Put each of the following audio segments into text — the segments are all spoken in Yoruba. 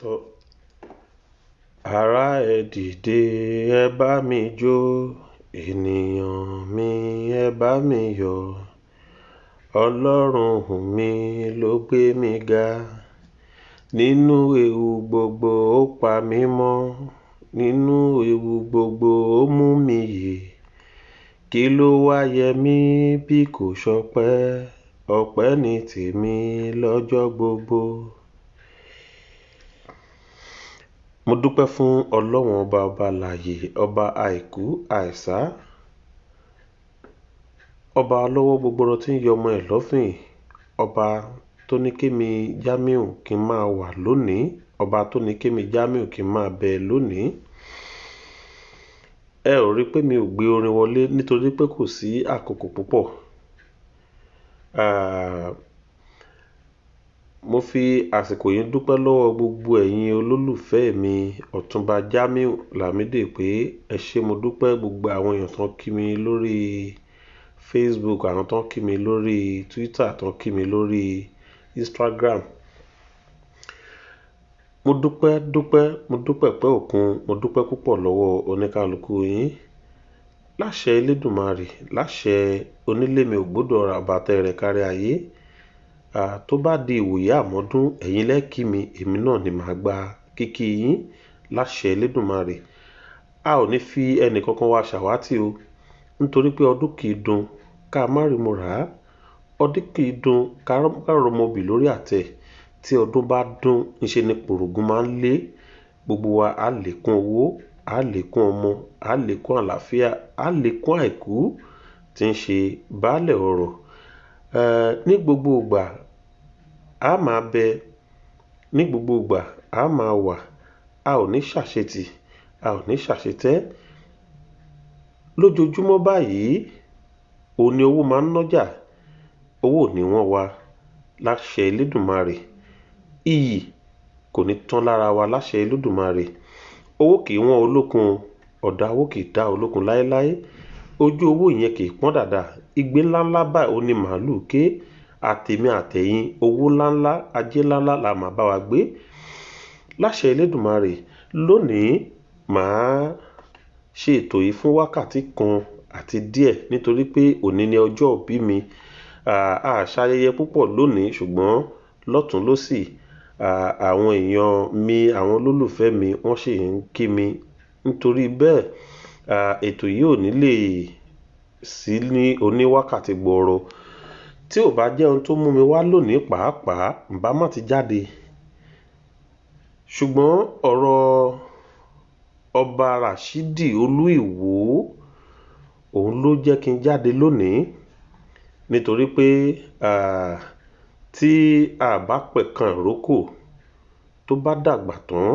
sọ. Ará ẹ dìde, ẹ bá mi jó, ènìyàn mi ẹ bá mi yọ̀. Ọlọ́run mi ló gbé mi ga, nínú ewu gbogbo ó pa mí mọ́, nínú ewu gbogbo ó mú mi yè. Kí ló wá yẹ mí bí kò ṣọpẹ́, ọpẹ́ ni tèmi lọ́jọ́ gbogbo. Mo dúpẹ́ fún Ọlọ́run ọba alààyè, ọba àìkú àìsá, ọba lọ́wọ́ gbogbo ọ̀rọ̀ tí ń yọ ọmọ ẹ̀ lọ́fìn, ọba tó ní kémi Jamiu kí n máa wà lónìí, ọba tó ní kémi Jamiu kí n máa bẹ lónìí. Ẹ ò rí pé mi ò gbé orin wọlé nítorí pé kò sí àkókò púpọ̀. Mo fi àsìkò yìí dúpẹ́ lọ́wọ́ gbogbo ẹ̀yin olólùfẹ́ mi Ọ̀túnba Jamiu Lamide pé ẹ ṣé, mo dúpẹ́ gbogbo àwọn èèyàn tó ń kí mi lórí Facebook, àwọn tó ń kí mi lórí Twitter, tó ń kí mi lórí Instagram. Mo dúpẹ́ pẹ́ òkun, mo dúpẹ́ púpọ̀ lọ́wọ́ oníkálukú yín. Láṣẹ Elédùmarè, láṣẹ onílé mi ò gbọ́dọ̀ ra bàtẹ́ rẹ̀ kárí ayé. Tó bá di ìwòye àmọ́dún, ẹ̀yin lẹ́ kí mi, èmi náà ni màá gba kíkí yín láṣẹ Elédùmarè. A ò ní fi ẹnì kankan wá ṣàwátì o, nítorí pé ọdún kì í dùn ká má rí mo rà á. Ọdún kì í dùn ká rọmọbì lórí àtẹ. Tí ọdún bá dùn, ńṣe ni pòrògùn máa ń lé. Gbogbo wa á lékún owó, á lékún ọmọ, á lékún àlàáfíà, á lékún àìkú tí ń ṣe baálẹ̀ ọrọ̀. Ní gbogbo ìgbà a máa bẹ, ní gbogbo ìgbà a máa wà, a ò ní ṣàṣetì, a ò ní ṣàṣetẹ́. Lójoojúmọ́ báyìí òní owó máa ń nájà, owó ò ní wọ́n wa láṣẹ Elédùmarè. Iyì kò ní tán lára wa láṣẹ Elédùmarè. Owó kì í wọ́n olókun, ọ̀dà owó kì í dá olókun láéláé. Ojú owó yẹn kì í pọ́n dáadáa. Igbe ńláńlá báyìí ó ní màálù ké. Àtèmi àtẹ̀yìn owó ńláńlá, ajé ńláńlá la máa bá wa gbé láṣẹ Elédùmarè. Lónìí màá ṣe ètò yìí fún wákàtí kan àti díẹ̀ nítorí pé òní ni ọjọ́ ìbí mi. A ṣayẹyẹ púpọ̀ lónìí, ṣùgbọ́n lọ́tùn lósì àwọn èèyàn mi, àwọn olólùfẹ́ mi wọ́n sì ń kí mi. Nítorí bẹ́ẹ̀ ètò yìí ò ní lè sí ní oní wákàtí gbọọrọ. Tí ò bá jẹ́ ohun tó mú mi wá lónìí pàápàá, ǹbá má ti jáde. Ṣùgbọ́n ọ̀rọ̀ ọba Rashidi Olúìwò òun ló jẹ́ kí n jáde lónìí. Nítorí pé tí a bá pẹ̀kan ìrókò tó bá dàgbà tán,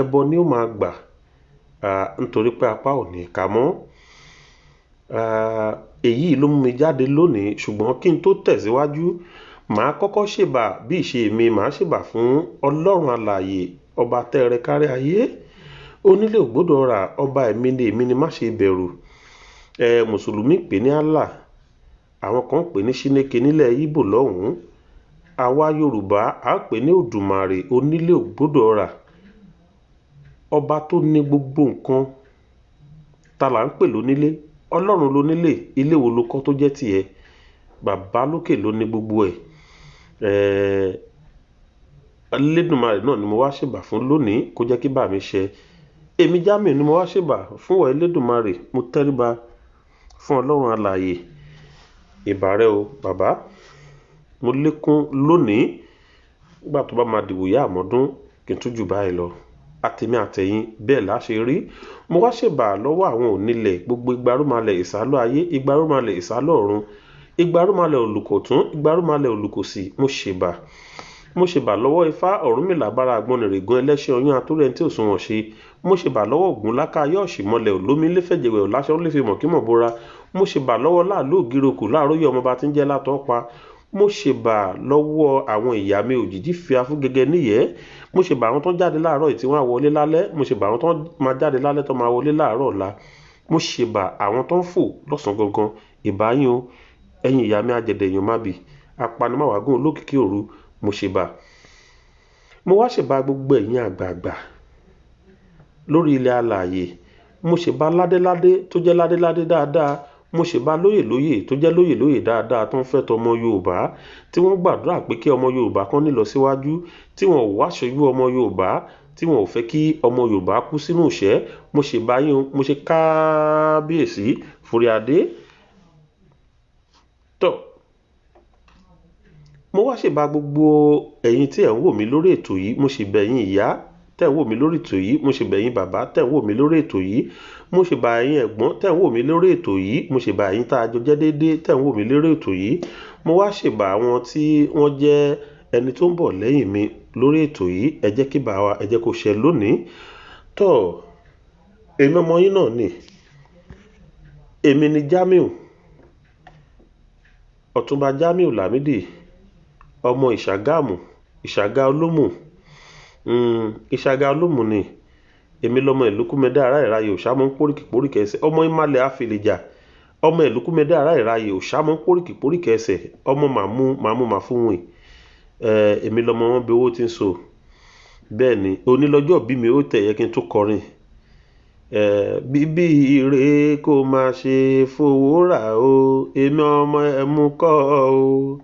ẹbọ ni ó máa gbà. Nítorí pé apá ò ní ká mọ́. Èyí ló mú mi jáde lónìí, ṣùgbọ́n kí n tó tẹ̀síwájú, màá kọ́kọ́ ṣèbà bí ìṣe mi, màá ṣèbà fún Ọlọ́run alààyè, ọba tẹ́rẹ̀ kárí ayé, onílé ò gbọ́dọ̀ rà, ọba èmi ni má ṣe bẹ̀rù. Mùsùlùmí pè ní Allah, àwọn kan pè ní Ṣínéke nílẹ̀ Ìgbò lọ́hùn. Àwa Yorùbá á pè ní Òdùmarè, onílé ò gbọ́dọ̀ rà. Ọba tó ní gbogbo nǹkan ta là ń pè lónílé. Ọlọ́run lónílé, ilé wo ló kọ́ tó jẹ́ tiẹ̀? Bàbá lókè ló ní gbogbo ẹ̀. Elédùmarè náà ni mo wá ṣèbà fún lónìí, kó jẹ́ kí bá mi ṣẹ. Èmi Jamiu ni mo wá ṣèbà fún wa Elédùmarè. Mo tẹríba fún Ọlọ́run alààyè. Ìbà rẹ o bàbá. Mo lékún lónìí. Nígbà tó bá máa dìwòye àmọ́dún, kí n tún jù báyìí lọ. Àtèmi àtẹ̀yìn bẹ́ẹ̀ la ṣe rí. Mo wá ṣèbà lọ́wọ́ àwọn onílẹ̀ gbogbo Igbarúmalẹ̀ ìsálú ayé, Igbarúmalẹ̀ ìsálú ọ̀run, Igbarúmalẹ̀ olùkọ̀tún, Igbarúmalẹ̀ olùkòsì. Mo ṣèbà lọ́wọ́ Ifá Ọ̀rúnmìlà bára àgbọnnìrègún ẹlẹ́ṣẹ̀ ọyún atúrẹ́ tí ò sunwọ̀n ṣe. Mo ṣèbà lọ́wọ́ Ògún láká yọ̀ọ̀ṣì mọ́lẹ̀ olómi lẹ́fẹ̀jẹ̀wẹ̀ ọ̀láṣọ́ lè fi mọ̀kímọ̀ bóra. Mo ṣèbà lọ́wọ́ láàlú ògírokù láàróyè ọmọba tí ń jẹ́ látọ́ pa. Mo ṣèbà lọ́wọ́ àwọn ìyá mi òjìjí fi afún gẹ́gẹ́ níyẹ́. Mo ṣèbà àwọn tó jáde láàárọ̀ tí wọ́n á wọlé lálẹ́. Mo ṣèbà àwọn tó máa jáde lálẹ́ tó máa wọlé láàárọ̀ ọ̀la. Mo ṣèbà àwọn tó ń fò lọ́sàn gangan. Ìbà yín o, ẹ̀yin ìyá mi àjẹ̀dẹ̀ èèyàn má bì, apanimáwàgún olókìkí òru. Mo ṣèbà. mo wá ṣèbà gbogbo ẹ̀yin àgbààgbà lórí ilẹ̀ alààyè, mo ṣèbà ládéládé tó jẹ́ ládéládé dáadáa, mo ṣèbà lóyèlóyè tó jẹ́ lóyèlóyè dáadáa tó ń fẹ́ tọmọ Yorùbá, tí wọ́n gbàdúrà pé kí ọmọ Yorùbá kan ní lọ síwájú, tí wọ́n ò wá ṣojú ọmọ Yorùbá, tí wọ́n ò fẹ́ kí ọmọ Yorùbá kú sínú ìṣẹ́. Mo ṣèbà yín, mo ṣe kábíyèsí forí adé. Tọ́, mo wá ṣèbà gbogbo ẹ̀yin tí ẹ̀ ń wò mí lórí ètò yìí, mo ṣèbà ẹ̀yin ìyá tẹ́ ń wò mí lórí ètò yìí, mo ṣèbà ẹ̀yin bàbá tẹ́ ń wò mí lórí ètò yìí, mo ṣèbà ẹ̀yin ẹ̀gbọ́n tẹ́ ń wò mí lórí ètò yìí, mo ṣèbà ẹ̀yin tá a jọ jẹ́ déédéé tẹ́ ń wò mí lórí ètò yìí, mo wá ṣèbà àwọn tí wọ́n jẹ́ ẹni tó ń bọ̀ lẹ́yìn mi lórí ètò yìí. Ẹ jẹ́ kí bá wa, ẹ jẹ́ kó ṣẹ lónìí. Tọ́, èmi ọmọ yín náà ni, èmi ni Jamiu, Ọ̀túnba Jamiu Lámídì, ọmọ Ìṣàgámù, Ìṣàgá Olómù. Ìṣàgá Olómù ni èmi, lọmọ Ìlúkúmẹdẹ ará ìráyè òṣàmọ́ ń póríkì ẹsẹ̀, ọmọ ìmàlẹ̀ àfìlìjà, ọmọ Ìlúkúmẹdẹ ará ìráyè òṣàmọ́ ń póríkì ẹsẹ̀, ọmọ màmú màfúnwìn. Èmi lọmọ wọn bí owó ti ń so. Bẹ́ẹ̀ ni onílọ́jọ́ bí mi ó tẹ̀ yẹ kí n tó kọrin. Bíbí ire kó máa ṣe fowó rà o, èmi ọmọ ẹ̀mú kọ́ o.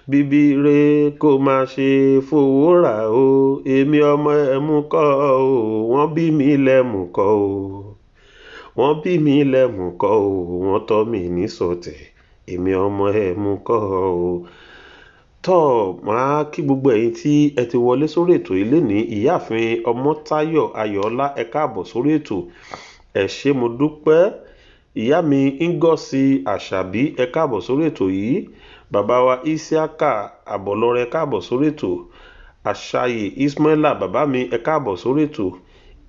Bíbí ire kó máa ṣe fowó rà o, èmi ọmọ ẹ̀mú kọ́ o. Wọ́n bí mi lẹ́mú kọ́ o, wọ́n bí mi lẹ́mú kọ́ o, wọ́n tọ́ mi ní sọ̀tẹ̀, èmi ọmọ ẹ̀mú kọ́ o. Tọ́, màá kí gbogbo ẹ̀yin tí ẹ ti wọlé sórí ètò yìí lénìí. Ìyáàfin Ọmọ́táyọ̀ Ayọ̀ọ́lá, ẹ káàbọ̀ sórí ètò. Ẹ ṣé mo dúpẹ́. Ìyá mi Ngozi Àṣàbí, ẹ káàbọ̀ sórí ètò yìí. Bàbá wa Isiaka Àbọ̀lọ́rẹ́, ẹ káàbọ̀ sórí ètò. Àṣàyè Ismaila, bàbá mi, ẹ káàbọ̀ sórí ètò.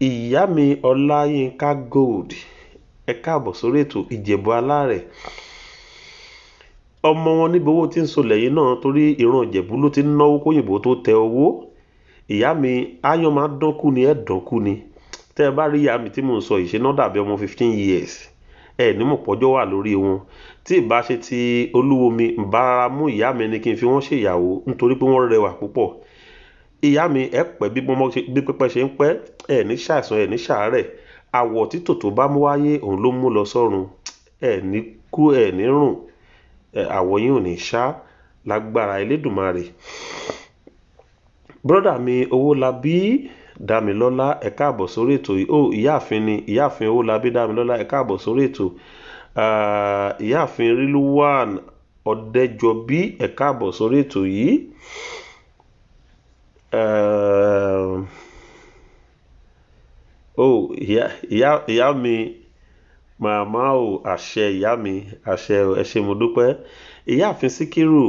Ìyá mi Ọláyínká Gold, ẹ káàbọ̀ sórí ètò. Ìjẹ̀bú Alárẹ̀, ọmọ wọn níbi owó tí ń solẹ̀ yìí náà, torí ìran Ìjẹ̀bú ló ti ń náwó kóyìnbó tó tẹ owó. Ìyá mi áyán máa dánkú ni, ẹ̀ dánkú ni. Tẹ́ ẹ bá rí ìyá mi tí mò ń sọ yìí, ṣe náà dàbí ọmọ 15 years. Ẹ ní mọ̀ pọ́jọ́ wà lórí wọn. Tí ìbá ṣe ti olúwo mi, ń bá rárá mú ìyá mi ni kí n fi wọ́n ṣe ìyàwó, nítorí pé wọ́n rẹwà púpọ̀. Ìyá mi ẹ pẹ́ bí pẹ́pẹ́ ṣe ń pẹ́, ẹ ní ṣàìsàn, ẹ ní ṣàárẹ̀. Àwọ̀ títò tó bá mú wáyé òun ló mú lọ sọ́run. Ẹ ní kú, ẹ ní rùn. Àwọ̀ yín ò ní ṣá lágbára Elédùmarè. Brọ́dà mi Owólabí Dámilọ́lá, ẹ káàbọ̀ sórí ètò yìí. Ìyáàfin ni, ìyáàfin Owólabí Dámilọ́lá, ẹ káàbọ̀ sórí ètò. Ìyáàfin Rilwan Ọ̀dẹ́jọbí, ẹ káàbọ̀ sórí ètò yìí. Ìyá mi màmá o, àṣẹ ìyá mi, àṣẹ o, ẹ ṣé mo dúpẹ́. Ìyáàfin Síkírù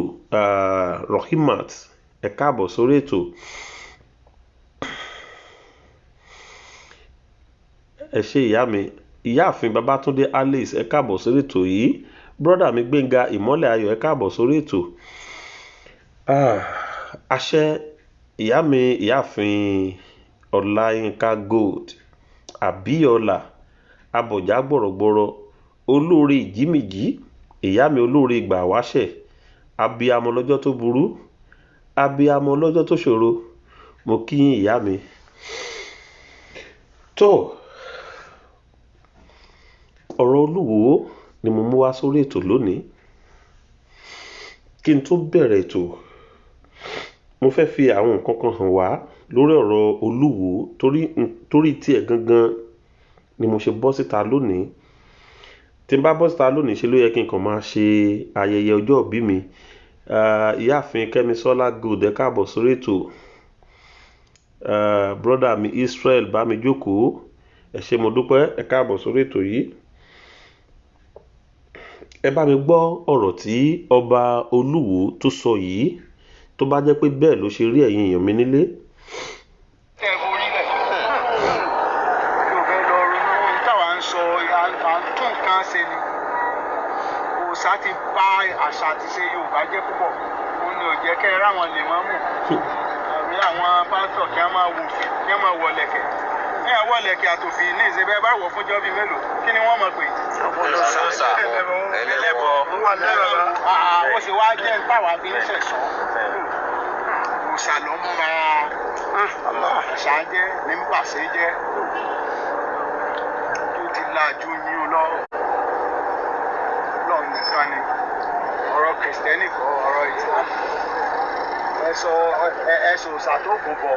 Rohimat, ẹ káàbọ̀ sórí ètò. Ẹ ṣé ìyá mi. Ìyáàfin Babátúndé Alice, ẹ káàbọ̀ sórí ètò yìí. Brọ́dà mi Gbénga Ìmọ́lẹ̀ Ayọ̀, ẹ káàbọ̀ sórí ètò. Àṣẹ ìyá mi, ìyáàfin Ọláyínká Gold, Àbíọ́lá Abọ̀já gbọ̀rọ̀gbọ̀rọ̀, olóore ìjímìjí, ìyá mi olóore ìgbà wáṣẹ̀, abiyamọ lọ́jọ́ tó burú, abiyamọ lọ́jọ́ tó ṣòro. Mo kí yín ìyá mi. Tọ́, ọ̀rọ̀ Olúwo ni mo mú wá sórí ètò lónìí. Kí n tó bẹ̀rẹ̀ ètò, mo fẹ́ fi àwọn nǹkan kan hàn wá lórí ọ̀rọ̀ Olúwo, torí tí ẹ̀ gangan ni mo ṣe bọ́ síta lónìí. Tí n bá bọ́ síta lónìí, ṣe ló yẹ kí n kàn máa ṣe ayẹyẹ ọjọ́ ìbí mi. Ìyáàfin Kẹ́misọ́lá Gold, ẹ káàbọ̀ sórí ètò. Brọ́dà mi Israel Bámijókòó, ẹ ṣé mo dúpẹ́, ẹ káàbọ̀ sórí ètò yìí. Ẹ bá mi gbọ́ ọ̀rọ̀ tí ọba Olúwo tó sọ yìí, tó bá jẹ́ pé bẹ́ẹ̀ ló ṣe rí ẹ̀yin èèyàn mi nílé. Òòṣà ti bá àṣà àti ṣe Yorùbá jẹ́ púpọ̀. Òun ni ò jẹ́ kẹ́ ẹ ráwọn lè máa mú. Àbí àwọn pásítọ̀ kí wọ́n máa wò fì, kí wọ́n máa wọ̀lẹ̀kẹ̀. Ní àwọ̀lẹ̀kẹ̀ àtòfì ní ìṣe bẹ́ẹ̀ bá wọ̀ fún jọ́bí mélòó, kí ni wọ́n mọ̀ pé? Ẹlẹ́bọ. Ó sì wá jẹ́ táwa fi ń ṣẹ̀ṣọ́. Òòṣà ló múra àṣà jẹ́ ní pàṣẹ jẹ́ tó ti lajú yín lọ lọ́ọ̀ nìkan ni ọ̀rọ̀ kìrìsìtẹ́nì kọ́ ọ̀rọ̀ ìsìlámù ẹ̀sọ̀ òòṣà tó gùn bọ̀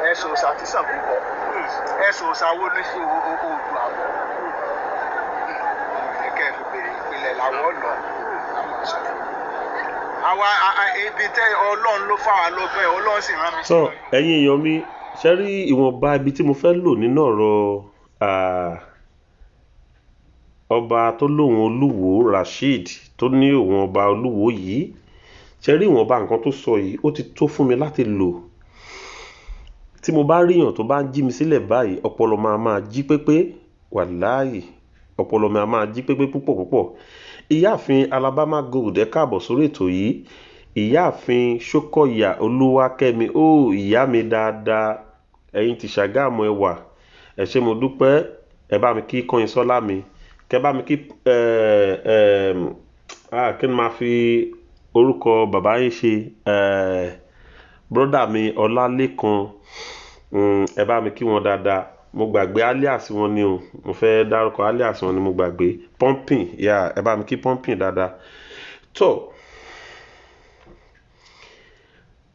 ẹ̀sọ̀ òòṣà tí Ṣàngó bọ̀ ẹ̀sọ̀ òòṣà wo ní sí Oòduà àbọ̀ ẹ̀kẹ́ fi bèrè ìpìlẹ̀ làwọn lọ àwa ibi tẹ Ọlọ́run ló fà wá lọ́gbẹ́ Ọlọ́run sì rán mi. sọ ẹ̀yin èèyàn mi ṣe rí ìwọ̀nba ibi tí mo fẹ́ lò nínú ọ̀rọ̀ ọba tó lóun Olúwo Rasheed tó ní òun ọba Olúwo yìí ṣe rí ìwọ̀nba nǹkan tó sọ yìí ó ti tó fún mi láti lò. Tí mo bá ríyàn tó bá ń jí mi sílẹ̀ báyìí ọpọlọ máa jí pépé wàláhì ọpọlọ máa jí pépé púpọ̀. Ìyáàfin Alabama Gold ẹ káàbọ̀ sórí ètò yìí. Ìyáàfin Ṣókọ̀yà Olúwakẹ́mi ó ìyá mi dáadáa ẹ̀yin ti Ṣàgámù ẹwà ẹ ṣé mo dúpẹ́ ẹ bá mi kí Kọ́yinsọ́lá mi kẹ bá mi kí kí ni máa fi orúkọ bàbá yín ṣe brọ́dà mi Ọlálékan ẹ bá mi kí wọn dáadáa mo gbàgbé alias wọn ni o mo fẹ́ dárúkọ alias wọn ni mo gbàgbé Pumping ẹ bá mi kí Pumping dáadáa. tó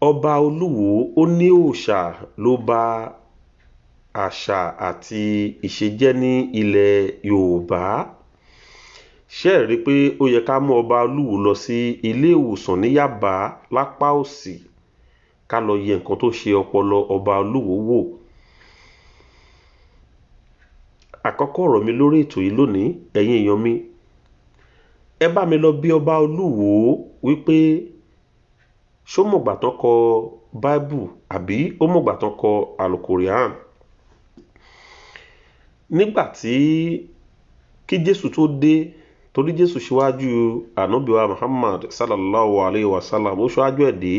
ọba Olúwo ó ní òòṣà ló bá àṣà àti ìṣe jẹ́ ní ilẹ̀ Yorùbá. ṣé ẹ rí pé ó yẹ ká mú ọba Olúwo lọ sí ilé ìwòsàn ní Yábà lápá òsì ká lọ yẹ nǹkan tó ṣe ọpọlọ ọba Olúwo wò. Àkọ́kọ́ ọ̀rọ̀ mi lórí ètò yìí lónìí ẹ̀yin èèyàn mi ẹ bá mi lọ bí ọba Olúwo wípé ṣó mọ̀gbà tán kọ Bible àbí ó mọ̀gbà tán kọ Al-Qur'an. Nígbà tí kí Jésù tó dé torí Jésù ṣíwájú Ànábì wa Muhammad sallallahu alayhi wa sallam ó ṣíwájú ẹ̀ dé.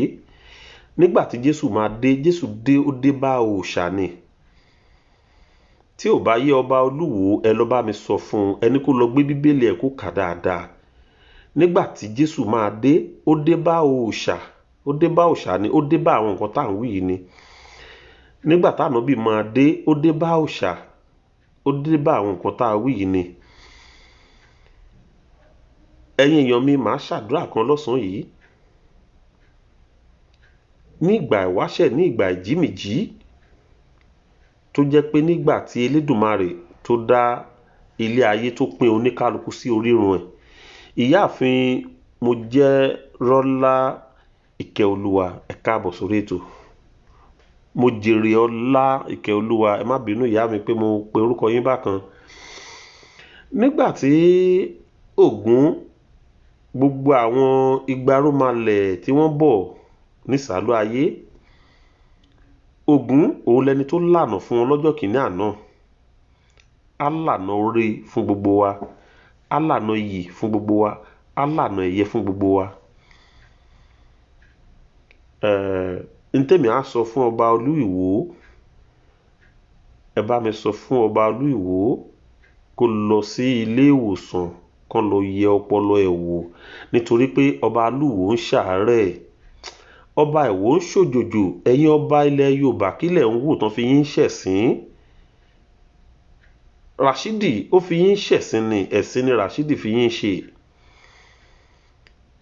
Nígbà tí Jésù máa dé Jésù dé ó dé bá òòṣà ni. Tí ò bá yé ọba Olúwo ẹ lọ bá mi sọ fún ẹni kó lọ gbé Bíbélì ẹ kó kà dáadáa. Nígbà tí Jésù máa dé ó dé bá òòṣà ni ó dé bá àwọn nǹkan tá à ń wí yìí ni. Nígbà tí Ànábì máa dé ó dé bá òòṣà ó dé bá àwọn nǹkan tá à ń wí yìí ni. ẹ̀yin èèyàn mi màá ṣàdúrà kan lọ́sàn-án yìí. Ní ìgbà ìwáṣẹ̀ ní ìgbà ìjímìjí tó jẹ́ pé nígbà tí Elédùmarè tó dá ilé ayé tó pín oníkálukú sí orírun ẹ̀. Ìyáàfin Mojẹ́rọ́lá Ìkẹ́olúwa ẹ káàbọ̀ sórí ètò. Mojèrèọlá Ìkẹ́olúwa ẹ má bínú ìyá mi pé mo pe orúkọ yín bákan. Nígbà tí Ògún gbogbo àwọn igbarómalẹ̀ tí wọ́n bọ̀ nísàlú ayé Ògún òun lẹni tó lànà fún wọn lọ́jọ́ kìíní àná. Á lànà oore fún gbogbo wa á lànà iyì fún gbogbo wa á lànà ẹ̀yẹ fún gbogbo wa. Ntẹ́mi á sọ fún ọba Olúìwó ẹ bá mi sọ fún ọba Olúìwó kó lọ sí ilé ìwòsàn kán lọ yẹ ọpọlọ ẹ̀ wò nítorí pé ọba Olúìwó ń ṣàárẹ̀. Ọba Ìwó ń ṣòjòjò ẹ̀yin ọba ilẹ̀ Yorùbá kílẹ̀ ń wò tán fi yín ṣẹ̀sín. Rashidi ó fi yín ṣẹ̀sín ni ẹ̀sín ni Rashidi fi yín ṣe.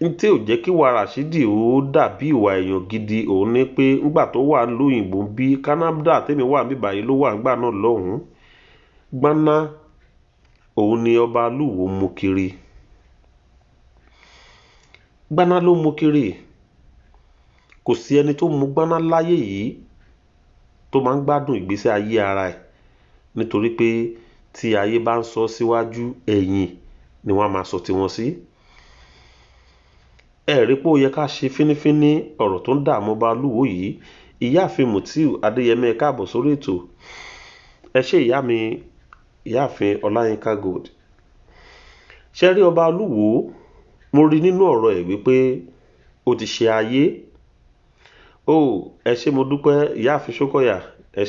Ntí ò jẹ́ kí wà Rashidi ó dàbí ìwà èèyàn gidi òun ní pé ńgbà tó wà lóyìnbó bí Canada tèmi wà níbí báyìí ló wà ńgbà náà lọ́hùn-ún. Gbaná òun ni ọba Olúwo mú kiri. Gbaná ló mú kiri. Kò sí ẹni tó mú gbaná láyé yìí tó máa ń gbádùn ìgbésí ayé ara ẹ̀ nítorí pé tí ayé bá ń sọ síwájú ẹ̀yìn ni wọ́n á máa sọ tiwọn sí. Ẹ rí pé ó yẹ ká ṣe fínífíní ọ̀rọ̀ tó ń dààmú ọba Olúwo yìí. Ìyáàfin Mutiu Adéyẹmí ẹ káàbọ̀ sórí ètò. Ẹ ṣé ìyá mi ìyáàfin Ọláyínká Gold. Ṣé rí ọba Olúwo mo rí nínú ọ̀rọ̀ ẹ̀ wípé ó ti ṣe ayé. Ẹ ṣé mo dúpẹ́ ìyáàfin Ṣókọ̀yà ẹ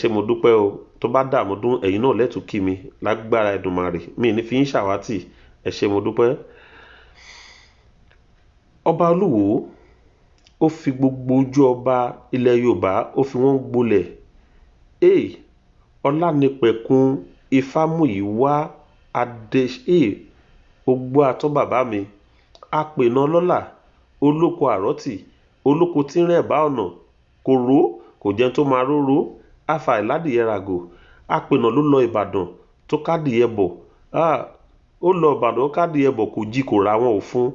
ṣé mo dúpẹ́ o tó bá dààmú dún ẹ̀yin náà lẹ́tù kí mi lágbára Èdùmàrè mi ní fi yín ṣàwátì ẹ ṣé mo dúpẹ́. Ọba Olúwo ó ó fi gbogbo ojú ọba ilẹ̀ Yorùbá ó fi wọ́n gbolẹ̀. Ọlánipẹ̀kun Ifámúyìwá Adé ogbó atọ́ bàbá mi, apènà lọ́là, olóko àrọ́tì, olóko tí ń rẹ̀ bá ọ̀nà, kò ró kò jẹ́ tó máa róró, afa ìládìyẹ ràgò, apènà ló lọ Ìbàdàn tó kádìyẹ bọ̀, ó lọ Ìbàdàn ó kádìyẹ bọ̀ kò jí kò ra wọn ò fún,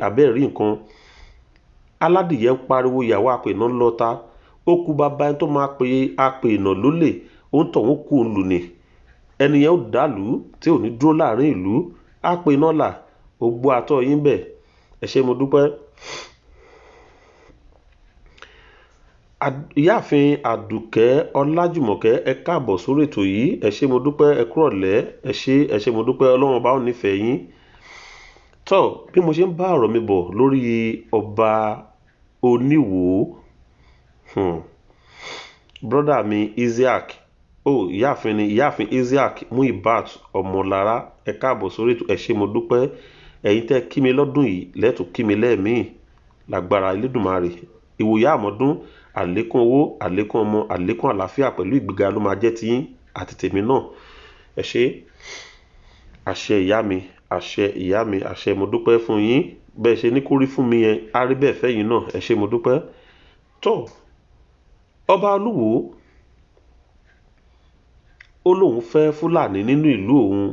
àbẹ́ẹ̀ rí nǹkan. Aládìyẹ ń pariwo ìyàwó apènà lọ́ta, ó kú bàbá ẹni tó máa pe apènà lólè, ó ń tọ̀hún kú òun lù ní, ẹni yẹn ó dàlú tí ò ní dúró láàrin ìlú. Apènà là ogbó atọ́ yín bẹ̀, ẹ ṣé mo dúpẹ́. Ìyáàfin Àdùkẹ́ Ọlájùmọ̀kẹ́ ẹ káàbọ̀ sórí ètò yìí, ẹ ṣé mo dúpẹ́, ẹ kúrọ̀lẹ́, ẹ ṣé mo dúpẹ́, Ọlọ́run ọba ó nífẹ̀ẹ́ yín. Tọ́ bí mo ṣe ń bá ọ̀rọ̀ mi bọ̀ lórí ọba Oníwò, brọ́dà mi Isiaq, ìyáàfin Isiaq Muibat Ọmọlára ẹ káàbọ̀ sórí ètò, ẹ ṣé mo dúpẹ́. Ẹ̀yin tẹ́ kí mi lọ́dún yìí lẹ́tù kí mi lẹ́ẹ̀mí lágbára Elédùmarè. Ìwòyà àmọ́dún, àlékún owó, àlékún ọmọ, àlékún àlàáfíà pẹ̀lú ìgbéga ló máa jẹ́ tiyín àti tèmi náà. Ẹ ṣé. Àṣẹ ìyá mi, àṣẹ ìyá mi, àṣẹ mo dúpẹ́ fún yín. Bẹ́ẹ̀ ṣe ní kó rí fún mi yẹn, á rí bẹ́ẹ̀ fẹ́yìn náà, ẹ ṣé mo dúpẹ́. Tọ́ ọba Olúwo ó lóun fẹ́ Fúlàní nínú ìlú òun.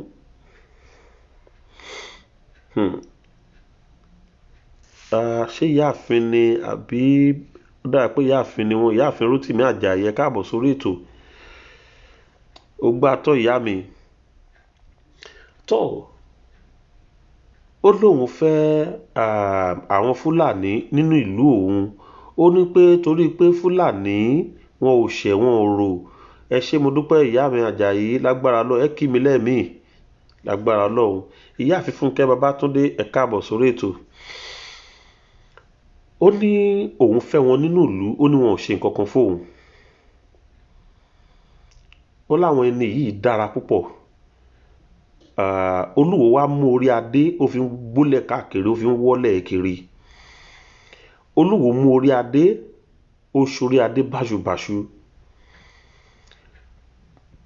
Ṣé ìyáàfin ni àbí ó dára pé ìyáàfin ni wọn, ìyáàfin Rótìmí Àjàyí ẹ káàbọ̀ sórí ètò. Ogbó atọ́ ìyá mi. Tọ́ ó lóun fẹ́ àwọn Fúlàní nínú ìlú òun. Ó ní pé torí pé Fúlàní wọn ò ṣẹ̀ wọn ò rò. Ẹ ṣé mo dúpẹ́ ìyá mi Àjàyí lágbára lọ, ẹ kí mi lẹ́ẹ̀mí lágbára Ọlọ́run. Ìyáàfin Fúnkẹ́ Babátúndé ẹ káàbọ̀ sórí ètò. Ó ní òun fẹ́ wọn nínú ìlú, ó ní wọn ò ṣe nǹkan kan fóun. Ó láwọn ẹni yìí dára púpọ̀. Olúwo wá mú orí adé ó fi ń gbólẹ̀ káàkiri, ó fi ń wọ́lẹ̀ kiri. Olúwo mú orí adé ó ṣorí adé báṣubàṣu.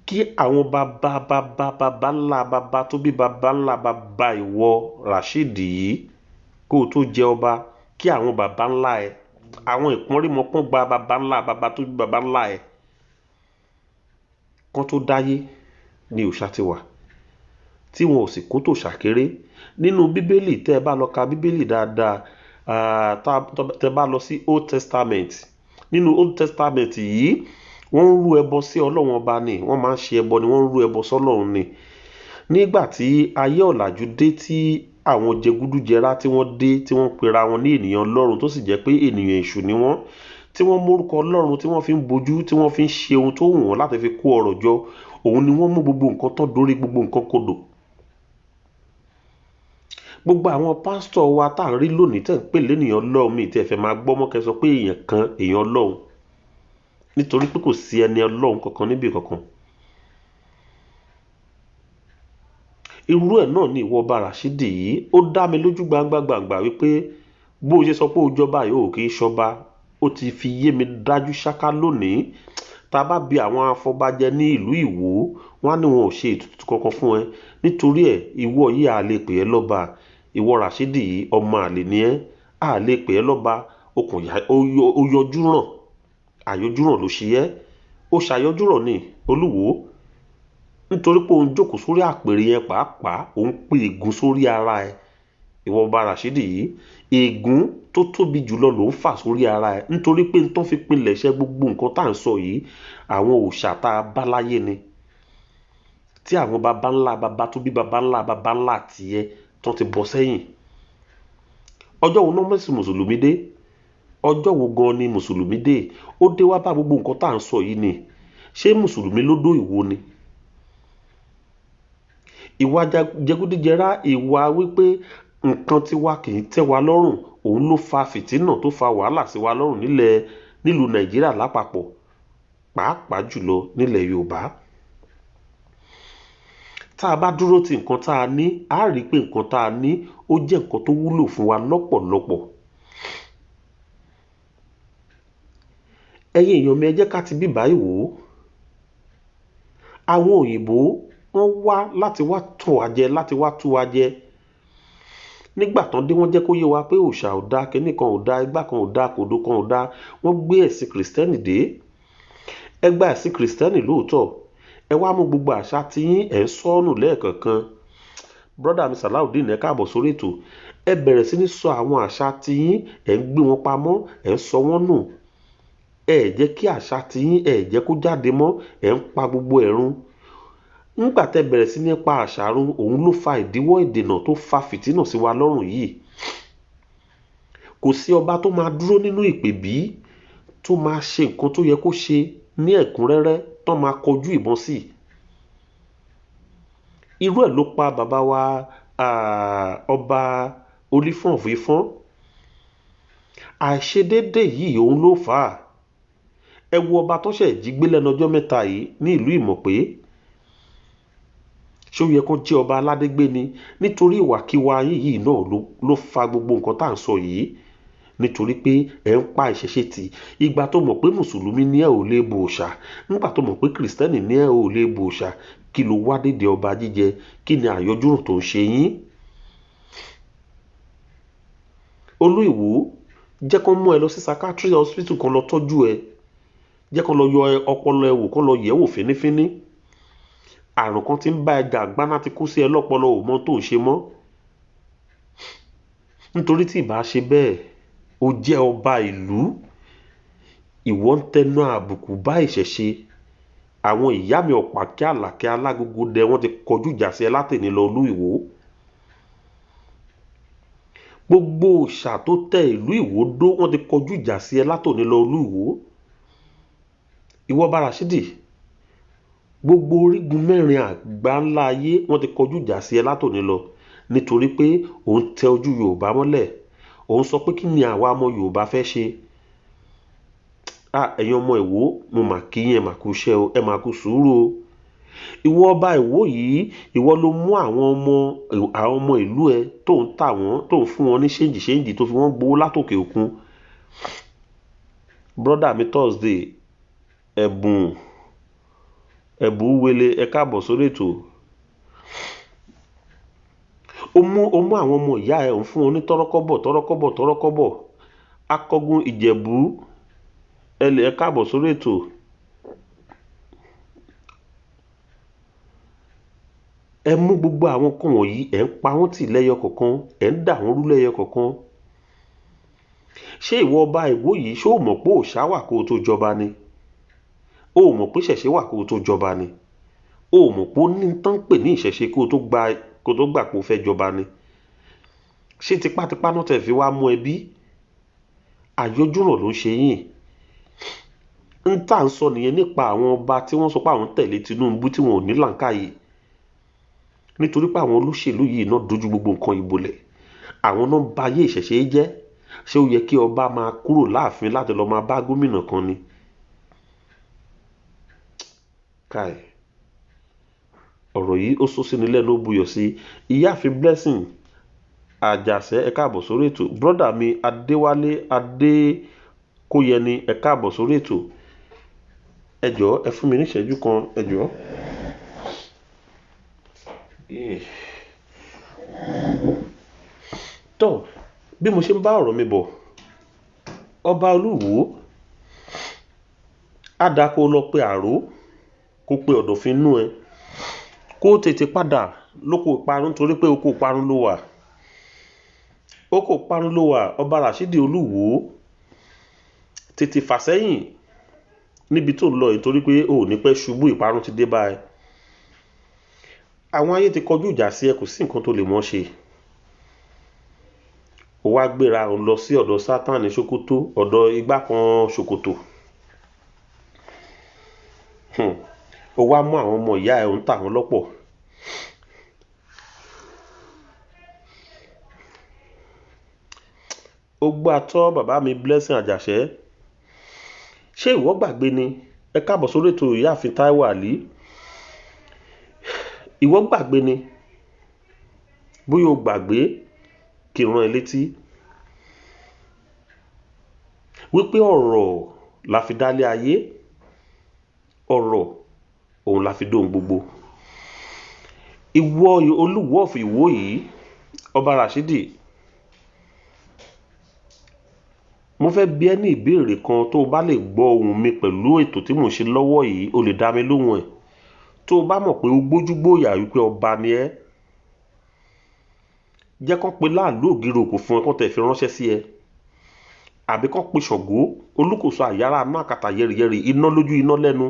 Kí àwọn bàbá ńlá bàbá tó bí bàbá ńlá bàbá ìwọ Rashidi yìí kó tó jẹ ọba, kí àwọn bàbá ńlá ẹ, àwọn ìpọ́nrímọ́pọ́n gba bàbá ńlá bàbá tó bí bàbá ńlá ẹ kán tó dáyé ni òòṣà ti wà, tí wọn ò sì kó tòòṣà kéré. Nínú Bíbélì tẹ́ ẹ bá lọ ka Bíbélì dáadáa, tẹ́ bá lọ sí Old Testament, nínú Old Testament yìí wọ́n ń rú ẹbọ sí Ọlọ́run ọba ni, wọ́n máa ń ṣe ẹbọ ni, wọ́n ń rú ẹbọ sọ́lọ́run ni. Nígbà tí ayé ọ̀làjú dé, tí àwọn jẹgúdújẹrá tí wọ́n dé, tí wọ́n pera wọn ní ènìyàn Ọlọ́run tó sì jẹ́ pé ènìyàn èṣù ni wọ́n, tí wọ́n mórúkọ Ọlọ́run tí wọ́n fi ń bojú, tí wọ́n fi ń ṣe ohun tó wù wọ́n láti fi kó ọrọ̀ jọ, òun ni wọ́n mú gbogbo nǹkan tán dórí gbogbo nǹkan kodò. Gbogbo àwọn pásítọ̀ wa tá à ń rí lónìí tẹ́ ń pè lénìyàn Ọlọ́run, mi tẹ́ fẹ́ máa gbọ́ mọ́ kẹ́ sọ pé èèyàn kan èèyàn Ọlọ́run, nítorí pé kò sí ẹni Ọlọ́run kankan níbi kankan. Irú ẹ̀ náà ni ìwọ ọba Rashidi yìí. Ó dá mi lójú gbangba wípé bó ṣe sọ pé ó jọba yìí ò kì í ṣọba, ó ti fi yé mi dájú ṣáká lónìí. Tá bá bi àwọn afọbajẹ ní ìlú Ìwó, wọ́n á ní wọn ò ṣe ètùtù kankan fún ẹ, nítorí ẹ̀ ìwọ yìí a lè pè ẹ́ lọ́ba. Ìwọ Rashidi yìí ọmọ àlè ni ẹ́, a lè pè ẹ́ lọ́ba. Ó yọjú ràn, àyọjúràn ló ṣe ẹ́. Ó ṣàyọjúràn ní Olúwo, nítorí pé òun jókòó sórí àpèrè yẹn pàápàá, òun pè ègún sórí ara ẹ. Ìwọ ọba Rashidi yìí, ègún tó tóbi jùlọ ló ń fà sórí ara ẹ, nítorí pé n tó fi pinlẹ̀ ṣe gbogbo nǹkan tá à ń sọ yìí, àwọn òòṣà tá a bá láyé ni, tí àwọn baba ńlá baba tó bí baba ńlá tiẹ̀ tó ti bọ́ sẹ́yìn. Ọjọ́ wo náà mẹ́sìn mùsùlùmí dé? Ọjọ́ wo gan ni mùsùlùmí dé? Ó dé wá bá gbogbo nǹkan tá à ń sọ yìí ni. Ṣé mùsùlùmí ló dó Ìwó ni? Ìwà jẹgúdújẹrá, ìwà wípé nǹkan tí wá kì í tẹ́ wa lọ́rùn, òun ló fa fìtínà tó fa wàhálà sí wa lọ́rùn nílùú Nàìjíríà lápapọ̀, pàápàá jùlọ nílẹ̀ Yorùbá. Tá a bá dúró ti nǹkan tá a ní, a rí pé nǹkan tá a ní ó jẹ́ nǹkan tó wúlò fún wa lọ́pọ̀lọpọ̀. ẹ̀yin èèyàn mi ẹ jẹ́ ká ti bí báyìí wò ó. Àwọn òyìnbó wọ́n wá láti wá tàn wá jẹ, láti wá tú wa jẹ. Nígbà tán dé wọ́n jẹ́ kó yé wa pé òòṣà ò dá, kíní kan ò dá, igbá kan ò dá, kòdó kan ò dá. Wọ́n gbé ẹ̀sìn kìrìsìtẹ́nì dé. Ẹ gba ẹ̀sìn kìrìsìtẹ́nì lóòótọ́, ẹ wá mú gbogbo àṣà tí yín ẹ̀ ń sọ́nù lẹ́ẹ̀kọ̀ọ̀kan. Brọ́dà mi Salaudeen ẹ káàbọ̀ sórí ètò. Ẹ bẹ̀rẹ̀ sí ní sọ àwọn àṣà tí yín, ẹ̀ ń gbé wọn pamọ́, ẹ̀ ń sọ wọ́n nù. Ẹ jẹ́ kí àṣà tí yín ẹ jẹ́ kó jáde mọ́, ẹ̀ ń pa gbogbo ẹ̀ run. Nígbà tẹ́ bẹ̀rẹ̀ sí ní pa àṣà run, òun ló fa ìdíwọ́ ìdènà tó fa fìtínà sí wa lọ́rùn yìí. Kò sí ọba tó máa dúró nínú ìpèbí tó máa ṣe nǹkan tó yẹ kó ṣe ní ẹ̀kúnrẹ́rẹ́ tó máa kọjú ìbọn sí. Irú ẹ̀ ló pa bàbá wa ọba Olífọ̀n of Ifọ̀n. Àìṣedédé yìí òun ló fà á. Ẹ wo ọba tó ṣẹ̀ jí gbé lẹ́nu ọjọ́ mẹ́ta yìí ní ìlú Ìmọ̀pé. Ṣé ó yẹ kó jẹ́ ọba aládé gbé ni? Nítorí ìwàkiwà yìí náà ló fa gbogbo nǹkan tá à ń sọ yìí. Nítorí pé ẹ ń pa ìṣẹ̀ṣe tì. Ìgbà tó mọ̀ pé mùsùlùmí ní ẹ ò lè bo òòṣà, nígbà tó mọ̀ pé kìrìsìtẹ́nì ní ẹ ò lè bo òòṣà, kí ló wá dédé ọba jíjẹ? Kí ni àyọjúrùn tó ń ṣe yín? Olú Ìwó, jẹ́ kó mú ẹ lọ sí psychiatric hospital kan lọ tọ́jú ẹ. Jẹ́ kó lọ yọ ọpọlọ ẹ wò, kó lọ yẹ̀ wò fínífíní. Àrùn kan tí ń bá ẹ jà, gbáná ti kú sí ẹ lọ́pọlọ, ò mọ̀ tó ń ṣe mọ́. Nítorí tí ìbá ṣe bẹ́ẹ̀, ó jẹ́ ọba ìlú. Ìwọ ń tẹnu àbùkù bá ìṣẹ̀ṣe. Àwọn ìyá mi Ọ̀pàkẹ́ Àlàkẹ́ Alágogo dẹ wọ́n ti kọjú ìjà sí ẹ látẹ̀ní lọ Olú Ìwó. Gbogbo òòṣà tó tẹ ìlú Ìwó dó wọ́n ti kọjú ìjà sí ẹ látòní lọ Olú Ìwó. Ìwọ Ọba Ràṣídì, gbogbo orígun mẹ́rin àgbà ńlá ayé wọ́n ti kọjú ìjà sí ẹ látòní lọ. Nítorí pé òun tẹ ojú Yorùbá mọ́lẹ̀. Òun sọ pé kí ni àwa ọmọ Yorùbá fẹ́ ṣe? Ẹ̀yin ọmọ Ìwó, mo mà kí yín, ẹ mà kú iṣẹ́ o, ẹ mà kú sùúrù o. Ìwọ ọba Ìwó yìí, ìwọ ló mú àwọn ọmọ ìlú ẹ tó ń tà wọ́n, tó ń fún wọn ní ṣéǹjì tó fi wọ́n gbowó látòkè òkun. Brọ́dà mi Thursday, ẹ̀bùn wele ẹ káàbọ̀ sórí ètò. Ó mú àwọn ọmọ ìyá ẹ̀ ń fún wọn ní tọ́rọ́kọ́bọ̀. Akọgun Ìjẹ̀bú, ẹ káàbọ̀ sórí ètò. Ẹ mú gbogbo àwọn kan wọ̀nyí, ẹ̀ ń pa wọ́n tì lẹ́yọ kọ̀ọ̀kan, ẹ̀ ń dà wọ́n rú lẹ́yọ kọ̀ọ̀kan. Ṣé ìwọ ọba Ìwó yìí, ṣé o mọ̀ pé òòṣà wà kó o tó jọba ni? O mọ̀ pé ìṣẹ̀ṣe wà kó o tó jọba ni? O mọ̀ pé ó ní tán pè ní ìṣẹ̀ṣe kó o tó gbà pé o fẹ́ jọba ni? Ṣé tipátipá náà tẹ̀ fi wá mú ẹbí? Àyọjúràn ló ń ṣe yín. Ń tà ń sọ nìyẹn nípa àwọn ọba tí wọ́n sọ pé àwọn tẹ̀lé Tinubu tí wọn ò ní làákàyè. Nítorí pé àwọn olóṣèlú yìí náà dojú gbogbo nǹkan ìbolẹ̀. Àwọn náà bà ayé ìṣẹ̀ṣe jẹ́. Ṣé ó yẹ kí ọba máa kúrò láàfin láti lọ máa bá gómìnà kan ni? Káì, ọ̀rọ̀ yìí ó sọ sí ni lẹ́nu, ó buyọ̀ sí. Ìyáàfin Blessing Àjàṣẹ́ ẹ káàbọ̀ sórí ètò. Brọ́dà mi Adéwálé Adékóyẹni ẹ káàbọ̀ sórí ètò. Ẹ jọ̀ọ́ ẹ fún mi ní ìṣẹ́jú kan, ẹ jọ̀ọ́. Tó, bí mo ṣe ń bá ọ̀rọ̀ mi bọ̀, ọba Olúwo á dá kó lọ pé àró, kó pe Ọ̀dọ̀fin nú ẹ, kó tètè padà lóko ìparun torí pé oko ìparun ló wà. Oko ìparun ló wà. Ọba Ràṣídì Olúwo tètè fà sẹ́yìn níbi tó ń lọ yìí torí pé o ò ní pẹ́ ṣubú, ìparun ti dé bá ẹ. Àwọn ayé ti kọjú ìjà sí ẹ, kò sí nǹkan tó lè mọ́ ṣe. Ó wá gbéra òun lọ sí ọ̀dọ̀ Sátánì Ṣókótó, ọ̀dọ̀ igbá kan Ṣòkòtò. Ó wá mú àwọn ọmọ ìyá ẹ̀ ń tà wọ́n lọ́pọ̀. Ó gbà tọ́ bàbá mi Blessing Àjàṣẹ́. Ṣé ìwọ gbàgbé ni? Ẹ káàbọ̀ sórí ètò Ìyáàfin Táíwò Àlí. Ìwọ gbàgbé ni? Bóyá o gbàgbé, kí n rán ẹ létí wípé ọ̀rọ̀ la fi dálé ayé, ọ̀rọ̀ òun la fi dóhun gbogbo. Ìwọ Olúwo of Ìwó yìí, Ọba Rashidi, mo fẹ́ bi ẹ́ ní ìbéèrè kan. Tó bá lè gbọ́ ohùn mi pẹ̀lú ètò tí mo ṣe lọ́wọ́ yìí, o lè dá mi lóhùn ẹ̀. Tó bá mọ̀ pé o gbójúgbóyà wípé ọba ni ẹ́, jẹ́ kán pe láàlú ògiri òkú fún ẹ, kán tẹ̀ fi ránṣẹ́ sí ẹ. Àbí kán pe Ṣàngó Olúkòso àyàrá náà àkàtà yẹrìyẹrì, iná lójú iná lẹ́nu,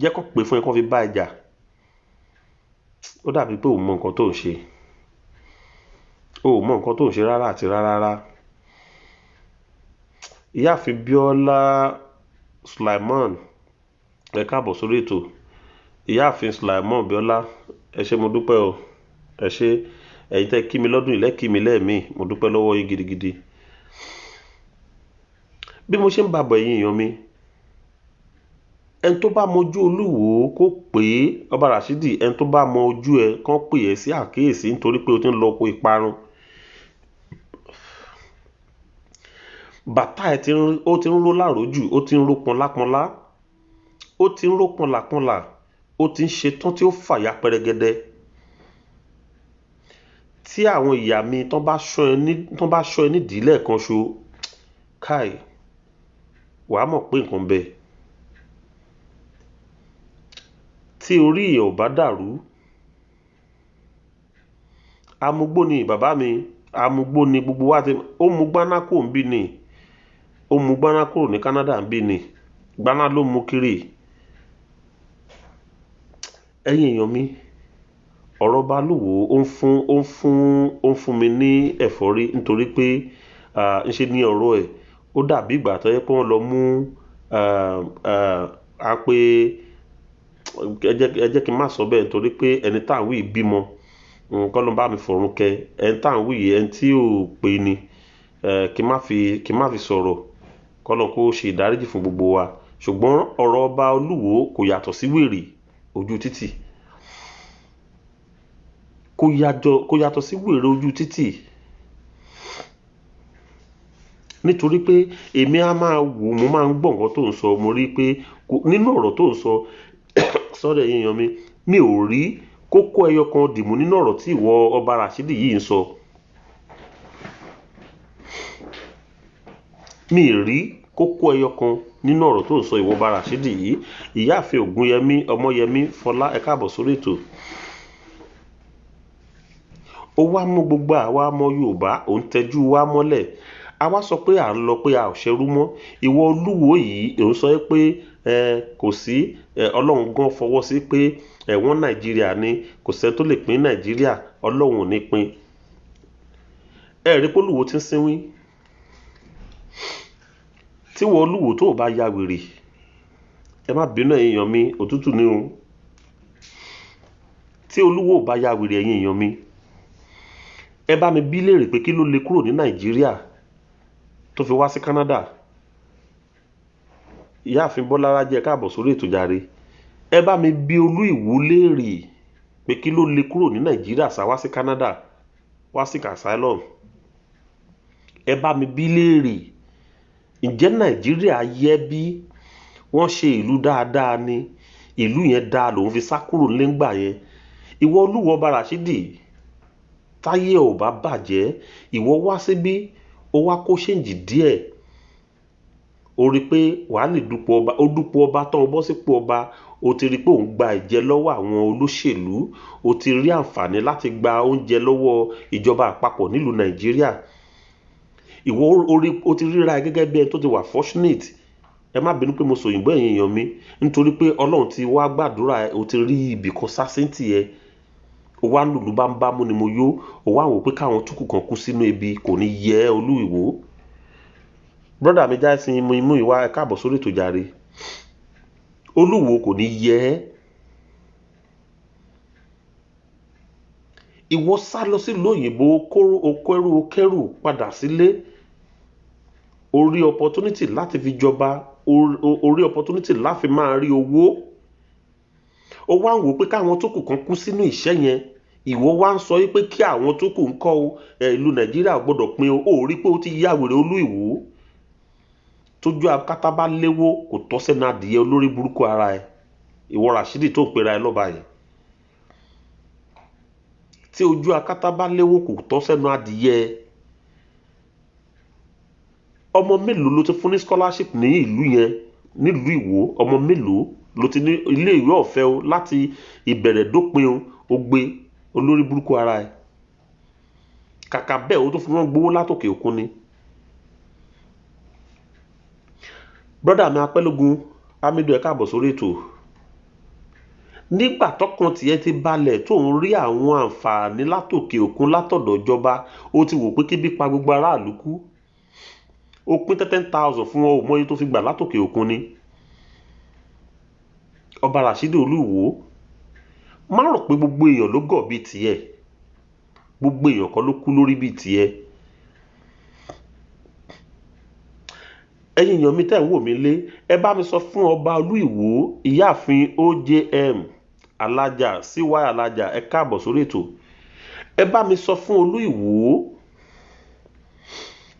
jẹ́ kán pè fún ẹ, kán fi bá ẹ jà. Ó dàbí pé o mọ nǹkan tó ń ṣe. O mọ nǹkan tó ń ṣe rárá àti rárá. Ìyáàfin Bíọ́lá Sulaiman, ẹ káàbọ̀ sórí ètò. Ìyáàfin Sulaiman Bíọ́lá, ẹ ṣé mo dúpẹ́ o. Ẹ ṣé, ẹ̀yin tẹ́ kí mi lọ́dún ilẹ̀ kí mi lẹ́ẹ̀mí, mo dúpẹ́ lọ́wọ́ yín gidigidi. Bí mo ṣe ń bàbọ̀ ẹ̀yin èèyàn mi, ẹni tó bá mọ ojú Olúwo kó pè é. Ọba Rashidi, ẹni tó bá mọ ojú ẹ kán pè ẹ́ sí àkíyèsí nítorí pé o ti ń lọ oko ìparun. Bàtà ẹ̀ ó ti ń ró lárójù, ó ti ń ró pọnlápọnlá, ó ti ń ró pọnlàpọnlà, ó ti ń ṣe tán tí ó fàya pẹrẹgẹdẹ. Tí àwọn ìyá mi tán bá ṣọ́ ẹ nídìí lẹ́ẹ̀kan ṣo, káì, wàá mọ̀ pé nǹkan bẹ. Tí orí èèyàn ò bá dàrú, amugbó ni bàbá mi, amugbó ni gbogbo wa ti. Ó mu gbaná kúrò ń bí ni, ó mu gbaná kúrò ní Canada ń bí ni, gbaná ló mu kiri. Ẹ̀yin èèyàn mi, ọ̀rọ̀ Balúwo ó ń fún mi ní ẹ̀fọ́rí nítorí pé ńṣe ní ọ̀rọ̀ ẹ̀ ó dàbí ìgbà tó yẹ pé wọ́n lọ mú ẹ jẹ́ kí n má sọ bẹ́ẹ̀ nítorí pé ẹni tá à ń wí bímọ, nǹkan ló bá mi fọ̀run kẹ. Ẹni tá à ń wí ẹni tí ò pé ni, kí n má fi sọ̀rọ̀, kọ́lọ́n kó ṣe ìdáríjì fún gbogbo wa. Ṣùgbọ́n ọ̀rọ̀ Ọba Olúwo kò yàtọ̀ sí wèrè ojú títì. Kò yàtọ̀ sí wèrè ojú títì. Nítorí pé èmi á máa wò, mo máa ń gbọ́ nǹkan tó ń sọ, mo rí pé nínú ọ̀rọ̀ tó ń sọ sọ́dọ̀ ẹ̀yin èèyàn mi ò rí kókó ẹyọ kan dìmú nínú ọ̀rọ̀ tí ìwọ Ọba Rashidi yìí ń sọ. Mi ì rí kókó ẹyọ kan nínú ọ̀rọ̀ tó ń sọ ìwọ Ọba Rashidi yìí. Ìyáàfin Ògúnyẹmí Ọmọyẹmí Fọlá, ẹ káàbọ̀ sórí ètò. Ó wá mú gbogbo àwa ọmọ Yorùbá, òun tẹjú wa mọ́lẹ̀. A wá sọ pé à ń lọ pé a ò ṣẹrú mọ́. Ìwọ Olúwo yìí òun sọ pé kò sí Ọlọ́run gan fọwọ́ sí pé wọ́n Nàìjíríà ni, kò sẹ́ni tó lè pín Nàìjíríà, Ọlọ́run ò ní pín. Ẹ rí pé Olúwo ti ń sínwín. Tí ìwọ Olúwo tó bá ya wèrè, ẹ má bínú ẹ̀yin èèyàn mi, òtútù ni o. Tí Olúwo ò bá ya wèrè ẹ̀yin èèyàn mi, ẹ bá mi bí léèrè pé kí ló lè kúrò ní Nàìjíríà tó fi wá sí Canada. Ìyáàfin Bọ́lá Rájí, ẹ káàbọ̀ sórí ètò jàre. Ẹ bá mi bí Olú Ìwó léèrè pé kí ló lè kúrò ní Nàìjíríà sá wá sí Canada, wá sí asylum. Ẹ bá mi bí léèrè, ǹjẹ́ Nàìjíríà yẹ bí wọ́n ṣe ìlú dáadáa ni? Ìlú yẹn dáa lòun fi sá kúrò lẹ́ngbà yẹn. Ìwọ Olúwo Ọba Rashidi, táyé ò bá bàjẹ́, ìwọ wá síbí, ó wá kó ṣéǹjì díẹ̀. Ó rí pé wàá lè dupò ọba, ó dupò ọba tán, ó bọ́ sípò ọba, ó ti rí pé òun gba ìjẹ lọ́wọ́ àwọn olóṣèlú, ó ti rí àǹfààní láti gba oúnjẹ lọ́wọ́ ìjọba àpapọ̀ nílùú Nàìjíríà. Ìwọ ó ti ríra gẹ́gẹ́ bí ẹni tó ti wà fortunate. Ẹ má bínú pé mo sòyìnbó ẹ̀yin èèyàn mi, nítorí pé Ọlọ́run ti wá gbàdúrà ẹ, ó ti rí ibì kan sásẹ́ǹtì ẹ. Ó wá lùlù bámú ni mo yó, ó wá wò pé káwọn túkù kan kú sínú ebi, kò ní yẹ Olú Ìwó. Brọ́dà mi Jáìsìn imú ìwà, ẹ káàbọ̀ sórí ètò jàre. Olúwo kò ní yẹ. Ìwọ sá lọ sí ìlú òyìnbó, okẹ́rù padà sílé. Orí opportunity láti fi jọba, orí opportunity láti máa rí owó. Ó wá ń wò pé káwọn túkù kan kú sínú ìṣẹ́ yẹn. Ìwọ wá ń sọ pé kí àwọn túkù ń kọ́ ìlú Nàìjíríà gbọ́dọ̀ pín o. Ó rí pé ó ti yá wèrè Olú Ìwó. tójú akátá bá léwó kò tọ́ sẹ́nu adìyẹ olórí burúkú ara ẹ̀ ìwọ Rashidi tó ń pera ẹ lọ́ba yìí tí ojú akátá bá léwó kò tọ́ sẹ́nu adìyẹ ọmọ mélòó ló ti fún ní scholarship ní ìlú yẹn nílùú Ìwó ọmọ mélòó ló ti ní ilé ìwé ọ̀fẹ́ o láti ìbẹ̀rẹ̀ dópin o gbé olórí burúkú ara ẹ̀ kàkà bẹ́ẹ̀ o tó fún wọn gbowó látòkè òkun ni. brọ́dà mi Apẹ́lógún Hamidu ẹ káàbọ̀ sórí ètò nígbà tọkàn tiẹ̀ ti balẹ̀ tó ń rí àwọn àǹfààní látòkè òkun látọ̀dọ̀ ìjọba ó ti wò pé kébí pa gbogbo aráàlú kú ó pín 10,000 fún wọn ò mọyì tó fi gbà látòkè òkun ni. ọba Rashidi Olúwo má rò pé gbogbo èèyàn ló gọ̀ bíi tiẹ̀ gbogbo èèyàn kan ló kú lórí bíi tiẹ̀. ẹ̀yin èèyàn mi tẹ́ ń wò mí lé ẹ bá mi sọ fún ọba Olúwo ìyáàfin OJM Alájà CY Alájà ẹ káàbọ̀ sórí ètò ẹ bá mi sọ fún Olúwo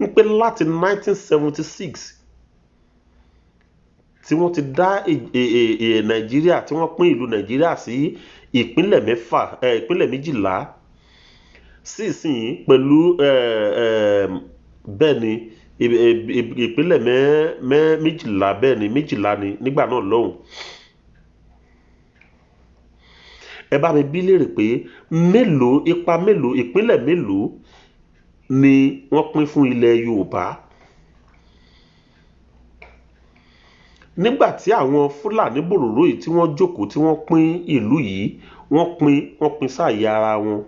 ń pé láti 1976 tí wọ́n ti dá Nàìjíríà tí wọ́n pín ìlú Nàìjíríà sí ìpínlẹ̀ 12 sísìn pẹ̀lú bẹ́ẹ̀ ni ìpínlẹ̀ 12 bẹ́ẹ̀ ni 12 ni nígbà náà lọ́hùn. ẹ bá mi bí léèrè pé ipa mélòó ìpínlẹ̀ mélòó ni wọ́n pín fún ilẹ̀ Yorùbá nígbà tí àwọn Fúlàní bòròró yìí tí wọ́n jókòó tí wọ́n pín ìlú yìí wọ́n pín sáàyè ara wọn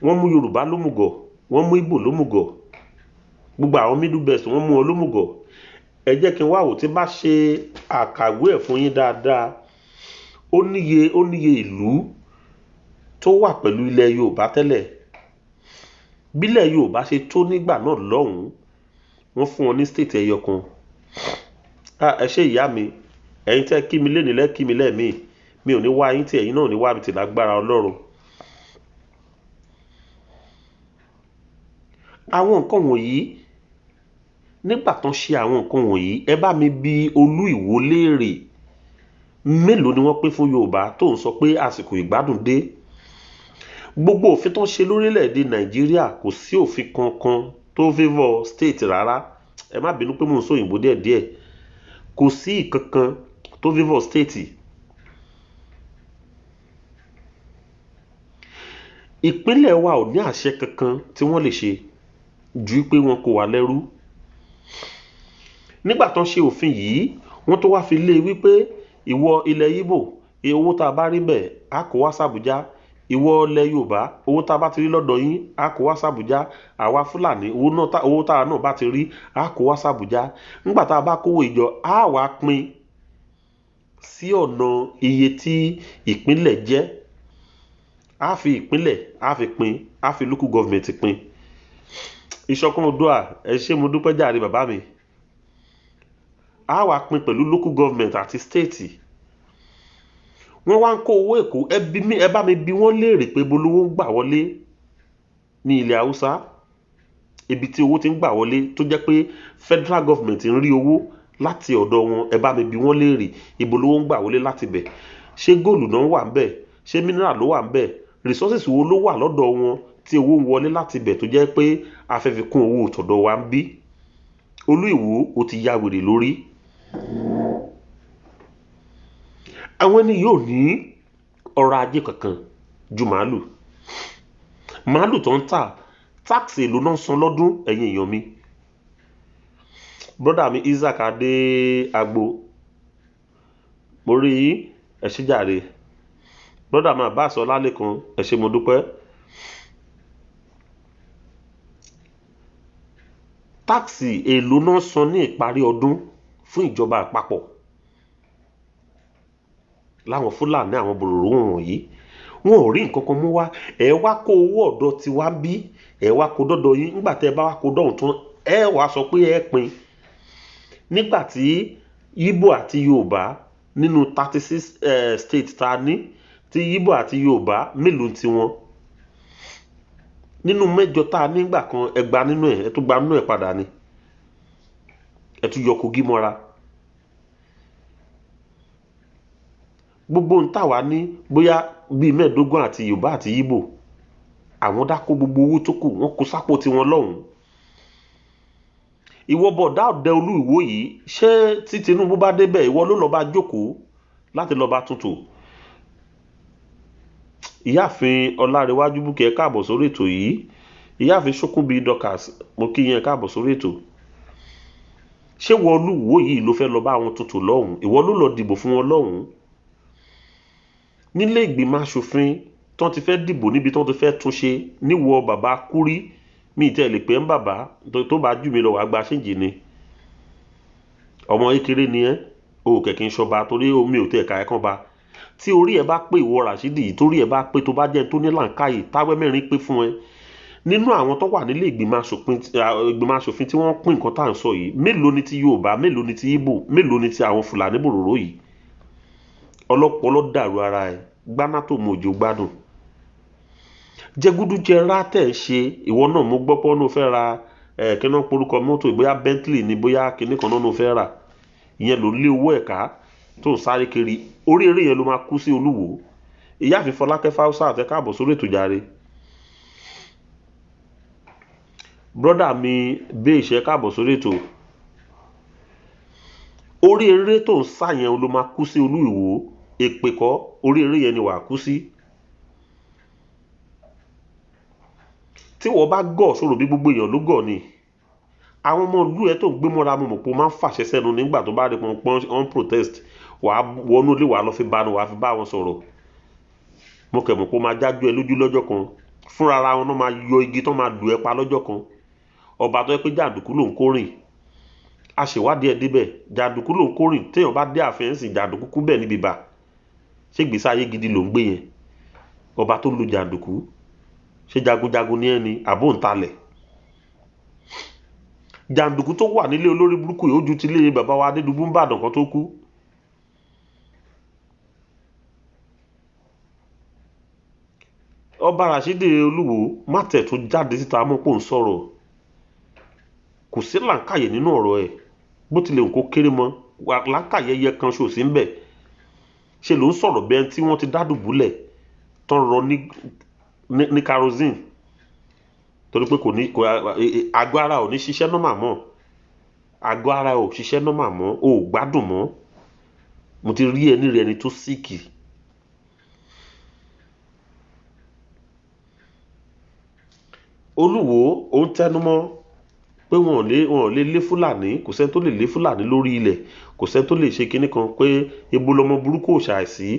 wọ́n mú Yorùbá lómùgọ̀ wọ́n mú Ìgbò lómùgọ̀ gbogbo àwọn Middle Belt wọ́n mú wọn lómùgọ̀ ẹ jẹ́ kí n wá wò tí bá ṣe àkàwé ẹ̀ fún yín dáadáa ó níye ìlú tó wà pẹ̀lú ilẹ̀ Yorùbá tẹ́lẹ̀ bílẹ̀ Yorùbá ṣe tó nígbà náà lọ́hùn wọ́n fún wọn ní state ẹyọ kan ẹ ṣé ìyá mi ẹ̀yin tẹ́ kí mi lénìí lẹ́ kí mi lẹ́ẹ̀mí mi ò ní wá yín tí ẹ̀yin náà ní wá mi tì lágbára Ọlọ́run. àwọn nǹkan wọ̀nyí nígbà tán ṣe àwọn nǹkan wọ̀nyí ẹ bá mi bi Olúwo léèrè mélòó ni wọ́n pín fún Yorùbá tó ń sọ pé àsìkò ìgbádùn dé. gbogbo òfin tó ń ṣe lórílẹ̀‐èdè Nàìjíríà kò sí òfin kankan tó favour state rárá ẹ má bínú pé mò ń sọ òyìnbó díẹ̀díẹ̀ kò sí ìkankan tó favour state. ìpínlẹ̀ wa ò ní àṣẹ kankan tí wọ́n lè ṣe ju pé wọn kò wà lẹ́rú. nígbà tán ṣe òfin yìí wọ́n tó wá fi lé wípé ìwọ ilẹ̀ Ìgbò owó tá a bá rí bẹ́ẹ̀ á kó wá sàbújá ìwọ ilẹ̀ Yorùbá owó tá a bá ti rí lọ́dọ̀ yín á kó wá sàbújá àwa Fúlàní owó tá a náà bá ti rí á kó wá sàbújá nígbà tá a bá kówó ìjọ á wá pín sí ọ̀nà iye tí ìpínlẹ̀ jẹ́ á fi ìpínlẹ̀ á fi pín á fi local government pín. Ìṣọ̀kan Oòduà ẹ ṣé mo dúpẹ́ jàre bàbá mi á wá pín pẹ̀lú local government àti state. wọ́n wá ń kó owó Èkó ẹ bá mi bi wọ́n léèrè pé bolówó ń gbà wọlé ní ilẹ̀ Haúsá ibi tí owó ti ń gbà wọlé tó jẹ́ pé federal government ń rí owó láti ọ̀dọ̀ wọn ẹ bá mi bi wọ́n léèrè ibolówó ń gbà wọlé láti bẹ̀ ṣé góòlù náà wà ń bẹ̀ ṣé mineral ló wà ń bẹ̀ resources wo ló wà lọ́dọ̀ wọn tí owó ń wọlé láti bẹ̀ tó jẹ́ pé a fẹ́ fi kún owó tọ̀dọ̀ wa ń bí. Olúwo ó ti ya wèrè lórí. àwọn ẹni yóò ní ọrọ̀ ajé kankan ju màálù tó ń tà táàkì èlò náà san lọ́dún ẹ̀yin èèyàn mi. brọ́dà mi Isaac Adé Agbo mo rí ẹ ṣé jàre brọ́dà mi Abbas Ọlálékan ẹ ṣé mo dúpẹ́. táàkì èlò náà san ní ìparí ọdún fún ìjọba àpapọ̀ láwọn Fúlàní àwọn bòròró wọ̀nyí wọn ò rí nǹkan kan mú wá ẹ wá kó owó ọ̀dọ̀ tiwa bí ẹ wá kó dọ́dọ̀ yín nígbà tẹ́ ẹ bá wá kó dọ̀hún tán ẹ wá sọ pé ẹ pín nígbà tí Ìgbò àti Yorùbá nínú 36 states ta ní tí Ìgbò àti Yorùbá mélòó tiwọn nínú 8 tá a nígbà kan ẹ gba nínú ẹ tó gba nínú ẹ padà ni ẹ tún yọ Kogi mọ́ra. Gbogbo ń tà wá ní bóyá bíi 15 àti Yorùbá àti Ìgbò, àwọn dákó gbogbo owó tó kù wọ́n kó sápò tiwọn lọ́hùn. Ìwọ bọ̀dá ọ̀dẹ Olú-Ìwó yìí, ṣé tí Tinubu bá débẹ̀ ìwọ ló lọ bá jókòó láti lọ bá tuntò? Ìyáàfin Ọlárewájú Búkẹ́ ẹ káàbọ̀ sórí ètò yìí. Ìyáàfin Ṣókúnbí Dorcas mo kí yín ẹ káàbọ̀ sórí ètò. Ṣé wọ Olú-Ìwó yìí ló fẹ́ lọ bá àwọn tuntò lọ́hùn? Ìwọ ló lọ dìbò fún wọn lọ́hùn. Nílé ìgbìmọ̀ aṣòfin tán ti fẹ́ dìbò níbi tán ti fẹ́ túnṣe níwọ bàbá Kúrí, mi tẹ́ lè pè ń bàbá tó bá jù mí lọ wàá gba ṣéǹjì ni. Ọmọ kékeré ni ẹ́, o kẹ̀kẹ́ ń ṣọba torí omi ò tẹ̀ ẹ̀ka ẹ̀kan ba. Tí orí ẹ bá pé ìwọ Rashidi, torí ẹ bá pé tó bá jẹ́ tó ní làǹkàyè táwẹ́ mẹ́rin pé fún ẹ. Nínú àwọn tó wà nílé ìgbìmọ̀ aṣòfin tí wọ́n pín nǹkan tá à ń sọ yìí, mélòó ni ti Yorùbá, mélòó ni ti Ìgbò, mélòó ni ti àwọn Fúlàní bòròró yìí? Ọlọ́pọlọ dàrú ara ẹ, gbaná tó mọ òjò gbádùn. Jẹgúdújẹrá tẹ̀ ń ṣe, ìwọ náà mo gbọ́ pé wọn fẹ́ ra kíná porúkọ mọ́tò bóyá Bentley ni bóyá kíní kan náà fẹ́ rà. Ìyẹn ló lé owó ẹ̀ka tó ń sáré kiri. Orí eré yẹn ló máa kú sí Olúwo. Ìyáàfin Fọlákẹ́ Fáúsà ẹ káàbọ̀ sórí ètò jàre. Brọ́dà mi bẹ́ ìṣẹ́ káàbọ̀ sórí ètò. Orí eré tó ń sá yẹn ló máa kú sí Olú-Ìwó. Èpè kọ́, orí eré yẹn ni wàá kú sí. Tí wọ́n bá gọ̀ sọ̀rọ̀ bí gbogbo èèyàn ló gọ̀ ni. Àwọn ọmọ ìlú ẹ tó ń gbé mọ́ra mọ̀ pé ó máa ń fàṣẹ sẹ́nu nígbà tó bá rí pọ́n on protest, wàá wọnú ilé wàá lọ fi bánu wàá fi bá wọn sọ̀rọ̀. Mo kẹ̀ mọ̀ pé ó máa jájú ẹ lójú lọ́jọ́ kan. Fúnra ara wọn náà máa yọ igi tó máa lù ẹ pa lọ́jọ́ kan. Ọba tó yẹ pé jàǹdùkú ló ń kórìn. A ṣèwádìí ẹ débẹ̀, jàǹdùkú ló ń kórìn. Téèyàn bá dé àfẹ́ǹsì jàǹdùkú kú bẹ́ẹ̀ níbi bá. Ṣé ìgbésí ayé gidi ló ń gbé yẹn? Ọba tó lu jàǹdùkú. Ṣé jagunjagun ní ẹni àbóǹtalẹ̀? Jàǹdùkú tó wà nílé olórí burúkú yìí ó ju ti ilé bàbá wa Adédùbú ńbàdàn kan tó kú. Ọba Rashidi Olúwo má tẹ̀ tó jáde síta mọ́ pò ń sọ̀rọ̀. Kò sí làǹkàyè nínú ọ̀rọ̀ ẹ̀. Bó tilẹ̀ nǹkó kéré mọ́, làǹkàyè ẹyẹ kan ṣò sí ń bẹ̀. Ṣe ló ń sọ̀rọ̀ bẹ́ẹ̀ tí wọ́n ti dádùbúlẹ̀ tán rọ ní kerosene. Torí pé àgọ́ ara ò ní ṣiṣẹ́ nọ́mà mọ́. Àgọ́ ara ò ṣiṣẹ́ nọ́mà mọ́, ò gbádùn mọ́. Mo ti rí ẹni rẹ̀ ẹni tó síkì. Olúwo ó ń tẹnumọ́ pé wọn ò lè lé Fúlàní, kò sẹ́ni tó lè lé Fúlàní lórí ilẹ̀, kò sẹ́ni tó lè ṣe kinní kan pé ebo lọmọ burúkú ò ṣàìsí.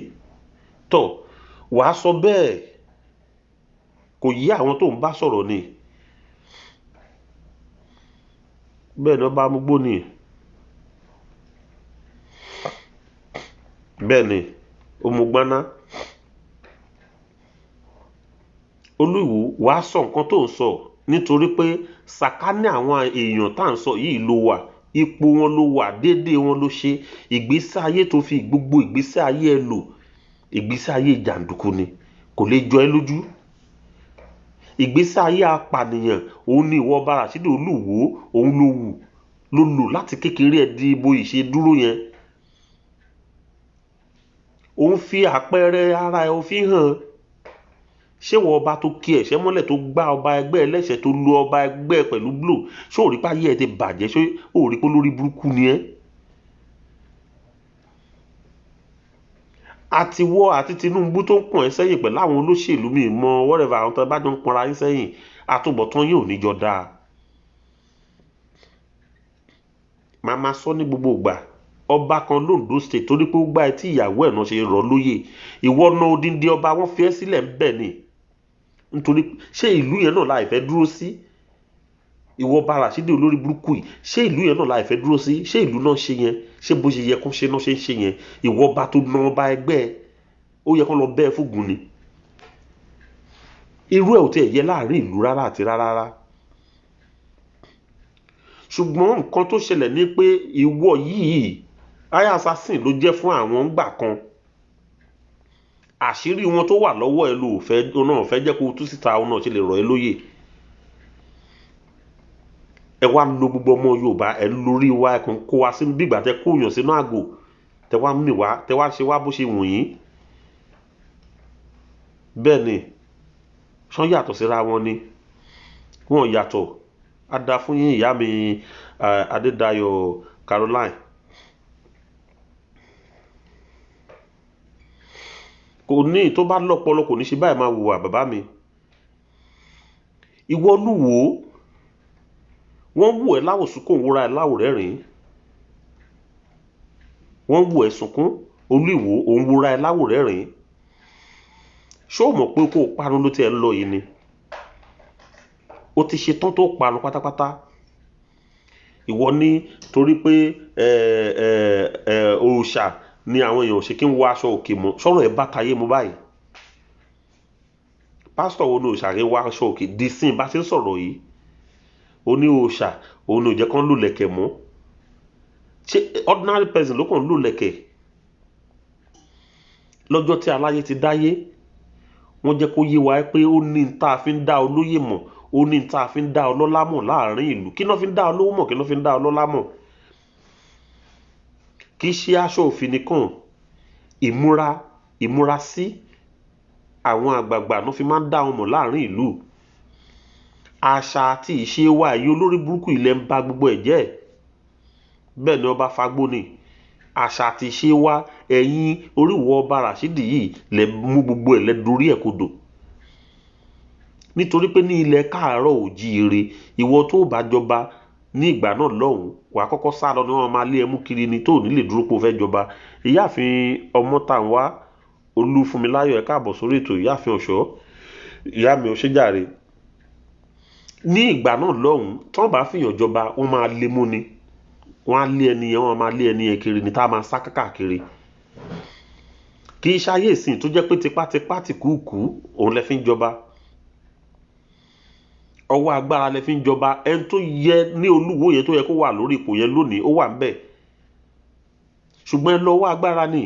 Tọ̀ wàá sọ bẹ́ẹ̀ kò yí àwọn tó ń bá sọ̀rọ̀ ni. Bẹ́ẹ̀ ni ọba amúgbó ni. Bẹ́ẹ̀ ni òmùgbọ́ná. Olúwo wàá sọ nǹkan tó ń sọ nítorí pé sàkání àwọn èèyàn tá à ń sọ yìí ló wà, ipò wọn ló wà, déédéé wọn ló ṣe. Ìgbésí ayé tó fi gbogbo ìgbésí ayé ẹ lò, ìgbésí ayé jàǹdùkú ni, kò lè jọ ẹ lójú. Ìgbésí ayé apànìyàn òun ni ìwọ Ọba Rashidi Olúwo òun ló lò láti kékeré ẹ di ibo ìṣe dúró yẹn. Òun fi àpẹẹrẹ ara ẹ òfin hàn. Ṣé wọ ọba tó kí ẹ̀ṣẹ́ mọ́lẹ̀ tó gbá ọba ẹgbẹ́ ẹlẹ́ṣẹ̀ tó lu ọba ẹgbẹ́ pẹ̀lú blow? Ṣé ò rí pé ayé ẹ ti bàjẹ́? Ṣé ò rí pé lórí burúkú ni ẹ́? Àti wọ àti Tinubu tó ń pọ̀n ẹ́ sẹ́yìn pẹ̀lú àwọn olóṣèlú mi mọ whatever àwọn tó bá jọ ń pọnra yín sẹ́yìn, àtúbọ̀tán yóò níjọ dáa. Màá máa sọ ní gbogbo ìgbà. Ọba kan l'Ondo State torí pé ó gbá ẹ tí ìyàwó ẹ̀ náà ṣe rọ̀ lóyè. Ìwọ náà odindi ọba wọn fi ẹ́ sílẹ̀ ń bẹ̀ ni. Nítorí ṣé ìlú yẹn náà láì fẹ́ dúró sí? Ìwọ Ọba Rashidi olórí burúkú yìí, ṣé ìlú yẹn náà láì fẹ́ dúró sí? Ṣé ìlú náà ṣe yẹn? Ṣé bó ṣe yẹ kó ṣe náà ṣe ń ṣe yẹn? Ìwọ ọba tó ná ọba ẹgbẹ́ ẹ, ó yẹ kó lọ bẹ́ẹ̀ fúgùn ni. Irú ẹ̀ ò tẹ̀ yẹ láàrin ìlú rárá àti rárá. Ṣùgbọ́n nǹkan tó ṣẹlẹ̀ ní pé ìwọ yìí aya assassin ló jẹ́ fún àwọn ńgbà kan. Àṣírí wọn tó wà lọ́wọ́ ẹ ló náà fẹ́ jẹ́ kó tú síta òun náà ṣe lè rọ̀ ẹ́ lóyè. ẹ wá lo gbogbo ọmọ Yorùbá ẹ lórí wa ẹ kàn kó wa sínú bígbà tẹ kó yàn sínú àgò tẹ wá mì wá tẹ wá ṣe wá bó ṣe wù yín. Bẹ́ẹ̀ ni ṣán yàtọ̀ síra wọn ni wọn yàtọ̀. A dá fún yín ìyá mi Adédayọ̀ Caroline. Kò ní tó bá lọ́pọlọ kò ní ṣe báyìí máa wùwà bàbá mi. Ìwọ Olúwo wọ́n wù ẹ́ láwò sunkún wúra ẹ̀ láwò rẹ́rìn. Wọ́n wù ẹ́ sunkún Olúwo òun wúra ẹ̀ láwò rẹ́rìn. Ṣé o mọ̀ pé kó o parun ló ti ẹ̀ ń lọ yìí ni? O ti ṣe tán tó parun pátápátá. Ìwọ ní torí pé òòṣà ni àwọn èèyàn ṣe kí ń wọ aṣọ òkè mọ́ sọ̀rọ̀ ẹ̀ bá tayé mu báyìí. Pásítọ̀ wo ni òòṣà rẹ̀ wọ aṣọ òkè di sí bá ṣe ń sọ̀rọ̀ yìí? O ní òòṣà òun ni ò jẹ́ kán lò lẹ̀kẹ̀ mọ́. Ṣé ordinary person ló kàn lò lẹ̀kẹ̀? Lọ́jọ́ tí aláyé ti dáyé wọ́n jẹ́ kó yé wa pé ó ní tá a fi ń dá olóyè mọ̀, ó ní tá a fi ń dá ọlọ́lá mọ̀ láàrin ìlú. Kí náà fi ń dá olówó mọ̀, kí náà fi ń dá ọlọ́lá mọ̀? Kì í ṣe aṣọ òfin nìkan, ìmúra sí àwọn àgbààgbà náà fi máa ń dá wọn mọ̀ láàrin ìlú. Àṣà àti ìṣe wa èyí olórí burúkú ilẹ̀ ń ba gbogbo ẹ̀ jẹ́. Bẹ́ẹ̀ ni ọba fagbó ni. Àṣà àti ìṣe wa ẹ̀yin oríwọ ọba Ràṣídì yìí lẹ mú gbogbo ẹ̀ lẹ dorí ẹ̀ kodò. Nítorí pé ní ilẹ̀ káàárọ̀ òjíire ìwọ tó bá jọba ní ìgbà náà lọ́hùn wà á kọ́kọ́ sá lọ ní wọn máa lé ẹmú kiri ni tó ní lè dúró pé o fẹ́ jọba. Ìyáàfin Ọmọ́tànwá Olúfúnmiláyọ̀ ẹ káàbọ̀ sórí ètò ìyáàfin Ọ̀ṣọ́. Ìyá mi ò ṣe jàre. Ní ìgbà náà lọ́hùn tí wọ́n bá fìyàn jọba wọ́n máa lé mú ni. Wọ́n á lé ẹni yẹn wọ́n máa lé ẹni yẹn kiri ni tá a máa sá káàkiri. Kì í ṣayé ìsìn tó jẹ́ pé tipátipá tìkúùkù òun lẹ fi ń jọba. Ọwọ́ agbára lẹ fi ń jọba. Ẹni tó yẹ ní Olúwo yẹn tó yẹ kó wà lórí ipò yẹn lónìí ó wà ńbẹ̀. Ṣùgbọ́n ẹ lọ́wọ́ agbára ni.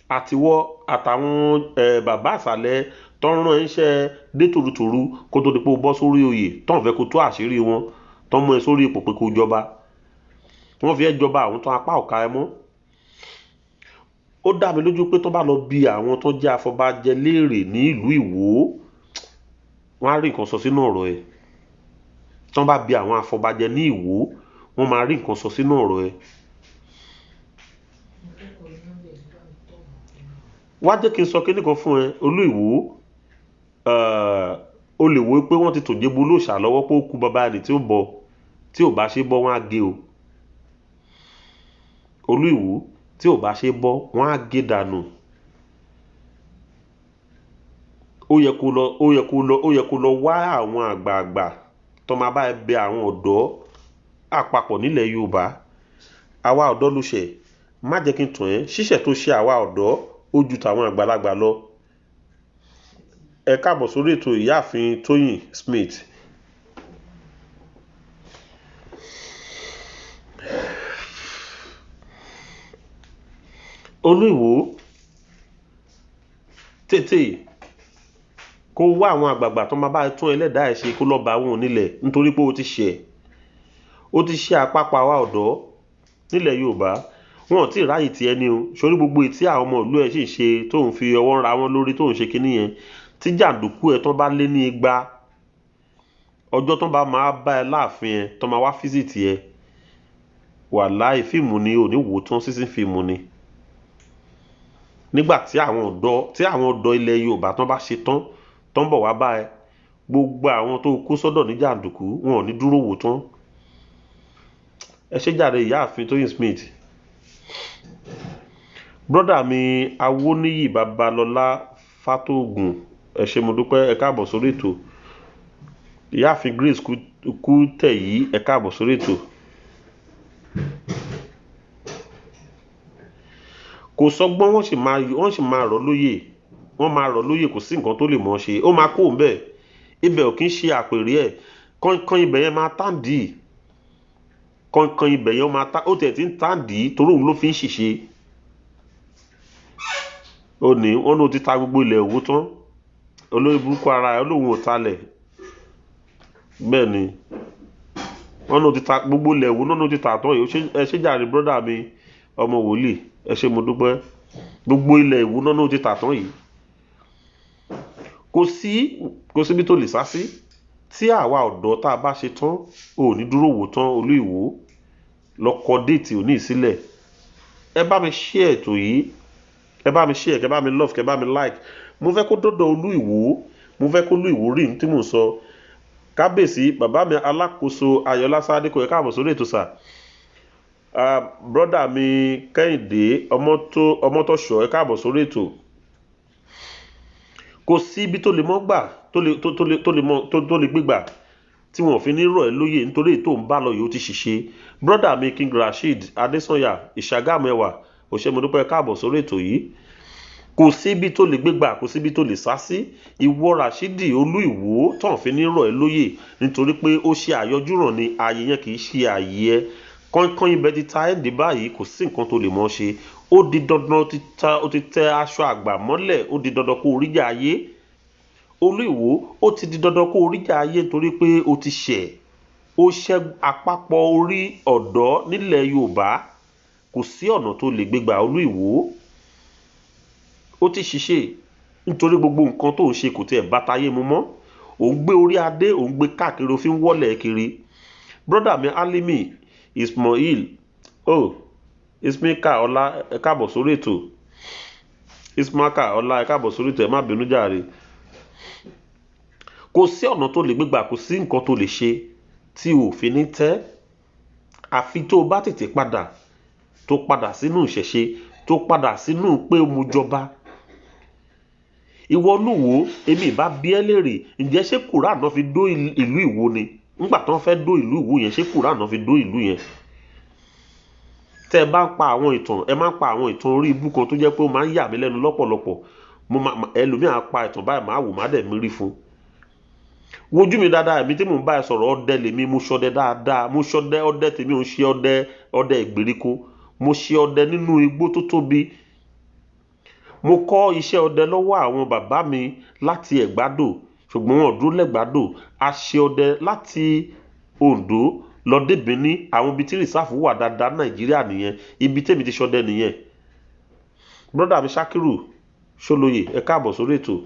Àtiwọ́ àtàwọn bàbá àsàlẹ̀ tó ń rán iṣẹ́ dé tòrutòru kó tó di pé o bọ́ sórí oyè tó ń fẹ́ kó tó àṣírí wọn tó mú ẹ sórí ipò pé kó jọba. Wọ́n fi ẹ́ jọba àwọn tó apá ọ̀ka ẹ mọ́. Ó dá mi lójú pé tó bá lọ bi àwọn tó jẹ́ afọbajẹ léèrè ní ìlú Ìwó wọ́n á rí nǹkan sọ sínú ọ̀rọ̀ ẹ̀. Tó bá bi àwọn afọbajẹ ní Ìwó wọ́n máa rí nǹkan sọ sínú ọ̀rọ̀ ẹ̀. Wá jẹ́ kí n sọ kíní kan fún ẹ Olú Ìwó o lè wo pé wọ́n ti tòjébo lóòṣà lọ́wọ́ pé ó kú bàbá ẹni tí ó bọ tí ò bá ṣe bọ́ wọ́n á gé o. Olú Ìwó tí ò bá ṣe bọ́ wọ́n á gé dànù. Ó yẹ kó lọ wá àwọn àgbààgbà tó máa bá ẹ bẹ àwọn ọ̀dọ́ àpapọ̀ nílẹ̀ Yorùbá. Àwa ọ̀dọ́ ló ṣẹ̀. Má jẹ́ kí n tàn ẹ́ ṣíṣẹ̀ tó ṣe àwa ọ̀dọ́ ó ju tàwọn àgbàlagbà lọ. Ẹ káàbọ̀ sórí ètò ìyáàfin Tóyìn Smith. Olú Ìwó tètè kó wá àwọn àgbààgbà tó máa bá tún ẹlẹ́dàá ẹ̀ ṣe kó lọ́ọ́ bá wọn onílẹ̀ nítorí pé ó ti ṣe àpapọ̀ àwa ọ̀dọ́ nílẹ̀ Yorùbá. Wọn ò tí ì ráyè tiẹ̀ ni o. Sórí gbogbo etí àwọn ọmọ ìlú ẹ̀ sì ṣe tó ń fi ọwọ́ ra wọn lórí tó ń ṣe kinní yẹn tí jàǹdùkú ẹ̀ tó bá lé ní 200 ọjọ́ tó bá máa bá ẹ láàfin ẹ tó máa wá fíṣítì ẹ wàláhì fíìmù ni ò ní wò tán sísìn fíìmù ni. Nígbà tí àwọn ọ̀dọ́ ilẹ̀ Yorùbá tán bá ṣe tán tó ń bọ̀ wá bá ẹ gbogbo àwọn tó kó sọ́dọ̀ ní jàǹdùkú wọn ò ní dúró wò tán. Ẹ ṣé jàre ìyáàfin Tóyìn Smith. Brọ́dà mi Awóníyì Babalọ́lá Fátógùn ẹ ṣé mo dúpẹ́ ẹ káàbọ̀ sórí ètò. Ìyáàfin Grace Kútẹ̀yí ẹ káàbọ̀ sórí ètò. Kò sọgbọ́n wọ́n sì máa rọ̀ lóyè. Wọ́n máa rọ̀ lóyè kò sí nǹkan tó lè mọ̀ ṣe. Ó máa kó ń bẹ̀. Ibẹ̀ ò kí ń ṣe àpèrè ẹ̀. Kọ́ńkọ́ń ibẹ̀ yẹn máa tàǹdì. Kọ́ńkọ́ń ibẹ̀ yẹn ó tẹ̀ tí ń tàǹdì torí òun ló fi ń ṣìṣe. Ó ní wọ́n ló ti ta gbogbo ilẹ̀ Ìwó tán. Olórí burúkú ara ẹ̀ olóhùn ò talẹ̀. bẹ́ẹ̀ ni wọ́n ní ó ti ta gbogbo ilẹ̀ ìwò náà, ó ti tà tán yìí. Ẹ ṣé jàre brọ́dà mi ọmọ wòlíì, ẹ ṣé mo dúpẹ́. Gbogbo ilẹ̀ ìwò náà ó ti tà tán yìí. Kò síbi tó lè sá sí tí àwa ọ̀dọ́ tá a bá ṣe tán ò ní dúró wò tán. Olú Ìwò lọ kọ déètì òní sílẹ̀. Ẹ bá mi share ètò yìí, ẹ bá mi share, kẹ bá mi love, kẹ bá mi like. Mo fẹ́ kó dọ́dọ̀ Olú Ìwò, mo fẹ́ kó Olú Ìwò rí ní tí mò ń sọ. Kábíyèsí bàbá mi alákòóso Ayọ̀lá Sádíkò, ẹ káàbọ̀ sórí ètò sà. Brọ́dà mi Kẹ́hìndé Ọmọ́tọ́ṣọ́, ẹ káàbọ̀ sórí ètò. Kò sí ibi tó lè mọ́ gbà tó lè gbégbà tí wọn ò fi ní rọ̀ ẹ́ lóyè nítorí ètò ń bá lọ yìí ó ti ṣiṣẹ́. Brọ́dà mi King Rasheed Adésanya Ìṣàgámù ẹwà, òṣèmọdúpẹ́, káàbọ̀ sórí ètò yìí. Kò sí ibi tó lè gbégbà, kò sí ibi tó lè sá sí. Ìwọ Rashidi Olú Ìwò tán fi ní rọ̀ ẹ́ lóyè nítorí pé ó ṣe àyọjúràn ni, ààyè yẹn kì í ṣe ààyè ẹ. Kọ́ńkọ́ń ibẹ̀ ti ta ẹ́ dé báyìí, kò sí nǹkan tó lè mọ́ ṣe. Ó di dandan, ó ti tẹ aṣọ àgbà mọ́lẹ̀, ó di dandan kó oríjà ayé. Olú Ìwò ó ti di dandan kó oríjà ayé torí pé ó ti ṣẹ̀. Ó ṣẹ́ àpapọ̀ orí ọ̀dọ́ nílẹ̀ Yorùbá. Kò sí ọ̀nà tó lè gbégbà Olú Ìwò. Ó ti ṣiṣẹ́ nítorí gbogbo nǹkan tó ń ṣe kò tiẹ̀ bá tayé mu mọ́. Ò ń gbé orí adé, ò ń gbé káàkiri, ó fi ń wọ́lẹ̀ kiri. Brọ́dà mi Alimi Ismail Ismika Ọlá, ẹ káàbọ̀ sórí ètò. Ismaka Ọlá, ẹ káàbọ̀ sórí ètò, ẹ má bínú jàre. Kò sí ọ̀nà tó lè gbégbà, kò sí nǹkan tó lè ṣe tí ò fi ní tẹ́. Àfi tó bá tètè padà sínú ìṣẹ̀ṣe, tó padà sínú pé mo jọba. Ìwọ Olú Ìwò, èmi ìbá bi ẹ́ léèrè, ǹjẹ́ ṣé Kùránì náà fi dó ìlú Ìwò ni? Nígbà tán fẹ́ dó ìlú Ìwò yẹn, ṣé Kùránì náà fi dó ìlú yẹn? Tẹ́ ẹ bá ń pa àwọn ìtàn, ẹ máa ń pa àwọn ìtàn orí ibú kan tó jẹ́ pé ó máa ń yà mí lẹ́nu lọ́pọ̀lọpọ̀. Ẹlòmíà pa ìtàn báyìí, máa wò má dẹ̀ mí rí fún. Wojú mi dáadáa, èmi tí mò ń bá ẹ sọ̀rọ̀ ọdẹ lèmi, mo ṣọdẹ dáadáa, mo ṣọdẹ ọdẹ tèmi, ò ń ṣe ọdẹ ìgbèríko. Mo ṣe ọdẹ nínú igbó tó tóbi. Mo kọ́ iṣẹ́ ọdẹ lọ́wọ́ àwọn bàbá mi láti Ẹ̀gbádò, ṣùgbọ́n wọn dúró lẹ́gbàdò. A ṣe ọdẹ láti Oǹdó lọ dé Benin, àwọn ibi tí rìsáàfù wà dáadáa Nàìjíríà nìyẹn, ibi tèmi ti ṣọdẹ nìyẹn. Brọ́dà mi Ṣákírù Ṣólóyè, ẹ káàbọ̀ sórí ètò.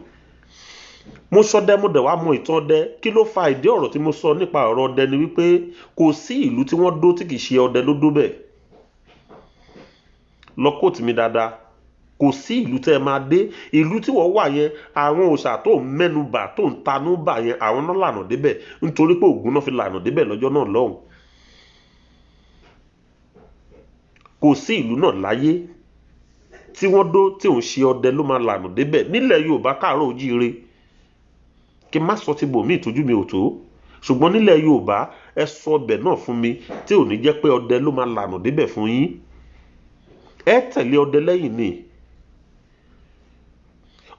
Mo ṣọdẹ, mo dẹ̀ wá mọ ìtàn ọdẹ. Kí ló fa ìdí ọ̀rọ̀ tí mo sọ nípa ọ̀rọ̀ ọdẹ ni wípé kò sí ìlú tí wọ́n dó tí kì í ṣe ọdẹ ló dó bẹ̀. Lọ kóòtù mi dáadáa. Kò sí ìlú tẹ́ ẹ máa dé. Ìlú tí wọ́n wà yẹn, àwọn òòṣà tó ń mẹ́nubà tó ń tanúbà yẹn, àwọn náà lànà débẹ̀ nítorí pé Ògún náà fi lànà débẹ̀ lọ́jọ́ náà lọ́hùn. Kò sí ìlú náà láyé tí wọ́n dó tí ò ń ṣe ọdẹ ló máa lànà débẹ̀. Nílẹ̀ Yorùbá káàárọ̀ oòjíire, kí n má sọ ti bò mí ìtọ́jú mi ò tó, ṣùgbọ́n nílẹ̀ Yorùbá ẹ sọ ọbẹ̀ náà fún mi tí ò ní jẹ́ pé ọdẹ ló máa lànà débẹ̀ fún yín. Ẹ tẹ̀lé ọdẹ lẹ́yìn ni.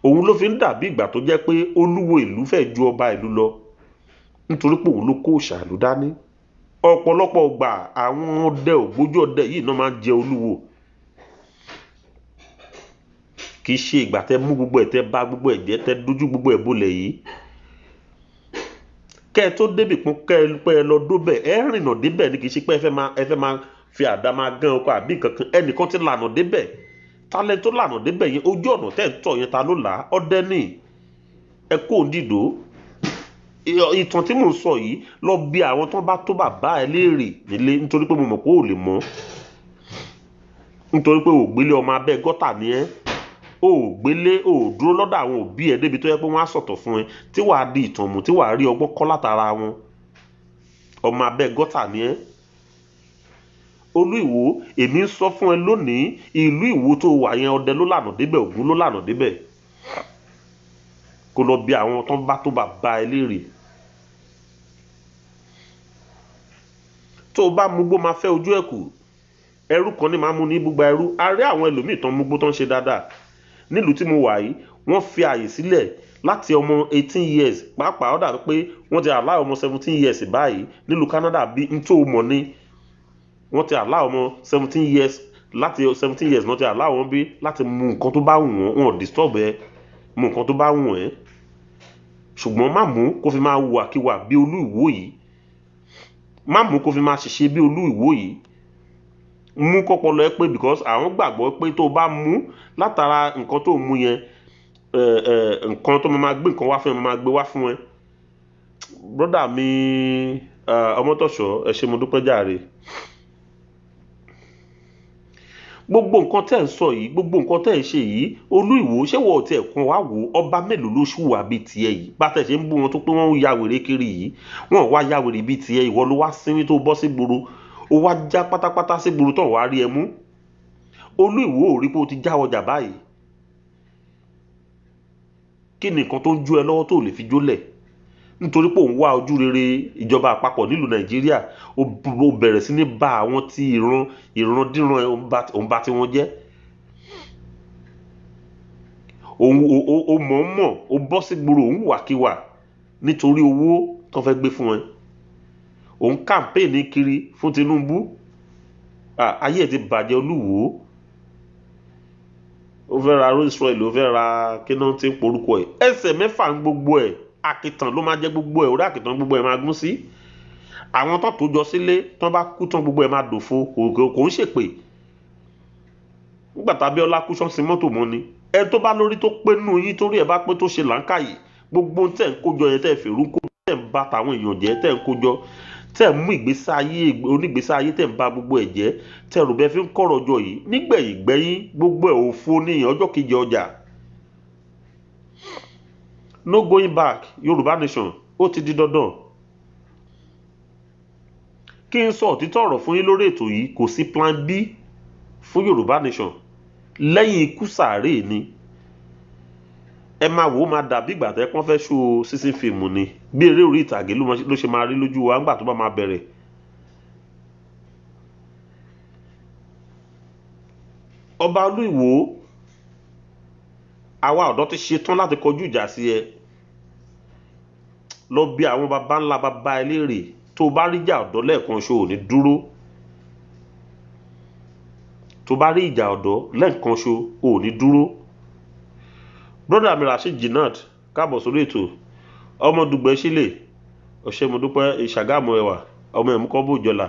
Òun ló fi ń dàbí ìgbà tó jẹ́ pé olúwo ìlú fẹ́ ju ọba ìlú lọ nítorí pé òun ló kó òòṣà ìlú dání. Ọ̀pọ̀lọpọ̀ ìgbà àwọn ọdẹ ògbójú ọdẹ yìí náà máa ń jẹ olúwo. Kì í ṣe ìgbà tẹ́ mú gbogbo ẹ̀, tẹ́ bá gbogbo ẹ̀ jẹ́, tẹ́ dojú gbogbo ẹ̀ bolẹ̀ yìí. Kẹ́ ẹ tó débì pọ́n, kẹ́ ẹ pẹ́ ẹ lọ dóbẹ̀, ẹ rìnà débẹ̀ ni, kì í ṣe pé ẹ fẹ́ máa fi àdá máa gán ọkọ àbí nǹkan. Ẹnìkan ti lànà débẹ̀. Tálẹ́ tó lànà débẹ̀ yẹn, ojú ọ̀nà tẹ́ ń tọ̀ yẹn ta ló là á? Ọdẹ ni. Ẹ kó òǹdìdó. Ìtàn tí mò ń sọ yìí lọ bí àwọn tó bá tó bàbá ẹ léèrè nílé nítorí pé mo mọ̀ pé ò lè mọ̀. Nítorí pé ò gbélé ọmọ abẹ́ gọ́tà ni ẹ́. Ò gbélé, ò dúró lọ́dọ̀ àwọn òbí ẹ débi tó yẹ pé wọ́n á sọ̀tọ̀ fún ẹ tí wàá di ìtàn mú, tí wàá rí ọgbọ́n kọ́ látara wọn. Ọmọ abẹ́ gọ́tà ni ẹ́. Olú Ìwò, èmi ń sọ fún ẹ lónìí, ìlú Ìwò tó wà yẹn ọdẹ ló lànà débẹ̀, Ògún ló lànà débẹ̀. Kó lọ bí àwọn tó bá tó bàbá ẹ léèrè. Tó bá mugbó máa fẹ́ ojú ẹ̀kú, ẹrú kan ní máa mú ní ibùgbà ẹrú. A rí àwọn ẹlòmíì tán mugbó tán ṣe dáadáa. Nílùú tí mo wà yìí, wọ́n fi àyè sílẹ̀ láti ọmọ 18 years, pàápàá ó dàbí pé wọ́n ti allow ọmọ 17 years báyìí. Nílùú Canada bí n tó mọ̀ ní, wọ́n ti allow ọmọ 17 years, láti 17 years náà ti allow wọn bí láti mú nǹkan tó bá wù wọ́n, wọn ò disturb ẹ, mú nǹkan tó bá wù ẹ́. ṣùgbọ́n má mú kó fi máa hùwàkiwà bí Olú Ìwó yìí, má mú kó fi máa ṣiṣẹ́ bí Olú Ìwó yìí. Mú kọ́pọlọ ẹ pé because àwọn gbàgbọ́ pé tó bá mú látara nǹkan tó mú yẹn nǹkan tó máa gbé nǹkan wá fún ẹ máa gbé wá fún ẹ. Brọ́dà mi Ọmọ́tọ̀ṣọ́, ẹ ṣé mo dúpẹ́ jàre. Gbogbo nǹkan tẹ́ ń sọ yìí, gbogbo nǹkan tẹ́ ń ṣe yìí, Olú Ìwó ṣé wọ́n ti ẹ̀kan wá wò ọba mélòó ló ṣùwà bíi tiẹ̀ yìí? Bá tẹ̀ ṣe ń bú wọn tó pé wọ́n ń ya wèrè kiri yìí, wọ́n wá ya wèrè bíi tiẹ̀, ìwọ ló wá sínú tó bọ́ sí gbòòrò, ó wá já pátápátá sí gbòòrò tó wá rí ẹ mú. Olú Ìwó ò rí pé ó ti já ọjà báyìí. Kí ni nǹkan tó ń jó ẹ lọ́wọ́ tó lè fi jólẹ̀? Nítorí pé òun wá ojú rere ìjọba àpapọ̀ nílùú Nàìjíríà, ó bẹ̀rẹ̀ sí ní bá àwọn tí ìrandíran òun bá tí wọ́n jẹ́. Ó mọ̀ọ́mọ̀ ó bọ́ sí gbòòrò òun wàkiwà nítorí owó tó fẹ́ gbé fún ẹ. Òun kàmpéènì kiri fún Tinubu. Ayé ẹ̀ ti bàjẹ́ Olú Ìwó. Ó fẹ́ ra Rolls Royce, ó fẹ́ ra kíná tí ń porúkọ ẹ̀. Ẹsẹ̀ mẹ́fà ń gbogbo ẹ̀. Àkìtàn ló máa jẹ́ gbogbo ẹ̀, orí àkìtàn gbogbo ẹ̀ máa gún sí. Àwọn tó jọ sílé tán bá kú tán gbogbo ẹ̀ máa dòfo, kò ń ṣèpè. Nígbà t'Abíọ́lá kú ṣọ́ọ̀ṣì mọ́tò mọ́ ni. Ẹ tó bá lórí tó pé nù yín torí ẹ̀ bá pé tó ṣe làǹkàyè, gbogbo tẹ̀ ń kójọ yẹn tẹ̀ fèrú kó tẹ̀ ń bá tàwọn èèyàn jẹ́ tẹ̀ ń kójọ, tẹ̀ ń mú ìgbésí ayé onígbésí ayé tẹ̀ ń bá gbogbo ẹ̀ jẹ́, tẹ̀ rò bẹ́ẹ̀ fi ń kọ̀rọ̀ jọ yìí. Nígbẹ̀yìn gbẹ́yìn gbogbo ẹ̀ òfo ní ọjọ́ kejì ọjà. No going back, Yorùbá nation, ó ti di dandan. Kí n sọ òtítọ́ ọ̀rọ̀ fún yín lórí ètò yìí, kò sí plan B fún Yorùbá nation lẹ́yìn ikú sàárè ni. Ẹ máa wò ó máa dàbí ìgbà tẹ́ pọ́n fẹ́ ṣó sísìn fíìmù ni, bí eré orí ìtàgé ló ṣe máa rí lójú wa nígbà tó bá máa bẹ̀rẹ̀. Ọba Olú Ìwó, àwa ọ̀dọ́ ti ṣe tán láti kọjú ìjà sí ẹ. Lọ bí àwọn baba ńlá baba ẹ léèrè, tó bá rí ìjà ọ̀dọ́ lẹ́ẹ̀kan ṣo ò ní dúró. Tó bá rí ìjà ọ̀dọ́ lẹ́ẹ̀kan ṣo ò ní dúró. Brọ́dà mi Rasheed Jinad, káàbọ̀ sórí ètò. Ọmọ Dùgbẹ́ sílẹ̀, ọ̀ṣẹ́ mo dúpẹ́ Ìṣàgámù ẹwà, ọmọ ẹ̀múkọ́ bòjọ́là,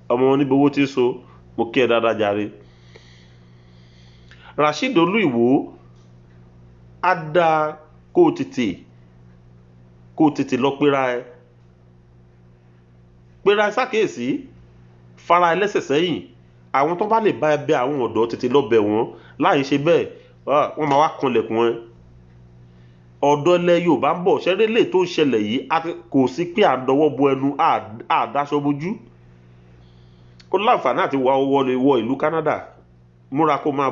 ọmọ wọn níbi owó tí ń so, mo kí ẹ dáadáa jàre. Rasheed Olú Ìwó, á dáa kó tètè lọ pera ẹ sákèésí, fara ẹlẹ́sẹ̀ sẹ́yìn. Àwọn tó bá lè bá ẹ bẹ̀ àwọn ọ̀dọ́ tètè lọ bẹ̀ wọ́n, láì ṣe bẹ́ẹ̀ wọ́n máa wá kanlẹ̀kùn ẹ. Ọ̀dọ́ ilẹ̀ Yorùbá ń bọ̀, ṣẹ́rẹ́ lè tó ń ṣẹlẹ̀ yìí kò sí pé à ń dọwọ́ bo ẹnu àdáṣọ bojú. Kó láǹfààní àti wọ ìlú Canada, múra kó máa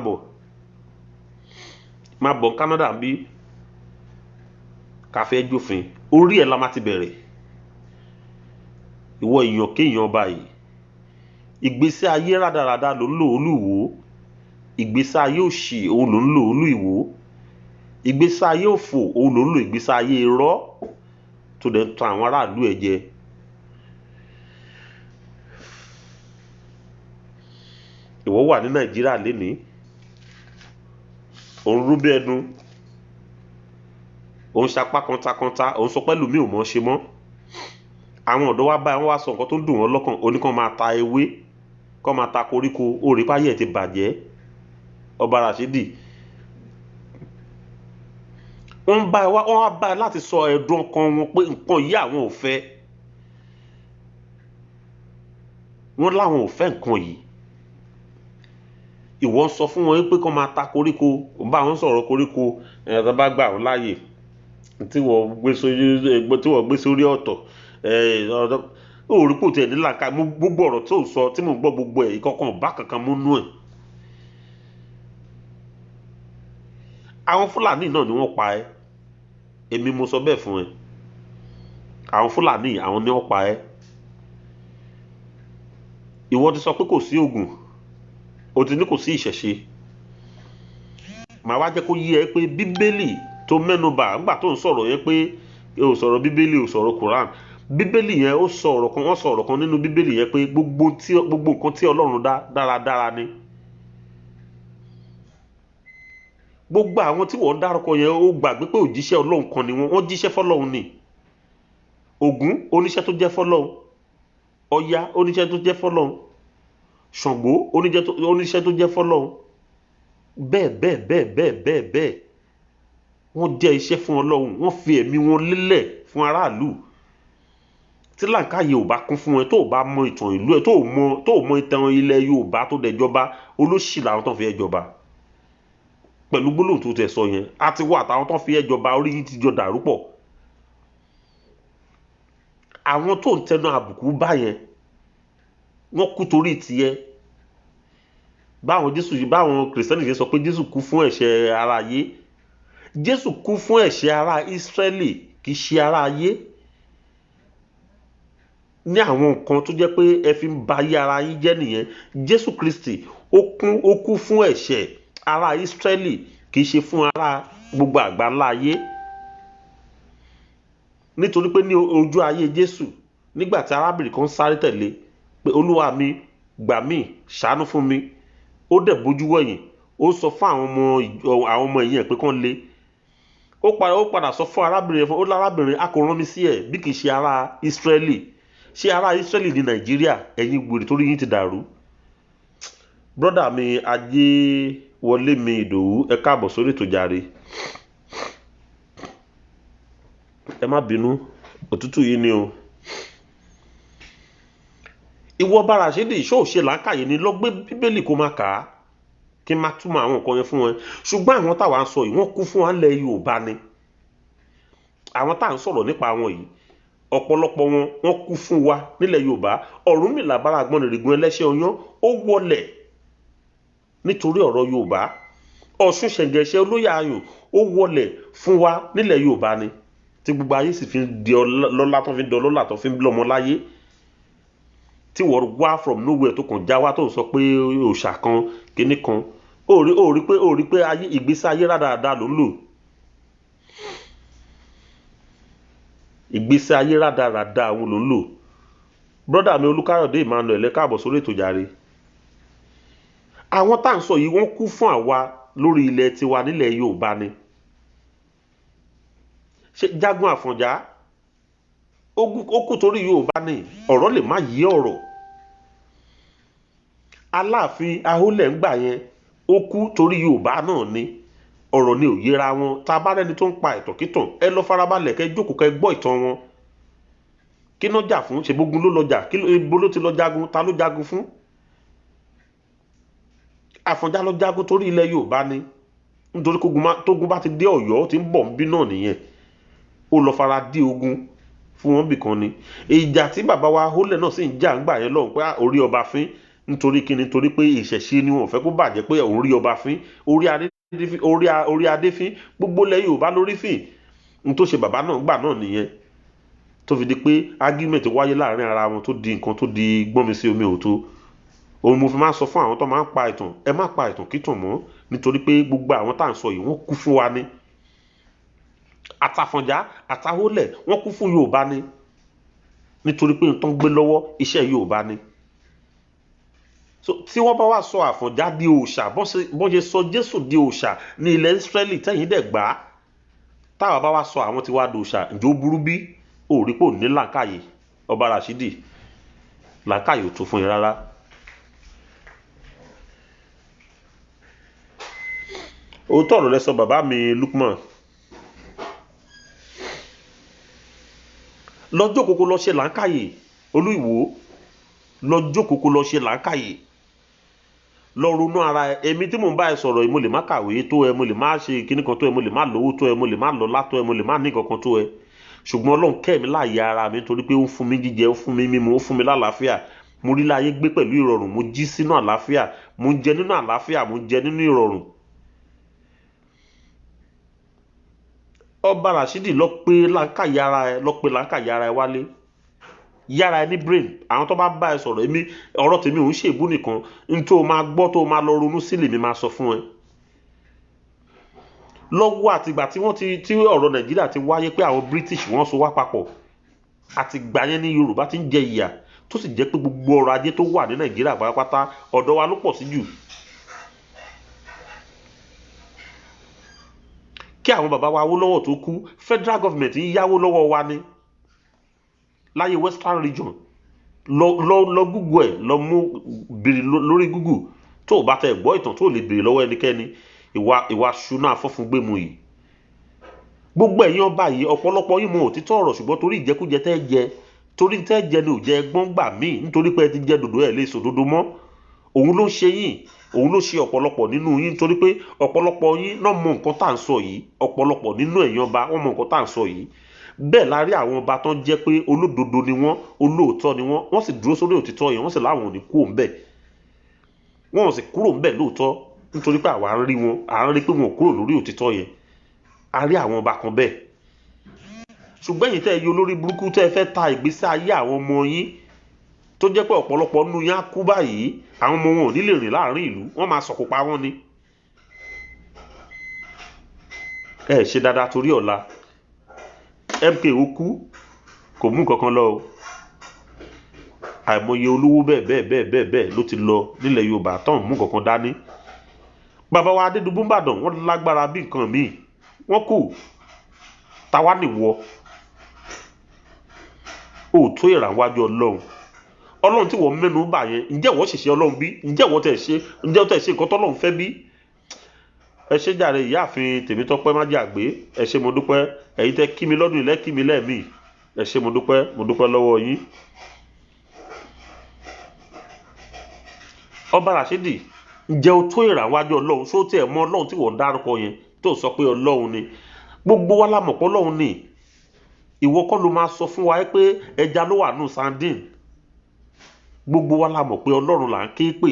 bọ̀ Canada ń bí káfẹ́ jófin, orí ẹ̀ la máa ti bẹ̀rẹ̀. Ìwọ èèyàn kéèyàn báyìí, ìgbésí ayé rádaràda ló ń lò Olú Ìwó, ìgbésí ayé òṣì òun ló ń lò Olú Ìwó, ìgbésí ayé òfò òun ló ń lò, ìgbésí ayé irọ́ tó dẹ̀ ń tan àwọn aráàlú ẹ̀ jẹ. Ìwọ wà ní Nàìjíríà lénìí, òun rú bí ẹnu, òun ṣapá kọ́ntakọ́ntá, òun sọ pé lùmí ò mọ̀ ṣe mọ́. Àwọn ọ̀dọ́ wá báyìí wọ́n wá sọ nǹkan tó dùn wọ́n lọ́kàn, oníkan máa ta ewé, kọ́ máa ta koríko, orí páyẹ̀ ti bàjẹ́. Ọba Rasheed, wọ́n wá báyìí láti sọ ẹ̀dùn ọkàn wọn pé nǹkan yìí àwọn ò fẹ́. Wọ́n láwọn ò fẹ́ nǹkan yìí. Ìwọ ń sọ fún wọn pé kọ́ máa ta koríko, bá wọn sọ̀rọ̀ koríko, tó bá gbà wọn láàyè tí wọ́n gbé sórí ọ̀tọ̀. Orí kò tẹ̀ nílà ká gbogbo ọ̀rọ̀ tó sọ tí mò ń gbọ́ gbogbo ẹ̀ ìkọ̀kan bá kankan múnú ẹ̀. Àwọn Fúlàní náà ni wọ́n pa ẹ́, èmi mo sọ bẹ́ẹ̀ fún ẹ. Àwọn Fúlàní àwọn ni wọ́n pa ẹ́. Ìwọ ti sọ pé kò sí Ògùn, o ti ní kò sí ìṣẹ̀ṣe. Màá wá jẹ́ kó yé ẹ pé Bíbélì tó mẹ́nubà nígbà tó ń sọ̀rọ̀ yẹn pé o sọ̀rọ̀ Bíbélì, o sọ̀rọ̀ Quran. Bíbélì yẹn wọ́n sọ ọ̀rọ̀ kan nínú Bíbélì yẹn pé gbogbo nǹkan tí Ọlọ́run dá dáradára ni. gbogbo àwọn tí wọ́n dárúkọ yẹn ó gbàgbé pé òjíṣẹ́ Ọlọ́run kan ni wọ́n jíṣẹ́ fọ́lọ́run ni. Ògún oníṣẹ́ tó jẹ́ fọ́lọ́run, Ọya oníṣẹ́ tó jẹ́ fọ́lọ́run, Ṣàngó oníṣẹ́ tó jẹ́ fọ́lọ́run, bẹ́ẹ̀ wọ́n jẹ́ iṣẹ́ fún Ọlọ́run, wọ́n fi ẹ̀mí wọn lélẹ̀ fún aráàlú. tí làǹkàyè ò bá kún fún ẹ, tó o bá mọ ìtàn ìlú ẹ, tó o mọ ìtàn ilẹ̀ Yorùbá tó dẹjọba, olóṣì làwọn tó fi ẹ jọba. Pẹ̀lú gbólóhùn tó tẹ̀ sọ yẹn, a ti wà táwọn tó fi ẹ jọba orí yìí ti jọ dàrú pọ̀. Àwọn tó ń tẹnu àbùkù bá yẹn wọ́n kú torí tiẹ̀. Báwọn kìrìsìtẹ́nì ṣe sọ pé Jésù kú fún ẹ̀ṣẹ̀ ara ayé. Jésù kú fún ẹ̀ṣẹ̀ ara Ísírẹ́lì kì í ṣe ara ayé. Ní àwọn nǹkan tó jẹ́ pé ẹ fi ń ba ayé ara yín jẹ́ nìyẹn. Jésù Kristi ó kú fún ẹ̀ṣẹ̀ ara Ísírẹ́lì kì í ṣe fún ara gbogbo àgbáńlá ayé. Nítorí pé ní ojú ayé Jésù, nígbà tí arábìnrin kan sáré tẹ̀lé pé Olúwa mi gbà mí, ṣàánú fún mi, ó dẹ̀ bójú wẹ̀yìn, ó sọ fún àwọn ọmọ ẹ̀yìn ẹ̀ pé kán lé. Ó padà sọ fún arábìnrin ó lárábìnrin, a kò rán mi sí ẹ bí kì í ṣe ara Ísírẹ́lì. Ṣé ara Ísírẹ́lì ní Nàìjíríà? Ẹ̀yin wèrè torí yín ti dàrú. Brọ́dà mi Ajéwọlé mi Ìdòwú, ẹ káàbọ̀ sórí ètò jàre. Ẹ má bínú, òtútù yìí ni o. Ìwọ Ọba Ràṣídì ṣó ṣe làákàyè ni lọ gbé Bíbélì kó máa kà á kí n máa túmọ̀ àwọn nǹkan yẹn fún wọn. Ṣùgbọ́n àwọn táwa ń sọ yìí wọ́n kú fún wa nílẹ̀ Yorùbá ni. Àwọn tá à ń sọ̀rọ̀ nípa wọn yìí ọ̀pọ̀lọpọ̀ wọ́n kú fún wa nílẹ̀ Yorùbá. Ọ̀rúnmìlà bára Àgbọnnìrègún ẹlẹ́ṣẹ̀ ọyán ó wọlẹ̀ nítorí ọ̀rọ̀ Yorùbá. Ọ̀ṣun Ṣẹ̀ǹgẹ̀ṣẹ̀ olóyè ayùn ó wọlẹ̀ fún wa nílẹ̀ Yorùbá ni. Tí gbogbo ayé sì fi ń di ọlọ́lá tó fi ń dọlọ́lá tó fi ń lọ́mọ láyé. Tí wọ́n wá from nowhere tó kàn já wá tó sọ pé òòṣà kan kinní kan. Ó rí pé ìgbésí ayé rádaràda ló ń lò. Ìgbésí ayé rádaràda àwọn ló ń lò. Brọ́dà mi Olúkáyọ̀dé Emmanuel, ẹ káàbọ̀ sórí ètò jàre. Àwọn tá à ń sọ yìí wọ́n kú fún àwa lórí ilẹ̀ tiwa nílẹ̀ Yorùbá ni. Ṣé Jágún Àfọ̀njá ó kú torí Yorùbá ni? Ọ̀rọ̀ lè má yí ọ̀rọ̀. Aláàfin Ahólẹ̀ ń gbà yẹn ó kú torí Yorùbá náà ni. Ọ̀rọ̀ ni ò yéra wọn. Tá a bá rẹ́ni tó ń pa ìtànkítàn, ẹ lọ farabalẹ̀ kẹ́ jókòó kẹ́ gbọ́ ìtàn wọn. Kí ná jà fún? Ṣé bógun ló lọ jà? Ibo ló ti lọ jagun? Ta ló jagun fún? Àfọ̀njá lọ jagun torí ilẹ̀ Yorùbá ni. Nítorí tógun bá ti dé Ọ̀yọ́ tí ń bọ̀ ń bí náà nìyẹn. Ó lọ fara dí ogun fún wọn bìkan ni. Ìjà tí bàbá wa Ahólẹ̀ náà sì ń jà ń gbà yẹn lọ́hùn pé orí ọba fín. Nítorí kíni? Nítorí pé ìṣẹ̀ṣe ni wọn fẹ́ kó bàjẹ́ pé òun rí ọba fín, orí adé fín, gbogbo ilẹ̀ Yorùbá lórí fín. N tó ṣe bàbá náà gbà náà nìyẹn. Tó fi di pé argument wáyé láàrin ara wọn tó di nǹkan tó di gbọ́nmi sí omi òtó. Òun mo fi máa ń sọ fún àwọn tó máa ń pa ìtàn, ẹ má pa ìtàn kítàn mọ́. Nítorí pé gbogbo àwọn tá à ń sọ yìí wọ́n kú fún wa ni. Àtàfọ̀njá àtàhólẹ̀ wọ́n kú fún Yorùbá ni. Nítorí pé nǹkan gbé lọ́wọ́ iṣẹ́ Yorùbá ni. So tí wọ́n bá wá sọ Àfọ̀njá di òòṣà, bọ́n ṣe sọ Jésù di òòṣà ní ilẹ̀ Ísírẹ́lì tẹ́yìn dẹ̀ gbà. Táwa bá wá sọ àwọn tí wá di òòṣà, ǹjẹ́ ó burú bí? Ó rí pé ò ní làákàyè. Ọba Ràṣídì làákàyè ò tó fún yín rárá. Òótọ́ ọ̀rọ̀ lẹ sọ bàbá mi Lukman. Lọ jókòó kó lọ ṣe làákàyè. Olú Ìwó lọ jókòó kó lọ ṣe làákàyè. Lọ ronú ara ẹ. Èmi tí mò ń bá ẹ sọ̀rọ̀ yìí, mo lè má kàwé tó ẹ, mo lè má ṣe kíní kan tó ẹ, mo lè má lówó tó ẹ, mo lè má lọ́lá tó ẹ, mo lè má ní kankan tó ẹ. Ṣùgbọ́n Ọlọ́run kẹ́ mi láàyè ara mi nítorí pé ó ń fún mi jíjẹ, ó fún mi mímu, ó fún mi lálàáfíà. Mo rí láyé gbé pẹ̀lú ìrọ̀rùn, mo jí sínú àlàáfíà, mo ń jẹ nínú àlàáfíà, mo ń jẹ nínú ìrọ̀rùn. Ọba Ràṣídì lọ pé làákàyè ara ẹ wálé. Yára ẹ ní brain. Àwọn tó bá ẹ sọ̀rọ̀, èmi ọ̀rọ̀ tèmi ò ń ṣèbú nìkan. N tó máa gbọ́ tó máa lọ ronú sílẹ̀ mi máa sọ fún ẹ. Lọ́wọ́ àtìgbà tí ọ̀rọ̀ Nàìjíríà ti wáyé pé àwọn British wọ́n so wá papọ̀. Àtìgbà yẹn ní Yorùbá ti ń jẹ ìyà tó sì jẹ́ pé gbogbo ọrọ̀ ajé tó wà ní Nàìjíríà pátápátá ọ̀dọ̀ wa ló pọ̀ sí jù. kí àwọn bàbá wa Awólọ́wọ̀ tó kú federal government ń yáwó lọ́wọ́ wa ní láyé western region. Lọ Google ẹ̀, lọ mú bèrè lórí Google tó o bá tẹ gbọ́ ìtàn tó lè bèrè lọ́wọ́ ẹnikẹ́ni ìwà ṣúná afọ́fúngbẹ́mu yìí. Gbogbo ẹ̀yin ọba yìí ọ̀pọ̀lọpọ̀ yín mọ òtítọ́ ọ̀rọ̀ ṣùgbọ́n torí ìjẹkújẹ tẹ́ jẹ torí tẹ́ jẹ ni ò jẹ ẹgbọ́n gbà míì nítorí pé ẹ ti jẹ dòdò ẹ̀ lè sòdodo mọ́. Òun ló ṣe yín, òun ló ṣe ọ̀pọ̀lọpọ̀ nínú yín nítorí pé ọ̀pọ̀lọpọ̀ yín náà mọ nǹkan tá à ń sọ yìí. Ọ̀pọ̀lọpọ̀ nínú ẹ̀yin ọba wọ́n mọ nǹkan tá à ń sọ yìí. Bẹ́ẹ̀ la rí àwọn ọba tán jẹ́ pé olódodo ni wọ́n, olóòótọ́ ni wọ́n sì dúró sórí òtítọ́ yẹn, wọ́n sì láwọn ò ní kúrò ńbẹ̀. Wọ́n sì kúrò ńbẹ̀ lóòótọ́ nítorí pé àwa ń rí wọn, à ń rí pé wọn ò kúrò lórí òtítọ́ yẹn. A rí àwọn ọba kan bẹ́ẹ̀. Ṣùgbọ́n ẹ̀yin tẹ́ ẹ yí olórí burúkú tẹ́ ẹ fẹ́ ta ìgbésí ayé àwọn ọmọ yín tó jẹ́ pé ọ̀pọ̀lọpọ̀ nínú yín á kú báyìí, àwọn ọmọ wọn ò ní lè rìn láàrin ìlú, wọ́n máa sọ̀kò pa wọ́n ni. Ẹ ṣe dáadáa torí ọ̀la. MKO kú kò mú nǹkan kan lọ o. Àìmọye olówó bẹ́ẹ̀ ló ti lọ nílẹ̀ Yorùbá tán mú nǹkan kan dání. Bàbá wa Adédùbú Ìbàdàn wọ́n lágbára bí nǹkan míì, wọ́n kù. Táwa nìwọ ò tó ìrànwájú Ọlọ́run. Ọlọ́run tí wọ́n mẹ́nu bà yẹn, ǹjẹ́ wọ́n ṣiṣẹ́ Ọlọ́run bí? Ǹjẹ́ wọ́n tẹ̀ ṣe nǹkan tọ́lọ́run fẹ́ bí? Ẹ ṣé jàre ìyáàfin Tèmítọ́pẹ́ Májàgbé, ẹ ṣé mo dúpẹ́. Ẹ̀yin tẹ́ kí mi lọ́dún ilẹ̀ kí mi lẹ́ẹ̀mí, ẹ ṣé mo dúpẹ́ lọ́wọ́ yín. Ọba Rashidi, ǹjẹ́ o tó ìrànwájú Ọlọ́run? Ṣó tiẹ̀ mọ Ọlọ́run tí wọ́n dárúkọ yẹn tó sọ pé Ọlọ́run ni? Gbogbo wa la mọ̀ pé Ọlọ́run ni. Ìwọ kọ́ ló máa sọ fún wa pé ẹja ló wà nù sandin. Gbogbo wa la mọ̀ pé Ọlọ́run là ń ké pè.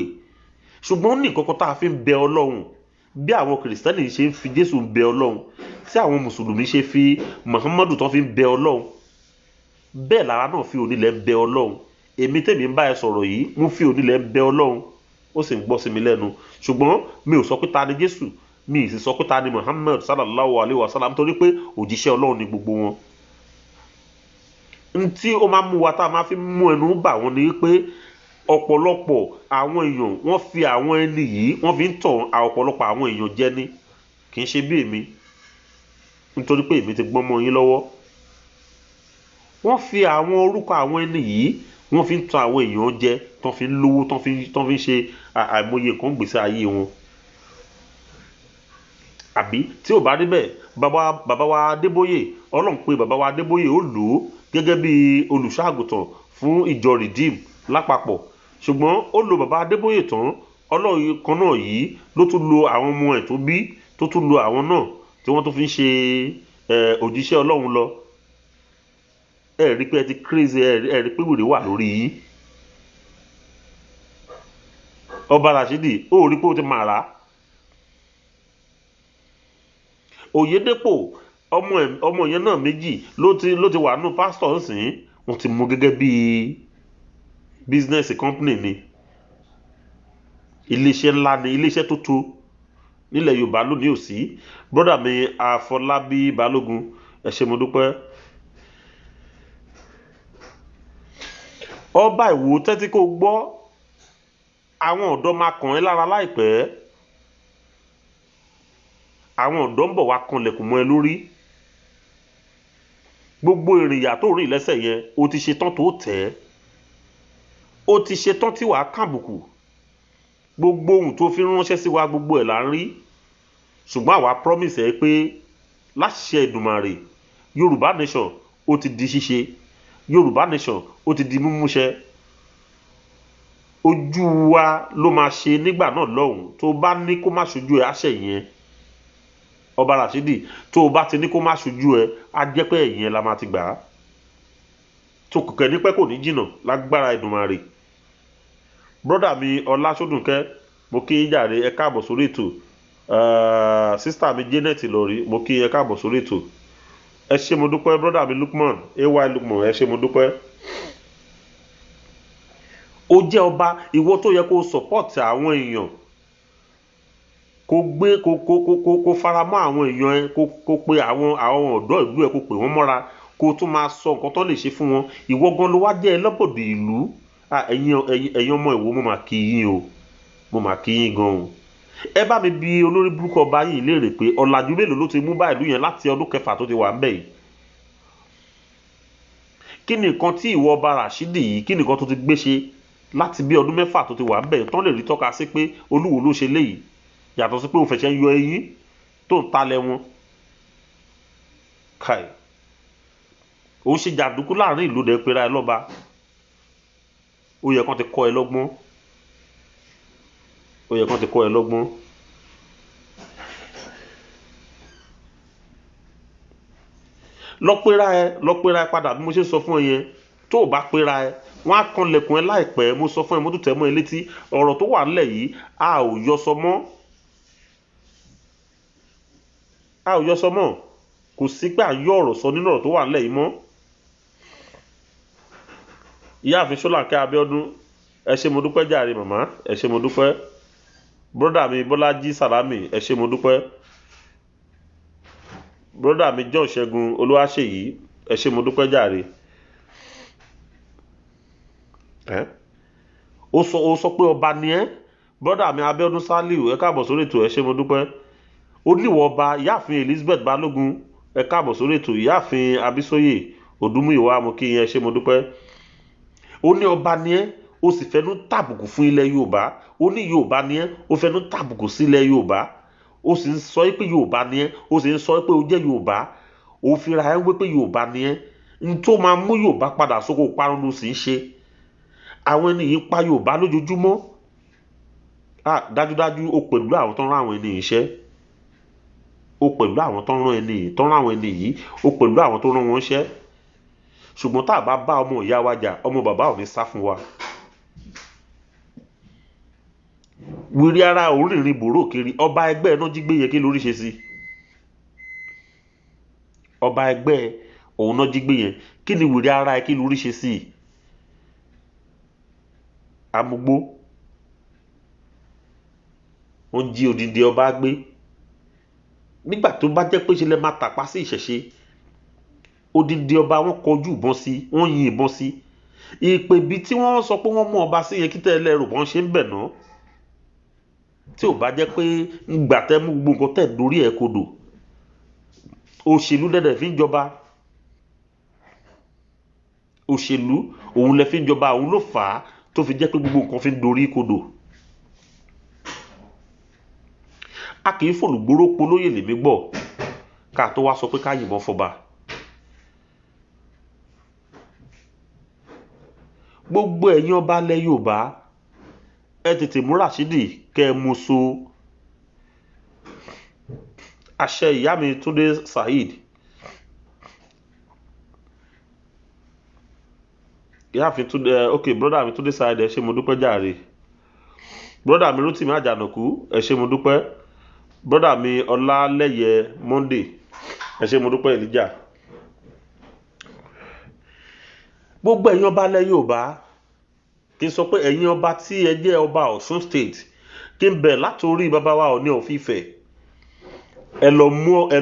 Ṣùgbọ́n ó ní nǹkan kan tá a fi ń bẹ Ọlọ́run. Bí àwọn Kìrìsìtẹ́nì ṣe ń fi Jésù bẹ Ọlọ́run, tí àwọn Mùsùlùmí ṣe fi Muhammadu tán fi ń bẹ Ọlọ́run, bẹ́ẹ̀ lára náà fi onílẹ̀ ń bẹ Ọlọ́run. Èmi tèmi ń bá ẹ sọ̀rọ̀ yìí, mo fi onílẹ̀ ń bẹ Ọlọ́run, ó sì ń gbọ́ sí mi lẹ́nu. Ṣùgbọ́n mi ò sọ pé ta ni Jésù, mi ì sì sọ pé ta ni Muhammad sallallahu alayhi wa sallam torí pé òjíṣẹ́ Ọlọ́run ni gbogbo wọn. Ntí ó máa mú wa tá a máa fi mú ẹnu bà wọ́n ni pé ọ̀pọ̀lọpọ̀ àwọn èèyàn wọ́n fi àwọn ẹni yìí wọ́n fi ń tàn ọ̀pọ̀lọpọ̀ àwọn èèyàn jẹ ní, kì í ṣe bí èmi nítorí pé èmi ti gbọ́n mọ́ yín lọ́wọ́. Wọ́n fi àwọn orúkọ àwọn ẹni yìí wọ́n fi ń tàn àwọn èèyàn jẹ, tán fi ń lówó, tán fi ń ṣe àìmọye nǹkan gbèsè ayé wọn. Àbí tí ò bá rí bẹ́ẹ̀, bàbá wa Adébóyè, Ọlọ́run pé bàbá wa Adébóyè ó lò ó gẹ́gẹ́ bí olùṣọ́-àgùntàn fún ìjọ Redeem lápapọ̀. Ṣùgbọ́n ó lo bàbá Adébóyè tán, Ọlọ́run kan náà yìí ló tún lo àwọn ọmọ ẹ̀ tó bí, tó tún lo àwọn náà tí wọ́n tó fi ń ṣe òjíṣẹ́ Ọlọ́run lọ. Ẹ rí pé ẹ ti crazy, ẹ rí pé wèrè wà lórí yín. Ọba Rashidi, ó rí pé ó ti máa rà á. Oyèdépò ọmọ yẹn náà méjì ló ti wà nù pásítọ̀ ńsìn, wọ́n ti mú gẹ́gẹ́ bí business company ni. Iléeṣẹ́ ńlá ni, iléeṣẹ́ tó tó nílẹ̀ Yorùbá lónìí ò sí. Brọ́dà mi Afọlábí Balógun, ẹ ṣé mo dúpẹ́. Ọba Ìwó tẹ́tí kó gbọ́, àwọn ọ̀dọ́ máa kàn ẹ́ lára láìpẹ́. Àwọn ọ̀dọ́ ń bọ̀ wá kanlẹ̀kùn mọ́ ẹ lórí. Gbogbo ìrìnyà tó rìn lẹ́sẹ̀ yẹn o ti ṣe tán tó tẹ̀ ẹ́. O ti ṣe tán tí wàá kàbùkù. Gbogbo ohun tó fi ránṣẹ́ sí wa gbogbo ẹ̀ là ń rí. Ṣùgbọ́n àwa promise ẹ pé láṣẹ Èdùmàrè, Yorùbá nation ó ti di ṣíṣe. Yorùbá nation ó ti di mímúṣẹ. Ojú wa ló máa ṣe nígbà náà lọ́hùn. Tó bá ní kó má ṣojú ẹ àṣẹ yẹn. Ọba Rashidi, tó bá ti ní kó má ṣojú ẹ, á jẹ́ pé ẹ̀yìn ẹ la máa ti gbà á. Tó kùkẹ́ ní pẹ́ kò ní jìnnà lágbára Èdùmàrè. Brọ́dà mi Ọlásódùnkẹ́, mo kí yín jàre, ẹ káàbọ̀ sórí ètò. Sísítà mi Janet Lórí, mo kí ẹ káàbọ̀ sórí ètò. Ẹ ṣé mo dúpẹ́. Brọ́dà mi Lukman, AY Lukman, ẹ ṣé mo dúpẹ́. Ó jẹ́ ọba, ìwọ tó yẹ kó support àwọn èèyàn, kó fara mọ́ àwọn èèyàn ẹ, kó pe àwọn ọ̀dọ́ ìlú ẹ, kó pè wọ́n mọ́ra, kó tún máa sọ nǹkan tó lè ṣe fún wọn. Ìwọ gan ló wá jẹ́ ẹlọ́bọ̀dọ̀ ìlú. Ẹ̀yin ọmọ Ìwó, mo mà kí yín o, mo mà kí yín gan o. ẹ bá mi bi olórí burúkú ọba yìí léèrè pé ọ̀làjú mélòó ló ti mú bá ìlú yẹn láti ọdún 6 tó ti wà ń bẹ̀ yìí. kí ni nǹkan tí ìwọ ọba Rashidi yìí kí ni nǹkan tó ti gbé ṣe láti bí ọdún 6 tó ti wà ń bẹ̀ tán lè rí tọ́ka sí pé Olúwo ló ṣe léyìí yàtọ̀ sí pé òun fẹ̀ṣẹ̀ ń yọ eyín tó ń talẹ̀ wọn. káì ó ṣe jàǹdùkú láàrin ìlú dẹ̀ pera ẹ lọ́ba. ó yẹ kán ti kọ́ ẹ lọ́gbọ́n. ó yẹ kán ti kọ́ ẹ lọ́gbọ́n. lọ pera ẹ padà bí mo ṣe sọ fún ẹ yẹn tó o bá pera ẹ wọn á kanlẹ̀kùn ẹ láìpẹ́ mo sọ fún ẹ mo tún tẹ̀ mọ́ ẹ létí ọ̀rọ̀ tó wà nílẹ̀ yìí a ò yọ sọ mọ́ kò sí pé à ń yọ ọ̀rọ̀ sọ nínú ọ̀rọ̀ tó wà nílẹ̀ yìí mọ́. ìyáàfin Ṣọ́lánkẹ́ Abíọ́dún ẹ ṣé mo dúpẹ́ jàre màmá ẹ ṣé mo dúpẹ́. bródà mi Bọ́lájí Sàlámì ẹ ṣé mo dúpẹ́. bródà mi John Ṣẹ́gun Olúwaṣèyí ẹ ṣé mo dúpẹ́ jàre. ó sọ pé ọba ni ẹ́. bródà mi Abíọ́dún Sálíù ẹ káàbọ̀ sórí ètò ẹ ṣé mo dúpẹ́. oníwọ̀ ọba ìyáàfin Elizabeth Balógun ẹ káàbọ̀ sórí ètò ìyáàfin Abísóyè Òdúmúyìwá mo kí yín ẹ ṣé mo dúpẹ́. ó ní ọba ni ẹ́ ó sì fẹnu tàbùkù fún ilẹ̀ Yorùbá ó ní Yorùbá ni ẹ́ ó fẹnu tàbùkù sí ilẹ̀ Yorùbá ó sì ń sọ pé Yorùbá ni ẹ́ ó sì ń sọ pé ó jẹ́ Yorùbá ó fi ra ẹ́ wé pé Yorùbá ni ẹ́ n tó máa mú Yorùbá padà sóko parun ló sì ń ṣe. àwọn ènìyàn pa Yorùbá lójoojúmọ́. dájúdájú ó pẹ̀lú àwọn tó ń rán àwọn ènìyàn iṣẹ́ ó pẹ̀lú àwọn tó ń rán àwọn ènìyàn yìí ó pẹ̀lú àwọn tó rán wọn iṣẹ́. ṣùgbọ́n tá a bá bá ọmọ ìyá wa jà ọmọ bàbá ò ní sá fún wa. wíri ara òórìnrìn bòró kiri ọba ẹgbẹ́ náà jí gbé yẹ kí lórí ṣe sí. ọba ẹgbẹ́ òun náà jí gbé yẹn kí ni wíri ara ẹ kí lórí ṣe sí. amúgbó wọ́n jí odindi ọba gbé nígbà tó bá jẹ́ pé ṣe lè máa tàpá sí ìṣẹ̀ṣe odindi ọba wọn kọjú ìbọn sí wọ́n yin ìbọn sí ìpè bí tí wọ́n sọ pé wọ́n mú ọba sí yẹn kí tẹ́lẹ̀ rò wọ́n ṣe ń bẹ̀ náà tí ò bá jẹ́ pé ńgbà tẹ́ mú gbogbo nǹkan tẹ̀ dórí ẹ̀ kodò òṣèlú dẹ̀dẹ̀ fi ń jọba òṣèlú òun lẹ fi ń jọba òun ló fà á tó fi jẹ́ pé gbogbo nǹkan fi ń dorí kodò. a kì í fòlùgbóró polóyè lèmi gbọ́ ká tó wá sọ pé ká yìnbọn fọba. gbogbo ẹ̀yin ọba ilẹ̀ Yorùbá ẹ tètè mú Rashidi kẹ́ ẹ mú so. àṣẹ ìyá mi Túndé Saheed ìyáàfin Túndé broda mi Túndé Saheed ẹ ṣé mo dúpẹ́ jàre. broda mi Rótìmí Àjànàkú ẹ ṣé mo dúpẹ́. broda mi Ọlálẹ́yẹ Monday ẹ ṣé mo dúpẹ́ Elijah. gbogbo ẹ̀yin ọba ilẹ̀ Yorùbá kí n sọ pé ẹ̀yin ọba tí ẹ jẹ́ ọba Ọ̀ṣun state kí n bẹ̀ látòrí bàbá wa Ọọ̀ni of Ifẹ̀ ẹ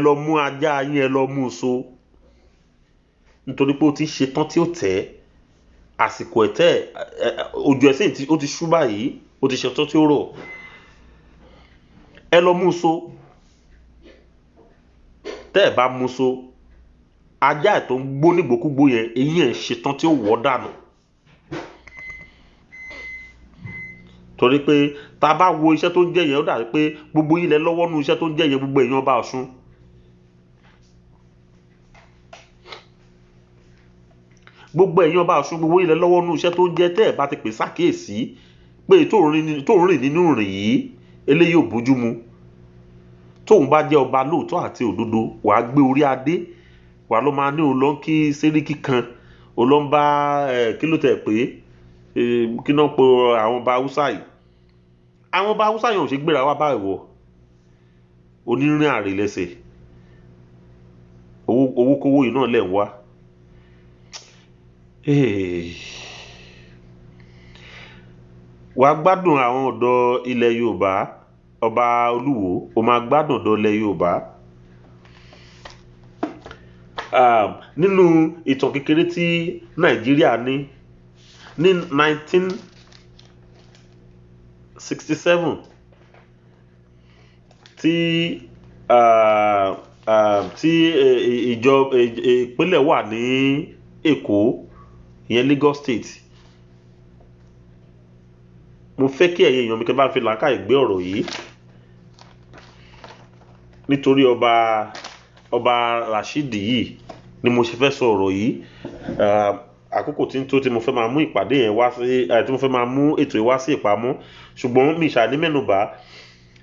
lọ mú ajá yín ẹ lọ mú so nítorí pé ó ti ṣe tán tí ó tẹ̀ àsìkò ẹ̀tẹ́ ojú ẹsẹ̀ ó ti ṣú báyìí ó ti ṣe tán tí ó rọ̀ ẹ lọ mú so tẹ́ ẹ bá mú so ajá ẹ̀ tó ń gbó nígbòkúgbò yẹn eyín ẹ̀ ṣe tán tí ó wọ́ dànù. torí pé tá a bá wo iṣẹ́ tó ń jẹ́ yẹn ó dàbí pé gbogbo yín lẹ lọ́wọ́ nú iṣẹ́ tó ń jẹ́ yẹn gbogbo èèyàn ọba Ọ̀ṣun. gbogbo èèyàn ọba Ọ̀ṣun gbogbo yín lẹ lọ́wọ́ nú iṣẹ́ tó ń jẹ́ tẹ́ ẹ̀ bá ti pè sákèésí pé tó ń rìn nínú rìn yìí eléyìí ò bójú mu. tóun bá jẹ́ ọba lóòótọ́ àti òdodo wàá gbé orí adé wàá ló máa ní òun lọ kí sẹ́ríkì kan òun lọ ń bá kí ló tẹ̀ pé kí náà po àwọn ọba Haúsá yìí àwọn ọba Haúsá yìí ò ṣe gbéra wá báyìí wọ onírìn àrè lẹ́sẹ̀ owó kówó yìí náà lẹ̀ ń wá. wàá gbádùn àwọn ọ̀dọ́ ilẹ̀ Yorùbá ọba Olúwo ó máa gbádùn ọ̀dọ́ ilẹ̀ Yorùbá. nínú ìtàn kékeré tí Nàìjíríà ní 1967 tí ìpínlẹ̀ wà ní Èkó, ìyẹn Lagos State. Mo fẹ́ kí ẹ̀yin èèyàn mi kẹ́ bá fi làákàyè gbé ọ̀rọ̀ yìí, nítorí ọba Rashidi yìí ni mo ṣe fẹ́ sọ ọ̀rọ̀ yìí. Àkókò tí ń tó tí mo fẹ́ máa mú ìpàdé yẹn wá sí tí mo fẹ́ máa mú ètò yìí wá sí ìpamọ́, ṣùgbọ́n mi ṣàní mẹ́nubà.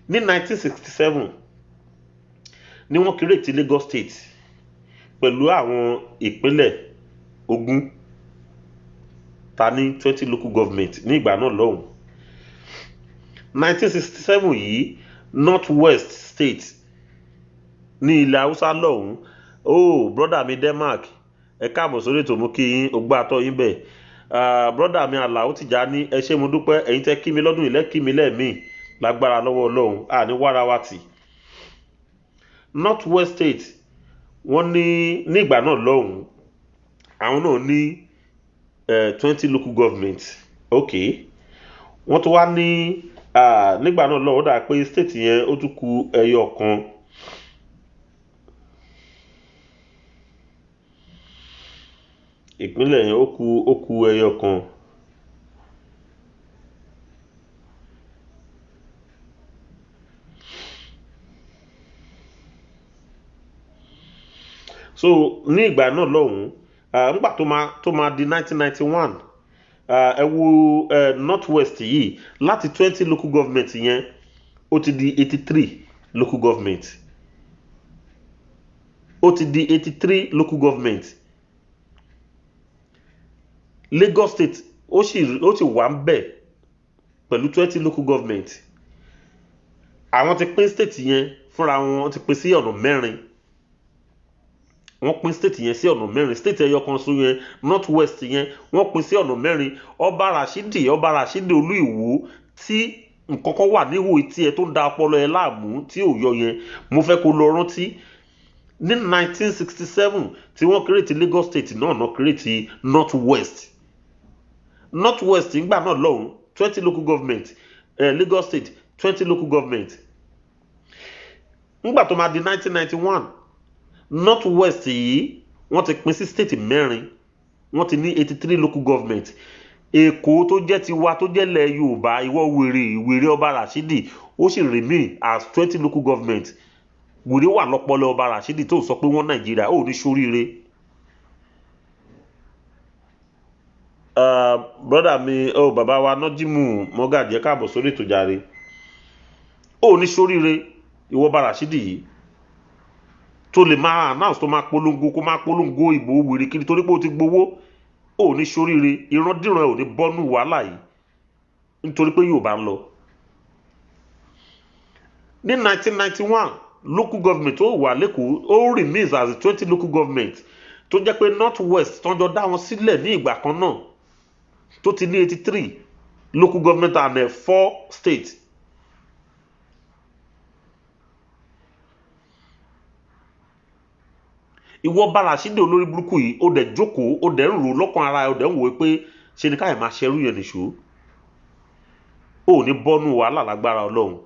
Ní 1967 ni wọ́n create Lagos State pẹ̀lú àwọn ìpínlẹ̀ 20 ta ní 20 local government ní ìgbà náà lọ́hùn. 1967 yìí North West State ní ilẹ̀ Haúsá lọ́hùn. Brother mi Denmark, ẹ káàbọ̀ sórí ètò, mú kí yín ògbà àtọ́ yín bẹ̀. Brother mi Àlàó Tìjání, ẹ ṣé mo dúpẹ́, ẹ̀yin tẹ́ kí mi lọ́dún ilẹ̀ kí mi lẹ́ẹ̀mí lágbára lọ́wọ́ Ọlọ́run, ní wàrà wa tì. North West State wọ́n ní ìgbà náà lọ́hùn, àwọn náà ní 20 local government. Wọ́n tó wá ní nígbà náà lọ́hùn, ó dà pé state yẹn ó tún kù ẹyọ kan. Ìpínlẹ̀ yẹn ó kù ẹyọ kan. So ní ìgbà náà lọ́hùn, nígbà tó máa di 1991, ẹ wo North West yìí, láti 20 local government yẹn ó ti di 83 local government. Ó ti di 83 local government. Lagos State ó sì wà ń bẹ̀ pẹ̀lú 20 local government. Àwọn ti pín state yẹn fúnra wọn, ti pín sí ọ̀nà mẹ́rin. Wọ́n pín state yẹn sí ọ̀nà mẹ́rin. State ẹyọ kan so yẹn North West yẹn wọ́n pín sí ọ̀nà mẹ́rin. Ọba Rashidi Olú Ìwó, tí nǹkankan wà níhò etí ẹ tó ń da ọpọlọ ẹ láàmú tí ò yọ yẹn, mo fẹ́ kó lọ rántí. Ní 1967 tí wọ́n create Lagos State náà create North West. North West nígbà náà lọ́hùn 20 local government, Lagos State 20 local government. Nígbà tó máa di 1991, North West yìí wọ́n ti pín sí state mẹ́rin, wọ́n ti ní 83 local government. Èkó tó jẹ́ tiwa tó jẹ́ ilẹ̀ Yorùbá, ìwọ wèrè ọba Rashidi, ó sì remain as 20 local government. Wèrè wà lọ́pọlọ ọba Rashidi tó sọ pé wọ́n Nàìjíríà, ó ní ṣoríire. Brother mi bàbá wa Nájímù Mọ́gàjí, ẹ káàbọ̀ sórí ètò jàre. Ó ní ṣoríire ìwọ ọba Rashidi yìí tó lè máa announce tó máa polongo ìbò wèrè kiri torí pé ó ti gbowó. Ó ní ṣoríire, ìrandíran ẹ ò ní bọ́nú wàhálà yìí nítorí pé Yorùbá ń lọ. Ní 1991 local government ó wà lẹ́kọ̀ọ́, ó remains as 20 local government tó jẹ́ pé North West tọ́jọ́ dá wọn sílẹ̀ ní ìgbà kan náà tó ti ní 83 local government and 4 states. Ìwọ bá Rashidi olórí burúkú yìí, ó dẹ̀ jókòó, ó dẹ̀ ń rò lọ́kàn ara ẹ̀, ó dẹ̀ ń wò pé ṣe ni káyọ̀ máa ṣerú yẹn nìṣó. Ó ní bọ́nú wàhálà lágbára Ọlọ́run.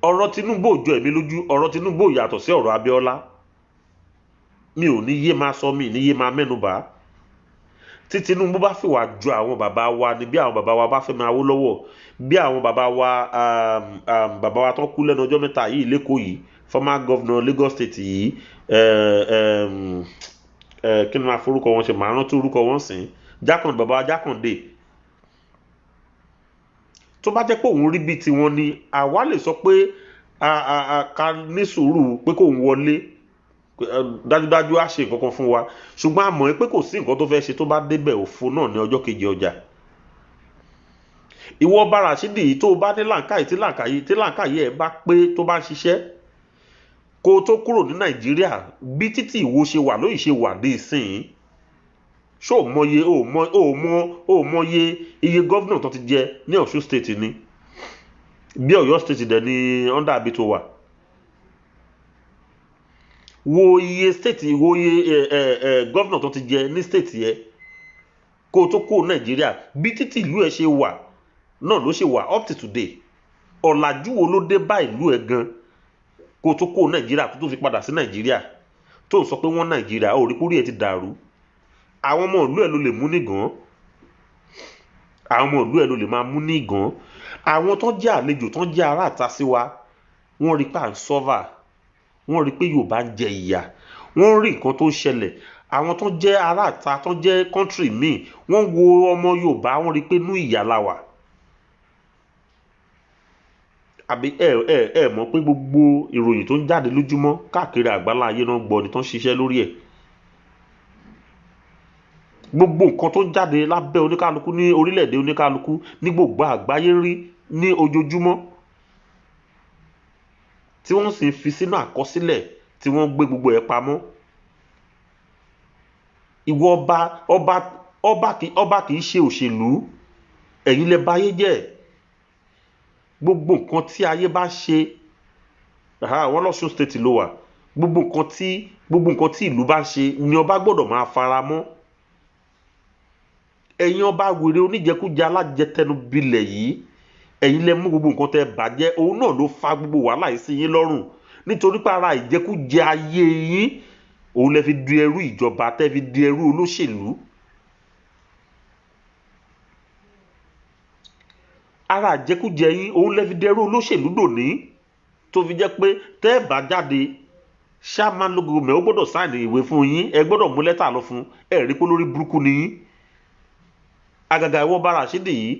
Ọ̀rọ̀ Tinubu ò jọ èmi lójú, ọ̀rọ̀ Tinubu ò yàtọ̀ sí ọ̀rọ̀ Abíọ́lá. Mi ò ní yé máa sọ, mi ní yé máa mẹ́nubà. Tí Tinubu bá fìwà jọ àwọn bàbá wa ni, bí àwọn bàbá wa bá fẹ́ máa wó lọ́wọ́, bí àwọn bàbá wa tó kú lẹ́nu ọjọ́ mẹ́ta yìí lẹ́kọ̀ọ́ yìí, former governor Lagos State yìí, kí ni máa forúkọ wọn ṣe, màá rántí orúkọ wọn sìn, bàbá wa Jákàndé. Tó bá jẹ́ pé òun rí bí tiwọn ni, àwa lè sọ pé ká ní sùúrù pé kóun wọlé, dájúdájú á ṣe nǹkan kan fún wa, ṣùgbọ́n a mọ̀ pé kò sí nǹkan tó fẹ́ ṣe tó bá débẹ̀ òfo náà ní ọjọ́ kejì ọjà. Ìwọ ọba Rashidi yìí tó bá ní làǹkàyè tí làǹkàyè ẹ bá pé tó bá ń ṣiṣẹ́, kó tó kúrò ní Nàìjíríà, bí títí Ìwó ṣe wà lóyìí ṣe wà dé ìsìn, ṣó ò mọye iye gómìnà tó ti jẹ ní Ọ̀ṣun state ni, bí Ọ̀yọ́ state dẹ̀ ní under àbí tó wà. Wo iye gómìnà tó ti jẹ ní state yẹ kó tó kúrò Nàìjíríà, bí títí ìlú ẹ ṣe wà náà ló ṣe wà up to today. Ọ̀làjú wo ló dé bá ìlú ẹ̀ gan kó tó kó Nàìjíríà kó tó fi padà sí Nàìjíríà tó ń sọ pé wọ́n Nàìjíríà ó rí kúrí ẹ̀ ti dàrú. Àwọn ọmọ ìlú ẹ̀ ló lè mú nígàn, àwọn ọmọ ìlú ẹ̀ ló lè máa mú nígàn. Àwọn tó jẹ́ àlejò tó jẹ́ ará àta sí wa wọ́n rí pé à ń sọ́fà, wọ́n rí pé Yorùbá ń jẹ ìyà, wọ́n rí nǹkan tó ń ṣẹlẹ̀. Àwọn tó jẹ́ ará àta tó jẹ́ kọ́ńtírì míì wọ́n wo ọmọ Yorùbá wọ́n rí pé inú ìyà la wà. Àbí ẹ mọ̀ pé gbogbo ìròyìn tó ń jáde lójúmọ́ káàkiri àgbálá ayé náà gbọ́ ni tó ń ṣiṣẹ́ lórí ẹ̀. Gbogbo nǹkan tó ń jáde lábẹ́ oníkálukú ní orílẹ̀-èdè oníkálukú ní gbogbo àgbáyé rí ní ojoojúmọ́ tí wọ́n sì fi sínú àkọsílẹ̀ tí wọ́n gbé gbogbo ẹ̀ pamọ́. Ìwọ ọba kì í ṣe òṣèlú, ẹ̀yin lẹ bà ayé jẹ́. Gbogbo nǹkan tí ayé bá ṣe wọ́n lọ́sùn state ló wà, gbogbo nǹkan tí ìlú bá ṣe ni ọba gbọ́dọ̀ máa fara mọ́. Ẹ̀yin ọba wèrè oníjẹkújẹ alájẹtẹnubilẹ̀ yìí, ẹ̀yin lẹ mú gbogbo nǹkan tẹ́ bàjẹ́, òun náà ló fa gbogbo wàhálà yìí sí yín lọ́rùn nítorí pé ara ìjẹkújẹ ayé yín òun lẹ fi di ẹrú ìjọba, tẹ́ fi di ẹrú olóṣèlú. Ara ìjẹkújẹ yín òun lẹ fi di ẹrú olóṣèlú dòní tó fi jẹ́ pé tẹ́ bá jáde chairman local government ó gbọ́dọ̀ sáìnì ìwé fún yín, ẹ gbọ́dọ̀ mú lẹ́tà lọ fún, ẹ rí pé lórí burúkú ni yín. Àgàgà ìwọ Ọba Rashidi yìí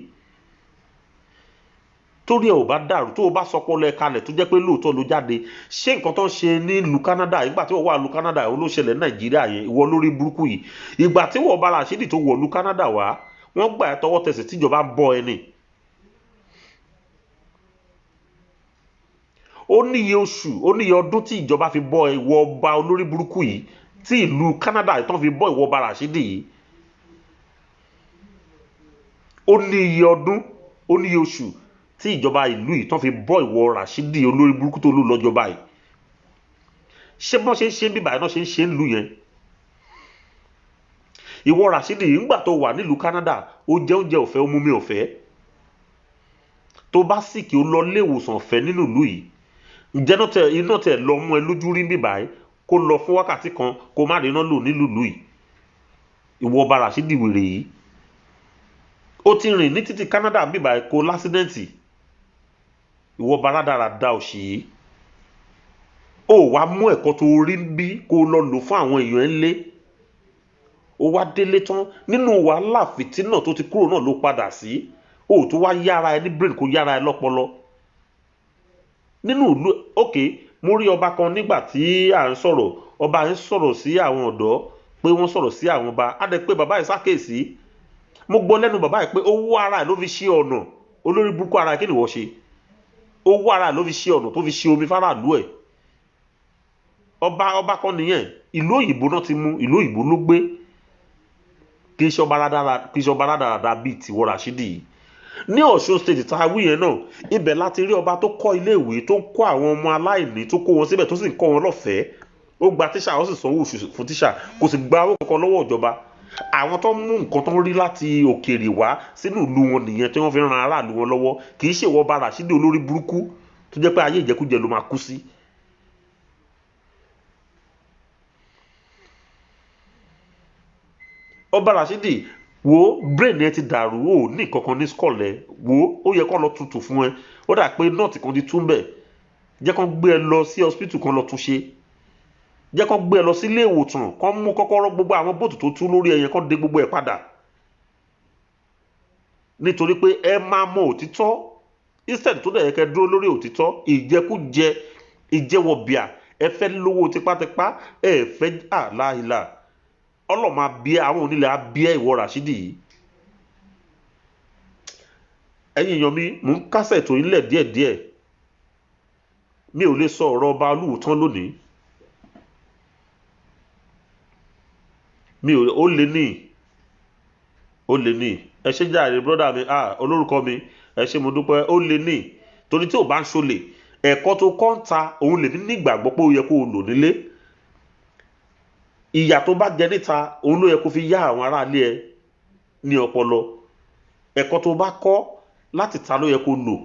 torí ẹ ò bá dàrú tó o bá sọpọ̀ lẹ kalẹ̀ tó jẹ́ pé lóòótọ́ ló jáde. Ṣé nǹkan tó ń ṣe ní ìlú Canada ìgbà tí wọ́n wà ìlú Canada ó ló ṣẹlẹ̀ ní Nàìjíríà yẹn, ìwọ lórí burúkú yìí. Ìgbà tí wọ́n Ọba Rashidi tó wọ̀ ìlú Canada wá wọ́n gbà ẹ́ tọwọ́ tẹsẹ̀ tíjọba ń bọ́ ẹni. Ó níye oṣù ó níye ọdún tí ìjọba fi bọ́ ìwọ ọba olórí burúkú yìí, tí ìlú Canada tán fi bọ́ ìwọ Ọba Rashidi yìí. Ó níye ọdún ó níye oṣù tí ìjọba ìlú yìí tán fi bọ́ ìwọ Rashidi olórí burúkú tó lù lọ́jọba yìí. Ṣé bọ́n ṣe ń ṣe bíbà náà ṣe ń ṣe ń lù yẹn? Ìwọ Rashidi yìí ńgbà tó wà nílùú Canada ó jẹ oúnjẹ ọ̀fẹ́ ó mú mi ọ̀fẹ́, tó bá sì kí ó lọ ilé ìwòsàn ọ̀fẹ́ nínú ìlú yìí. Ǹjẹ́ iná tẹ̀ lọ mú ẹ lójú rí bíbà yìí kó lọ fún wákàtí kan kó má rí iná lò nílùú ìlú yìí? Ìwọ Ọba Rashidi wèrè yìí ó ti rìn ní títí Canada bíbà yìí kó lásídẹ́ǹtì. Ìwọ Ọba rádaràda òṣì yìí ó wá mú ẹ̀kọ́ tó rí bí kó lọ lò fún àwọn èèyàn ẹ̀ lé. Ó wá délé tán nínú wàhálà fìtínà tó ti kúrò náà ló padà sí. Ó tó wá yára ẹ ní brain kó yára ẹ lọ́pọlọ nínú ìlú. Mo rí ọba kan nígbà tí à ń sọ̀rọ̀, ọba ń sọ̀rọ̀ sí àwọn ọ̀dọ́ pé wọ́n sọ̀rọ̀ sí àwọn ọba á dẹ̀ pé bàbá yìí sákèsí. Mo gbọ́ lẹ́nu bàbá yìí pé owó ara ẹ̀ ló fi ṣe ọ̀nà. Olórí burúkú ara ẹ̀ kí ni wọ́n ṣe? Owó ara ẹ̀ ló fi ṣe ọ̀nà tó fi ṣe omi fáráàlú ẹ̀. Ọba kan nìyẹn, ìlú òyìnbó náà ti mú, ìlú òyìnbó ló gbé. Kì í ṣe ọba rádaràda bíi tìwọ Rashidi yìí. Ní Ọ̀ṣun state tá a wí yẹn náà ibẹ̀ láti rí ọba tó kọ́ iléèwé tó ń kọ́ àwọn ọmọ aláìní tó kó wọn síbẹ̀ tó sì ń kọ́ wọn lọ́fẹ̀ẹ́. Ó gba tíṣà ó sì sanwó oṣù fún tíṣà kò sì gba owó kankan lọ́wọ́ ìjọba. Àwọn tó mú nǹkan tó ń rí láti òkèèrè wá sínú ìlú wọn nìyẹn tí wọ́n fi ran aráàlú wọn lọ́wọ́. Kì í ṣe ìwọ Ọba Rashidi olórí burúkú tó jẹ́ pé ayé ìjẹkújẹ ló máa kú sí. Ọba Rashidi wo brain ẹ ti dàrú ó ní kankan ní skull ẹ wo ó yẹ kó lọ tutù fún ẹ. Ó dà pé nọ́ọ̀tì kan ti tún bẹ̀, jẹ́ kó gbé ẹ lọ sí hospital kan lọ tún ṣe, jẹ́ kó gbé ẹ lọ sí ilé ìwòsàn kó mú kọ́kọ́rọ́ gbogbo àwọn bóòtù tó tú lórí ẹyẹ kó dé gbogbo ẹ padà. Nítorí pé ẹ máa mọ òtítọ́ instead tó dẹ̀ yẹ kẹ́ dúró lórí òtítọ́. Ìjẹkújẹ ìjẹwọ̀bìà ẹ fẹ́ lówó tipátipá ẹ fẹ́ àláìlà. Ọlọ́run máa bí àwọn onílẹ̀ á bí ìwọ Rashidi yìí. Ẹ̀yin èèyàn mi mò ń kásẹ̀ ètò yín lẹ̀ díẹ̀díẹ̀. Mi ò lè sọ ọ̀rọ̀ ọba Olúwo tán lónìí. Ó lè ní ẹ ṣe jàre brọ́dà mi olórúkọ mi ẹ ṣe mo dúpẹ́. Ó lè ní torí tí ò bá ń ṣolè ẹ̀kọ́ tó kọ́ ń ta òun lè ní ìgbàgbọ́ pé ó yẹ kó o lò nílé. Ìyà tó bá jẹ níta òun ló yẹ kó fi yá àwọn aráalé ẹ ní ọpọlọ. Ẹ̀kọ́ tó bá kọ́ láti ta ló yẹ kó lò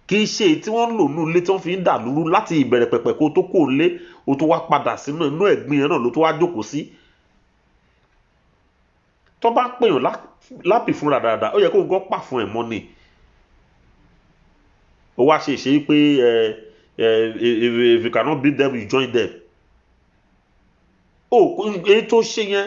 kì í ṣe tí wọ́n ń lò nínú ilé tí wọ́n fi ń dà lúrú láti ìbẹ̀rẹ̀ pẹ̀pẹ̀ kó tó kó lé o tó wá padà sínú inú ẹ̀gbin yẹn náà ló tó wá jókòó sí. tó bá ń pèèyàn lápì fúnra dáadáa ó yẹ kó nǹkan pà fún ẹ̀ mọ́ ni. ó wá ṣe ìṣe pé if you cannot beat them you join them. èyí tó ṣe yẹn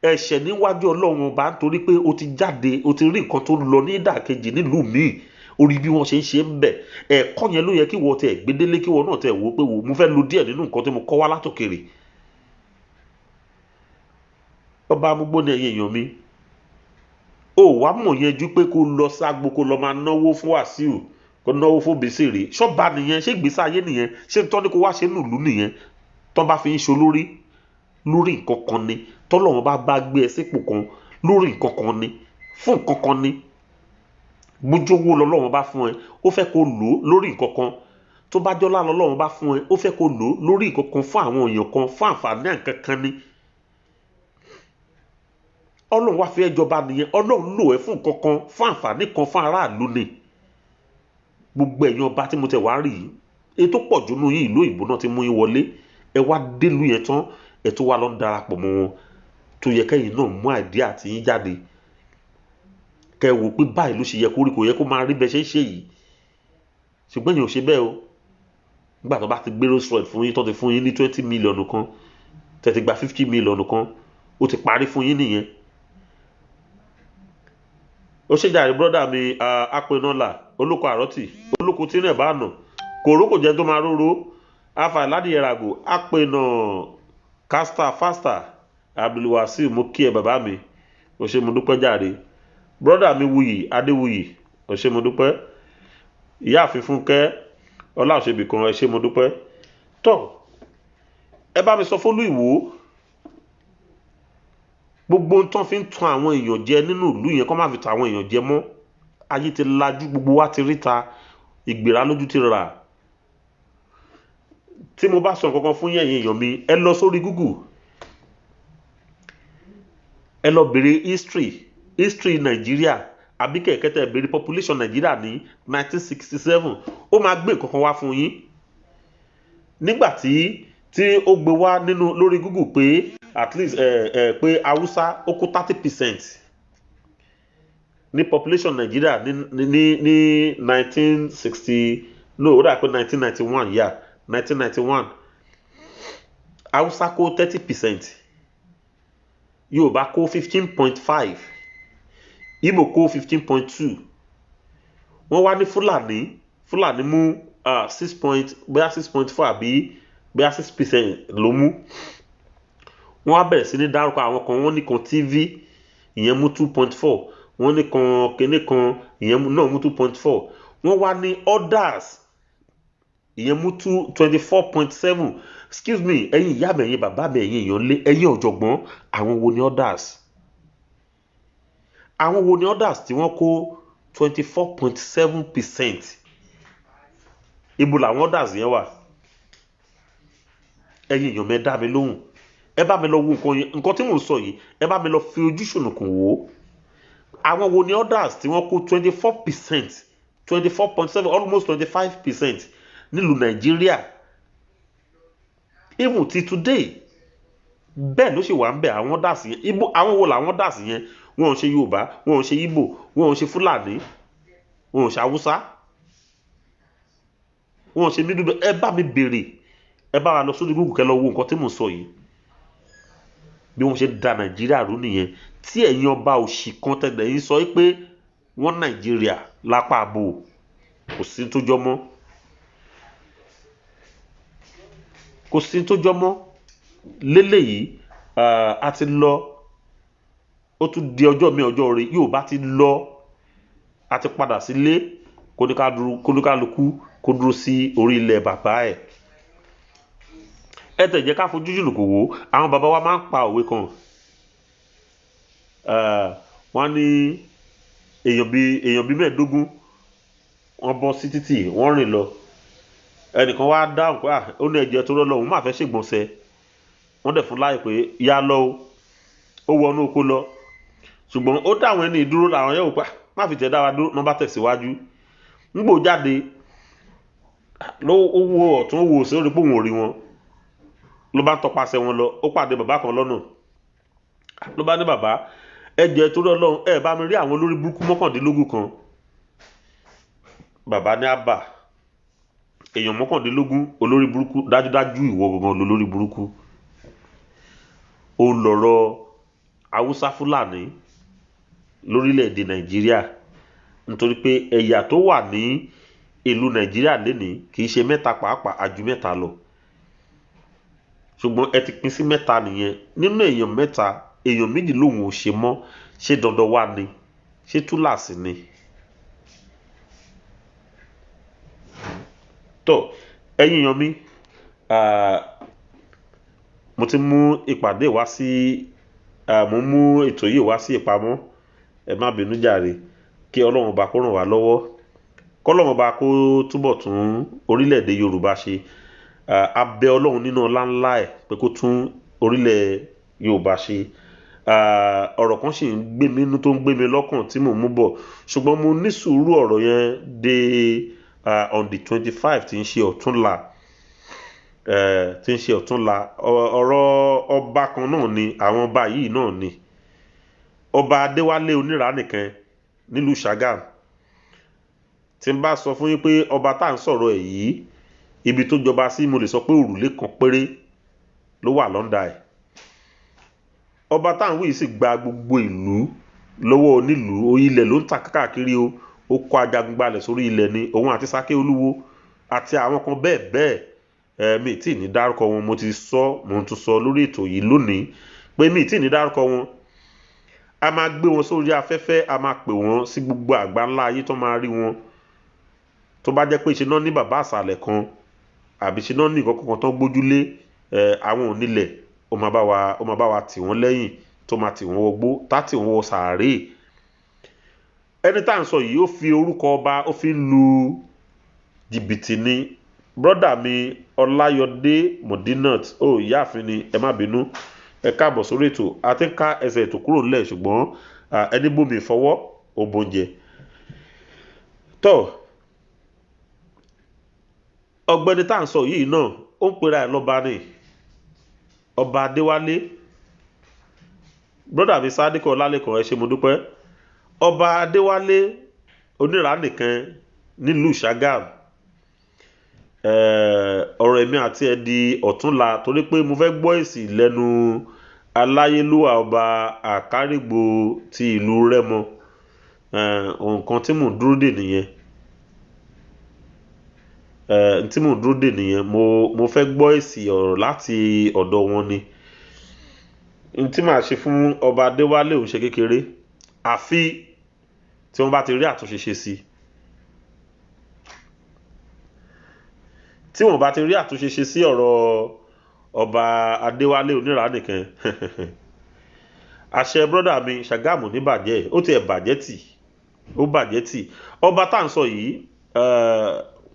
ẹ̀ṣẹ̀ níwájú Ọlọ́run ọba nítorí pé o ti jáde o ti rí nǹkan tó lọ ní ìdàkejì nílùú míì orí bí wọ́n ṣe ń ṣe ń bẹ̀ ẹ̀kọ́ yẹn ló yẹ kí wọ́n tẹ̀ gbédélé kí wọ́n náà tẹ̀ wò pé mo fẹ́ lo díẹ̀ nínú nǹkan tí mo kọ́ wá látòkèrè. ọba amúgbó ni ẹ̀yin èèyàn mi ó wá mọ̀ yẹn ju pé kó lọ ságbo kó lọ máa náwó fún Wàsíù kó náwó fún Bèsèrè ṣọ́ba nìyẹn ṣé ìgbésí ayé nìyẹn ṣé tọ́ ni kó wá ṣe nùlú nìyẹn tọ́ bá fi ń ṣe lórí nǹkan kan ni tọ́lọ́run bá gbé ẹ sípò kan lórí nǹkan kan ni fún nǹkan kan ni bójówó lọ́lọ́run bá fún ẹ ó fẹ́ kó lò ó lórí nǹkan kan tó bá jọ́lá lọ́lọ́run bá fún ẹ ó fẹ́ kó lò ó lórí nǹkan kan fún àwọn èèyàn kan fún àǹfààní nǹkan kan ni. Ọlọ́run wá fi ẹ́ jọba nìyẹn Ọlọ́run lò ẹ́ fún nǹkan kan fún àǹfààní kan fún aráàlú ni. gbogbo ẹ̀yin ọba tí mo tẹ̀ wá rí yìí èyí tó pọ̀ jù nù yín ìlú òyìnbó náà ti mú yín wọlé ẹ wá délùú yẹn tán ẹ tó wá lọ ń darapọ̀ mọ́ wọn tó yẹ kẹ́yìn náà mú àìdíà àti yín jáde kẹ wò pé báyìí ló ṣe yẹ kó rí kò yẹ kó máa rí bẹ ṣe ń ṣe yìí ṣùgbọ́n yẹn ò ṣe bẹ́ẹ̀ o nígbà tó bá ti gbé Rolls Royce fún yín tó ti fún yín ní 20 mílíọ̀nù kan tẹ́ ti gba 50 mílíọ̀nù kan ó ti parí fún yín nìyẹn. ó ṣe jàre brọ́dà mi apẹnọlà olóko àrọ́tì olóko tí náà bá nà kòró kò jẹ́ tó máa róró afa ládìyẹ ràgò apẹnà kásítà fásítà Abdulwasiu mo kí ẹ bàbá mi ó ṣe mo dúpẹ́ jàre brọ́dà mi Wuyì Adéwuyì ó ṣe mo dúpẹ́ ìyáàfin Fúnkẹ́ Ọláòṣèbí kan ẹ ṣe mo dúpẹ́ tọ́ ẹ bá mi sọ fólú Ìwó gbogbo tán fi ń tan àwọn èèyàn jẹ nínú ìlú yẹn kọ́ máa fi tan àwọn èèyàn jẹ mọ́ ayé ti lajú gbogbo wa ti ríta ìgbéra lójú ti rà tí mo bá sọ nǹkan kan fún yẹn èèyàn mi ẹ lọ sórí Google ẹ lọ bèrè history Nàìjíríà àbí kẹ̀kẹ́ tẹ̀ bèrè population Nàìjíríà ní 1967 ó máa gbé nǹkan kan wá fún yín nígbà tí ó gbé wá nínú lórí Google pé at least pé Haúsá ó kó 30% ní population Nàìjíríà ní 1960 no ó dà pé 1991 yeah 1991 Haúsá kó 30%. Yorùbá kó 15.5 Ìgbò kó 15.2 wọ́n wá ní Fúlàní mú 6.4 àbí 6% ló mú wọ́n wá bẹ̀rẹ̀ sí ní dárúkọ àwọn kan wọ́n ní kan TV ìyẹn mú 2.4 wọ́n ní kan kíní kan ìyẹn náà mú 2.4 wọ́n wá ní others ìyẹn mú 24.7 excuse me ẹ̀yin ìyá mi ẹ̀yin bàbá mi ẹ̀yin èèyàn lé ẹ̀yin ọ̀jọ̀gbọ́n àwọn wo ni others tí wọ́n kó 24.7% ibo làwọn others yẹn wà ẹ̀yin èèyàn mi dá mi lóhùn ẹ bá mi lọ wo nǹkan tí mò ń sọ yìí ẹ bá mi lọ fi ojú ṣùnùkùn wò àwọn wo ni others tí wọ́n kó 24% 24.7 almost 25% nílùú Nàìjíríà even till today bẹ́ẹ̀ ló ṣe wà ń bẹ̀ àwọn others yẹn ibo àwọn wo làwọn others yẹn wọn ò ṣe Yorùbá wọn ò ṣe Ìgbò wọn ò ṣe Fúlàní wọn ò ṣe Haúsá wọn ò ṣe mídúdú ẹ bá mi béèrè ẹ bá wa lọ sórí Google kẹ́ lọ wo nǹkan tí mò ń sọ yìí bí wọ́n ṣe da Nàìjíríà rú nìyẹn tí ẹ̀yin ọba òṣì kan tẹ̀lé yín sọ pé wọ́n Nàìjíríà lápá àbò kò sí tó jọ mọ́ léléyìí a ti lọ ó tún di ọjọ́ mi ọjọ́ rẹ̀ Yorùbá ti lọ a ti padà sílé kóníkálukú kó dúró sí orí ilẹ̀ bàbá ẹ̀ ẹ tẹ̀ jẹ́ ká fojú jùlùkù wò àwọn bàbá wa máa ń pa òwe kan wọ́n ní èèyàn bíi mẹ́ẹ̀ẹ́dógún wọ́n bọ́ sí títì wọ́n rìn lọ ẹnìkan wá dáhùn pé ó ní ẹ̀jẹ̀ tó rọ́ òun máa fẹ́ ṣègbọ̀nsẹ̀ wọ́n dẹ̀ fún láì pé yá lọ ó wọnú oko lọ ṣùgbọ́n ó dáwọn ẹni ìdúró làwọn yẹ̀wò pa má fi tẹ̀ dá wa dúró náà bá tẹ̀síwájú ńgbò jáde ló wo ọ̀tún wo òsì ó rí pé òun ò rí wọn ló bá tọpasẹ̀ wọn lọ ó pàdé bàbá kan lọ́nà ló bá ní bàbá ẹ jẹ́ torí Ọlọ́run ẹ bá mi rí àwọn olórí burúkú 19 kan bàbá ní àbà èèyàn 19 olórí burúkú dájúdájú ìwọ gangan lolórí burúkú ó lọ̀rọ̀ Haúsá Fúlàní lórílẹ̀‐èdè Nàìjíríà nítorí pé ẹ̀yà tó wà ní ìlú Nàìjíríà lénìí kì í ṣe 3 pàápàá àjù 3 lọ ṣùgbọ́n ẹ ti pín sí 3 nìyẹn nínú èèyàn 3 èèyàn 2 lòun ò ṣe mọ́ ṣé dandan wà ní ṣé túláàsì ni tó ẹ̀yin èèyàn mi mo ti mú ìpàdé wá sí mo mú ètò yìí wá sí ìpamọ́ ẹ má bínú jàre kí Ọlọ́run bá kó ràn wá lọ́wọ́ kọ́lọ́run bá kó túbọ̀ tún orílẹ̀-èdè Yorùbá ṣe a bẹ̀ Ọlọ́run nínú ọlá ńlá ẹ̀ pé kó tún orílẹ̀ Yorùbá ṣe ọ̀rọ̀ kan sì ń gbé mi inú tó ń gbé mi lọ́kàn tí mò ń mú bọ̀ ṣùgbọ́n mo ní sùúrù ọ̀rọ̀ yẹn dé on the 25 tí ń ṣe ọ̀túnla ọ̀rọ̀ ọba kan náà ni àwọn ọba yìí náà ni ọba Adéwálé Onírànìkan nílùú Ṣàgámù tí n bá sọ fún yín pé ọba tá à ń sọ̀rọ̀ ẹ̀ yìí ibi tó jọba sí mo lè sọ pé òrùlé kan péré ló wà lọ́ndà ẹ̀ ọba tá à ń wí sì gba gbogbo ìlú lọ́wọ́ onílùú ilẹ̀ ló ń ta káàkiri ó kó ajagunbalẹ̀ sórí ilẹ̀ ni òun àti Sáké Olúwo àti àwọn kan bẹ́ẹ̀ bẹ́ẹ̀ mi tí ní dárúkọ wọn mo tún sọ lórí ètò yìí lónìí pé mi tí ní dárúkọ wọn a máa gbé wọn sórí afẹ́fẹ́ a máa pè wọ́n sí gbogbo àgbáńlá ayé tó máa rí wọn tó bá jẹ́ pé ṣe náà ní bàbá àsàlẹ̀ kan àbí ṣe náà ní ìkọ́kọ́ kan tó gbójúlé àwọn onílẹ̀ ó máa bá wa tì wọ́n lẹ́yìn tó máa tì wọ́n wọgbó tá tì wọ́n wọ sàárè ẹni tá à ń sọ yìí ó fi orúkọ ọba ó fi ń lu jìbìtì ni brọ́dà mi Ọláyọdé Modinat ìyáàfin ni ẹ má bínú ẹ káàbọ̀ sórí ètò àti ká ẹsẹ̀ ètò kúrò nílẹ̀ ṣùgbọ́n ẹni bómi fọwọ́ òbòǹjẹ tó ọ̀gbẹ́ni tá à ń sọ yìí náà ó ń pera ẹ̀ lọ́ba ni ọba Adéwálé brọ́dà mi Sádíkọ̀ Ọlálékan ẹ ṣé mo dúpẹ́ ọba Adéwálé Onírànìkan nílùú Ṣàgámù ọ̀rọ̀ èmi àti ẹ di ọ̀túnla torí pé mo fẹ́ gbọ́ èsì lẹ́nu aláyélúwà ọba Àkárìgbò ti ìlú Rẹ́mọ nǹkan tí mò ń dúró dè nìyẹn mo fẹ́ gbọ́ èsì ọ̀rọ̀ láti ọ̀dọ̀ wọn ni n tí màá ṣe fún ọba Adéwálé òun ṣe kékeré àfi tí wọ́n bá ti rí àtúnṣe ṣe sí tí wọ́n bá ti rí àtúnṣe ṣe sí ọ̀rọ̀ ọba Adéwálé Onírànìkan àṣẹ brọ́dà mi Ṣàgámù ní bàjẹ́ ó ti ẹ̀ bàjẹ́ tì ọba tá à ń sọ yìí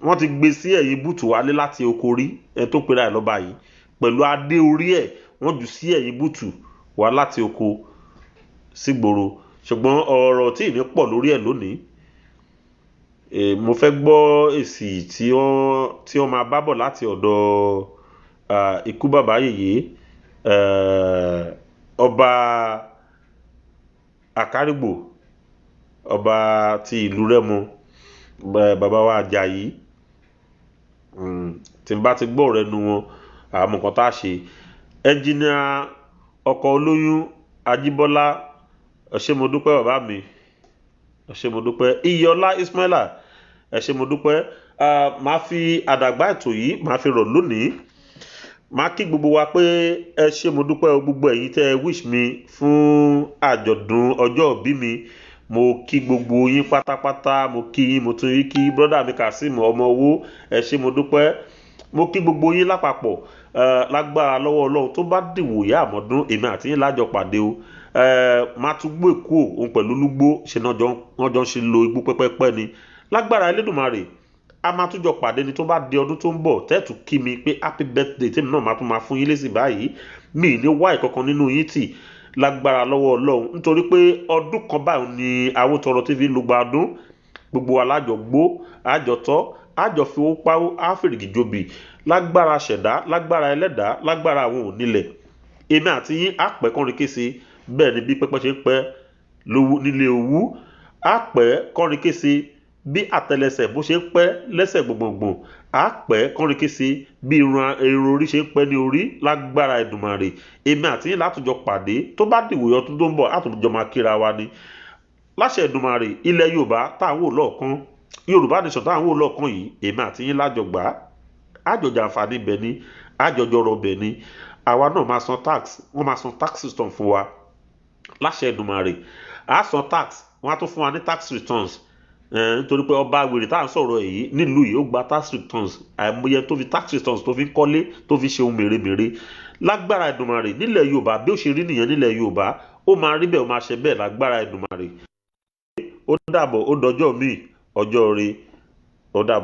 wọ́n ti gbé sí ẹ̀yìn búùtù wálé láti oko rí ẹ tó pera ẹ̀ lọ́ba yìí pẹ̀lú adé orí ẹ̀ wọ́n jù sí ẹ̀yìn búùtù wá láti oko sígboro ṣùgbọ́n ọ̀rọ̀ tí ìní pọ̀ lórí ẹ̀ lónìí mo fẹ́ gbọ́ èsì tí wọ́n máa bá bọ̀ láti ọ̀dọ̀ ikú bàbá yèyé ọba Àkárìgbò ọba ti ìlú Rẹ́mọ bàbá wa Àjàyí tí n bá ti gbọ́ ọ̀rẹ́ nu wọn àmọ́ nǹkan tá a ṣe ẹnjìnìà ọkọ̀ olóyún Ajíbọ́lá ẹ ṣé mo dúpẹ́ bàbá mi ẹ ṣé mo dúpẹ́ Iyọlá Ismaila ẹ ṣé mo dúpẹ́ máa fi àdàgbà ètò yìí máa fi rọ̀ lónìí máa kí gbogbo wa pé ẹ ṣé mo dúpẹ́ gbogbo ẹ̀yin tẹ́ wish mi fún àjọ̀dún ọjọ́ ìbí mi mo kí gbogbo yín pátápátá mo kí yín mo tún yín kí brọ́dà mi Kazeem ọmọ owó ẹ ṣé mo dúpẹ́ mo kí gbogbo yín lápapọ̀ lágbára lọ́wọ́ Ọlọ́run tó bá dìwò yá àmọ́dún èmi àti yín lájọ pàdé o máa tún gbé kú òun pẹ̀lú lúgbó ṣe náà wọ́n jọ ń ṣe lo igbó pẹ́pẹ́pẹ́ ni lágbára Elédùmarè a máa tún jọ pàdé ni tó bá di ọdún tó ń bọ̀ tẹ́ẹ̀tù kí mi pé happy birthday tèmi náà máa tún máa fún yín lésì báyìí mi ní wá ìkankan nínú yín tì lágbára lọ́wọ́ Ọlọ́run, nítorí pé ọdún kan báyìí ni Awótọrọ TV ló gba ọdún. Gbogbo alájọ gbó àjọtọ́ àjọ fi owó páwó áfìrìgì jobi lágbára ṣẹ̀dá lágbára ẹlẹ́dàá lágbára àwọn onílẹ̀. Èmi àti yín àpẹ́ kọrin kése bẹ́ẹ̀ ni bí pẹ́pẹ́ ṣe ń pẹ́ nílé owú, àpẹ́ kọrin kése bí àtẹlẹsẹ̀ bó ṣe ń pẹ́ lẹ́sẹ̀ gbogbogbò, àpẹ́ kọrin kése bí irun orí ṣe ń pẹ́ ní orí lágbára Èdùmàrè. Èmi àti yín látùjọ pàdé tó bá dìwòye ọdún tó ń bọ̀ àtùjọ máa kíra wa ni. Láṣẹ Èdùmàrè, ilẹ̀ Yorùbá táwọn wò lọ́ọ̀kan, Yorùbá nation táwọn wò lọ́ọ̀kan yìí, èmi àti yín lájọgbà àjọjà àǹfààní bẹ̀ ni, àjọjọrọ̀ bẹ̀ ni. Àwa náà máa san tax, wọ́n máa san tax system fún wa. Láṣẹ Èdùmàrè, a san tax, wọ́n á tún fún wa ní tax returns. Nítorí pé ọba wèrè tá à ń sọ̀rọ̀ èyí nílùú yìí ó gba tax returns, àìmọye tó fi tax returns tó fi ń kọ́lé tó fi ṣe ohun mèremère. Lágbára Èdùmàrè nílẹ̀ Yorùbá bí ó ṣe rí nìyẹn nílẹ̀ Yorùbá, ó máa rí bẹ́ẹ̀ ó máa ṣe bẹ́ẹ̀ lágbára Èdùmàrè. Ó dàbọ̀, ó dọjọ́ míì, ọjọ́ ire, ó dàbọ̀.